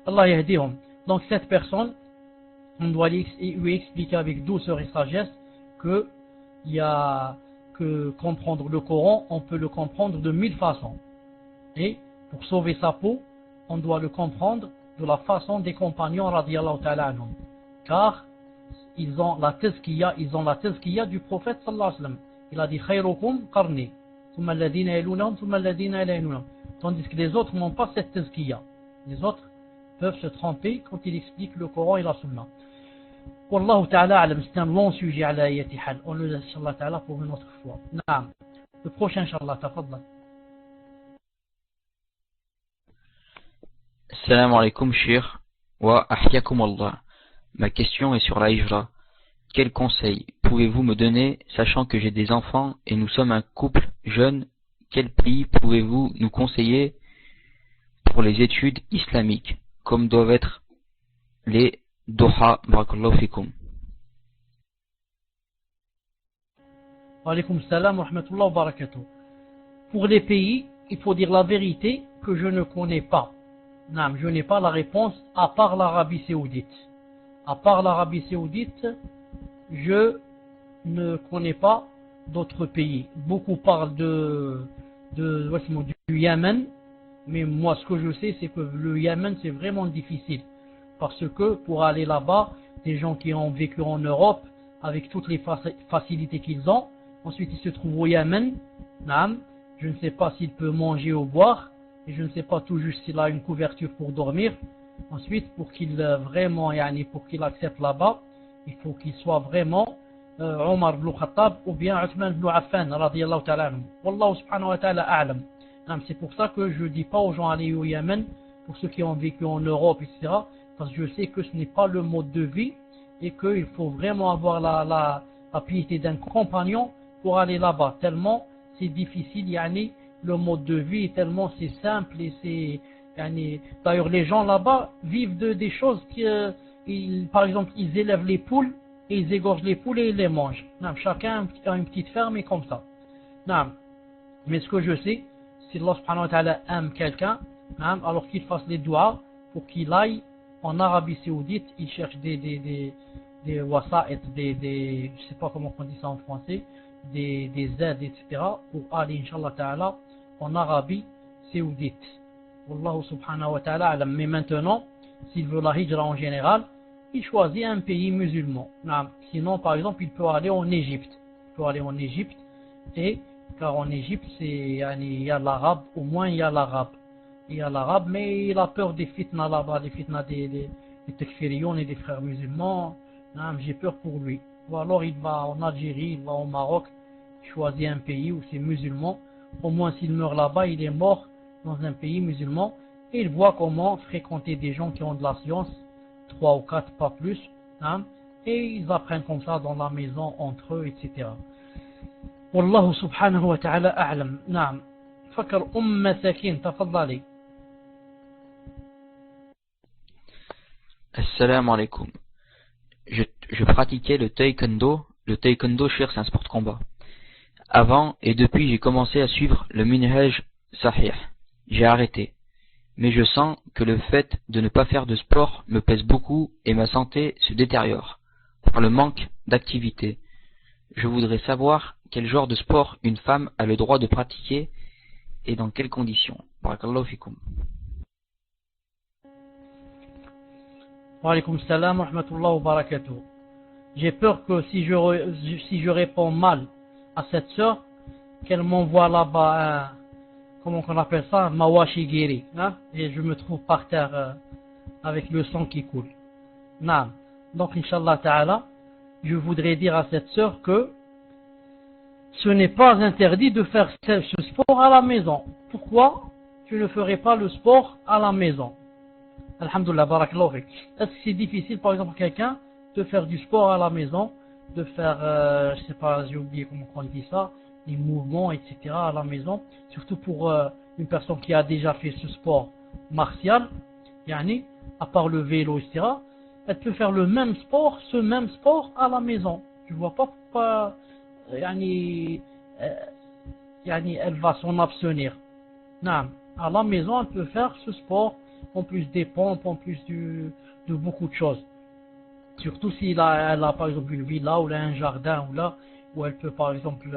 Allah yahdihum. Donc cette personne, on doit lui expliquer avec douceur et sagesse que il y a que comprendre le Coran, on peut le comprendre de 1000 façons. Et pour sauver sa peau, on doit le comprendre de la façon des compagnons radiyallahu ta'ala anhum. Car ils ont la tazkiya du prophète sallallahu alayhi wa sallam. Il a dit khayrukum qarni, thumma alladhina yalunahum, thumma alladhina yalunahum. Tandis que les autres n'ont pas cette tazkiya. Les autres peuvent se tromper quand ils expliquent le Coran et la Sunna. Wallahu ta'ala alam, c'est un long sujet à l'ayati hal. On le laisse inshallah ta'ala pour une autre fois. Naam. Le prochain inshallah, tafaddal. Assalamu alaikum, shir wa ahyakum Allah. Ma question est sur la hijra. Quel conseil pouvez-vous me donner, sachant que j'ai des enfants et nous sommes un couple jeune? Quel pays pouvez-vous nous conseiller pour les études islamiques, comme doivent être les Doha? Barakallahu fikum. Wa alaykum salam wa rahmatullah wa barakatuh. Pour les pays, il faut dire la vérité que je ne connais pas. Non, je n'ai pas la réponse à part l'Arabie Saoudite. À part l'Arabie Saoudite, je ne connais pas d'autres pays. Beaucoup parlent du Yémen, mais moi ce que je sais c'est que le Yémen c'est vraiment difficile. Parce que pour aller là-bas, des gens qui ont vécu en Europe, avec toutes les facilités qu'ils ont, ensuite ils se trouvent au Yémen, je ne sais pas s'il peut manger ou boire, et je ne sais pas tout juste s'il a une couverture pour dormir. Ensuite, pour qu'il accepte là-bas, il faut qu'il soit vraiment Omar ibn Khattab ou bien Uthman ibn Affan radiyallahu ta'ala anhu. Wallahu subhanahu wa ta'ala a'lam. C'est pour ça que je ne dis pas aux gens aller au Yémen, pour ceux qui ont vécu en Europe, etc. Parce que je sais que ce n'est pas le mode de vie et qu'il faut vraiment avoir la piété d'un compagnon pour aller là-bas. Tellement c'est difficile, le mode de vie, tellement c'est simple et c'est... D'ailleurs, les gens là-bas vivent des choses par exemple, ils élèvent les poules et ils égorgent les poules et ils les mangent. Chacun a une petite ferme et comme ça. Mais ce que je sais, si Allah subhanahu wa ta'ala aime quelqu'un, alors qu'il fasse les doigts pour qu'il aille en Arabie Saoudite, il cherche des wasa'it, je sais pas comment on dit ça en français, des aides, etc. pour aller, Inch'Allah ta'ala, en Arabie Saoudite. Wallahu subhanahu wa ta'ala alam. Mais maintenant, s'il veut la hijra en général, il choisit un pays musulman. Sinon, par exemple, il peut aller en Égypte. Car en Égypte, il y a l'arabe, au moins il y a l'arabe. Mais il a peur des fitnas là-bas, des fitnas des takfiriyoun et des frères musulmans. J'ai peur pour lui. ou alors il va en Algérie, il va au Maroc, il choisit un pays où c'est musulman. Au moins s'il meurt là-bas, il est mort dans un pays musulman et il voit comment fréquenter des gens qui ont de la science, 3 ou 4, pas plus, hein, et ils apprennent comme ça dans la maison entre eux, etc. Wallahu subhanahu wa ta'ala a'lam. Naam. Fakr Sakin, tafadali. Assalamu alaikum. Je pratiquais le taekwondo. Le taekwondo, cher, c'est un sport de combat. Avant et depuis, j'ai commencé à suivre le minhaj sahih. J'ai arrêté. Mais je sens que le fait de ne pas faire de sport me pèse beaucoup et ma santé se détériore par le manque d'activité. Je voudrais savoir quel genre de sport une femme a le droit de pratiquer et dans quelles conditions. Barakallahu fikum. Wa alaykum salam wa rahmatullahi wa barakatuh. J'ai peur que si je réponds mal à cette sœur, qu'elle m'envoie là-bas comment on appelle ça, un mawashigiri, hein, et je me trouve par terre avec le sang qui coule. Naam. Donc, Inch'Allah Ta'ala, je voudrais dire à cette sœur que ce n'est pas interdit de faire ce sport à la maison. Pourquoi tu ne ferais pas le sport à la maison? Alhamdulillah, barakallahu fik. Est-ce que c'est difficile, par exemple, pour quelqu'un de faire du sport à la maison, de faire, je sais pas, j'ai oublié comment on dit ça, des mouvements, etc. à la maison, surtout pour une personne qui a déjà fait ce sport martial, yani, à part le vélo, etc. Elle peut faire le même sport, ce même sport à la maison. Je vois pas pourquoi yani, elle va s'en abstenir. Non, à la maison, elle peut faire ce sport, en plus des pompes, en plus de beaucoup de choses. Surtout si elle a par exemple une villa ou là, un jardin ou là, où elle peut par exemple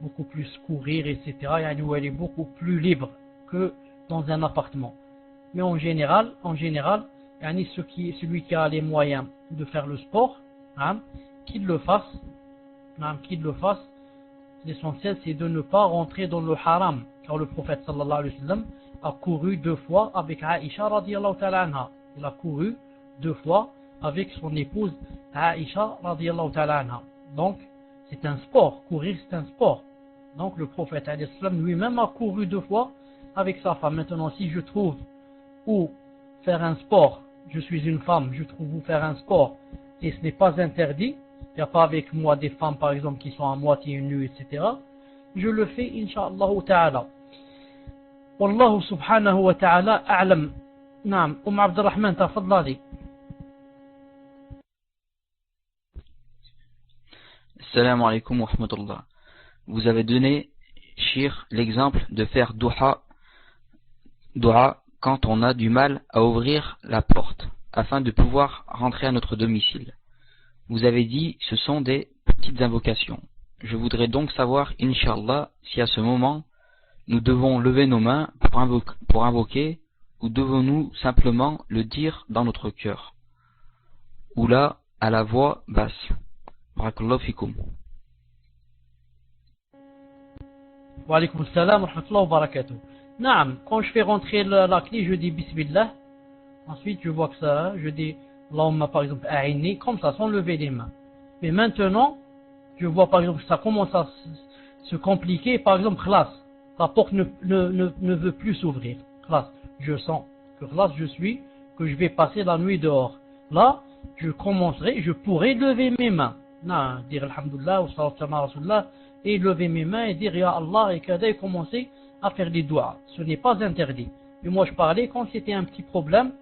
beaucoup plus courir, etc. Yani, où elle est beaucoup plus libre que dans un appartement. Mais en général, yani, celui qui a les moyens de faire le sport, hein, qu'il le fasse. L'essentiel, c'est de ne pas rentrer dans le haram, car le prophète sallallahu alayhi wa sallam a couru 2 fois avec Aïcha radiyallahu ta'ala anha. Il a couru 2 fois avec son épouse Aïcha radiyallahu ta'ala anha. Donc, c'est un sport. Courir, c'est un sport. Donc, le prophète alayhi salam lui-même a couru 2 fois avec sa femme. Maintenant, si je trouve où faire un sport, je suis une femme, je trouve où faire un sport, et ce n'est pas interdit, il n'y a pas avec moi des femmes par exemple qui sont à moitié nues, etc. Je le fais, Inch'Allah ta'ala. Wallahu subhanahu wa ta'ala a'lam. Naam, Abdurrahman, tafadlali. Assalamu alaikum wa rahmatullah. Vous avez donné, Shir, l'exemple de faire dua quand on a du mal à ouvrir la porte, afin de pouvoir rentrer à notre domicile. Vous avez dit ce sont des petites invocations. Je voudrais donc savoir, Inch'Allah, si à ce moment, nous devons lever nos mains pour invoquer, ou devons-nous simplement le dire dans notre cœur, ou là, à la voix basse. Barakallahu fikum. Wa alaykum salam wa rahmatullahi wa barakatuh. Naam, quand je fais rentrer la clé, je dis Bismillah. Ensuite, je vois que ça, je dis Allahumma par exemple a'inni, comme ça, sans lever les mains. Mais maintenant, je vois par exemple que ça commence à se compliquer. Par exemple, khlas, la porte ne veut plus s'ouvrir. Khlas, je sens que khlas, que je vais passer la nuit dehors. Là, je pourrais lever mes mains. Non, dire Alhamdulillah ou sallallahu alayhi wa sallam, et lever mes mains et dire Ya Allah et commencer à faire des doigts. Ce n'est pas interdit. Mais moi je parlais quand c'était un petit problème,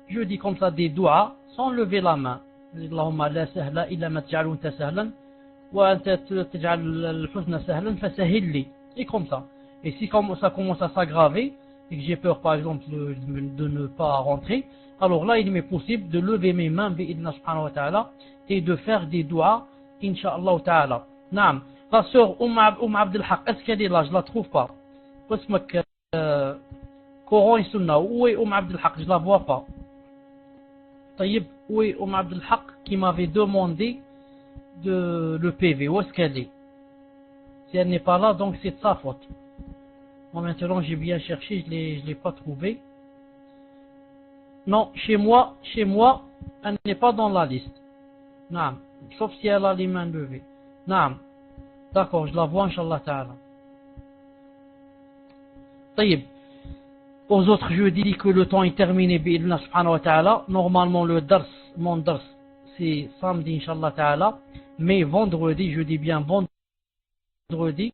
je dis comme ça des doigts sans lever la main. Allahumma la sahla illa ma taj'alu anta sahlan wa anta taj'al al-huzna sahlan fasahhil li. Et comme ça. Et si ça commence à s'aggraver et que j'ai peur par exemple de ne pas rentrer, alors là il m'est possible de lever mes mains bi'idna subhanahu wa ta'ala et de faire des doigts incha'Allah ta'ala. Naam. La sœur Abdel Haq, est-ce qu'elle est là? Je la trouve pas. Coran et Sunna, où est Abdel Haq? Je la vois pas. Taïb, où est Abdel Haq qui m'avait demandé le PV? Où est-ce qu'elle est? Si elle n'est pas là, donc c'est de sa faute. Moi maintenant j'ai bien cherché, je l'ai pas trouvé. Non, chez moi, elle n'est pas dans la liste. Non, sauf si elle a les mains levées. Naam. D'accord, je la vois, Inch'Allah Ta'ala. Taïb. Aux autres jeudis que le temps est terminé, bi'idna subhanahu wa ta'ala. Normalement, mon dars, c'est samedi, Inch'Allah Ta'ala. Mais vendredi, je dis bien vendredi,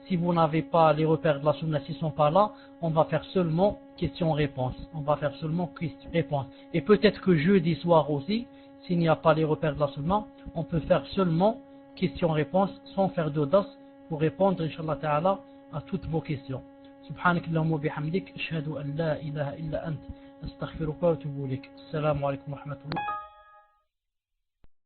si vous n'avez pas les repères de la sunna, s'ils ne sont pas là, on va faire seulement question-réponse. On va faire seulement question-réponse. Et peut-être que jeudi soir aussi, s'il n'y a pas les repères de la sunna, on peut faire seulement question-réponse sans faire de dars pour répondre, Inch'Allah Ta'ala, à toutes vos questions. سبحانك اللهم وبحمدك أشهد أن لا إله إلا أنت أستغفرك وأتوب إليك السلام عليكم ورحمة الله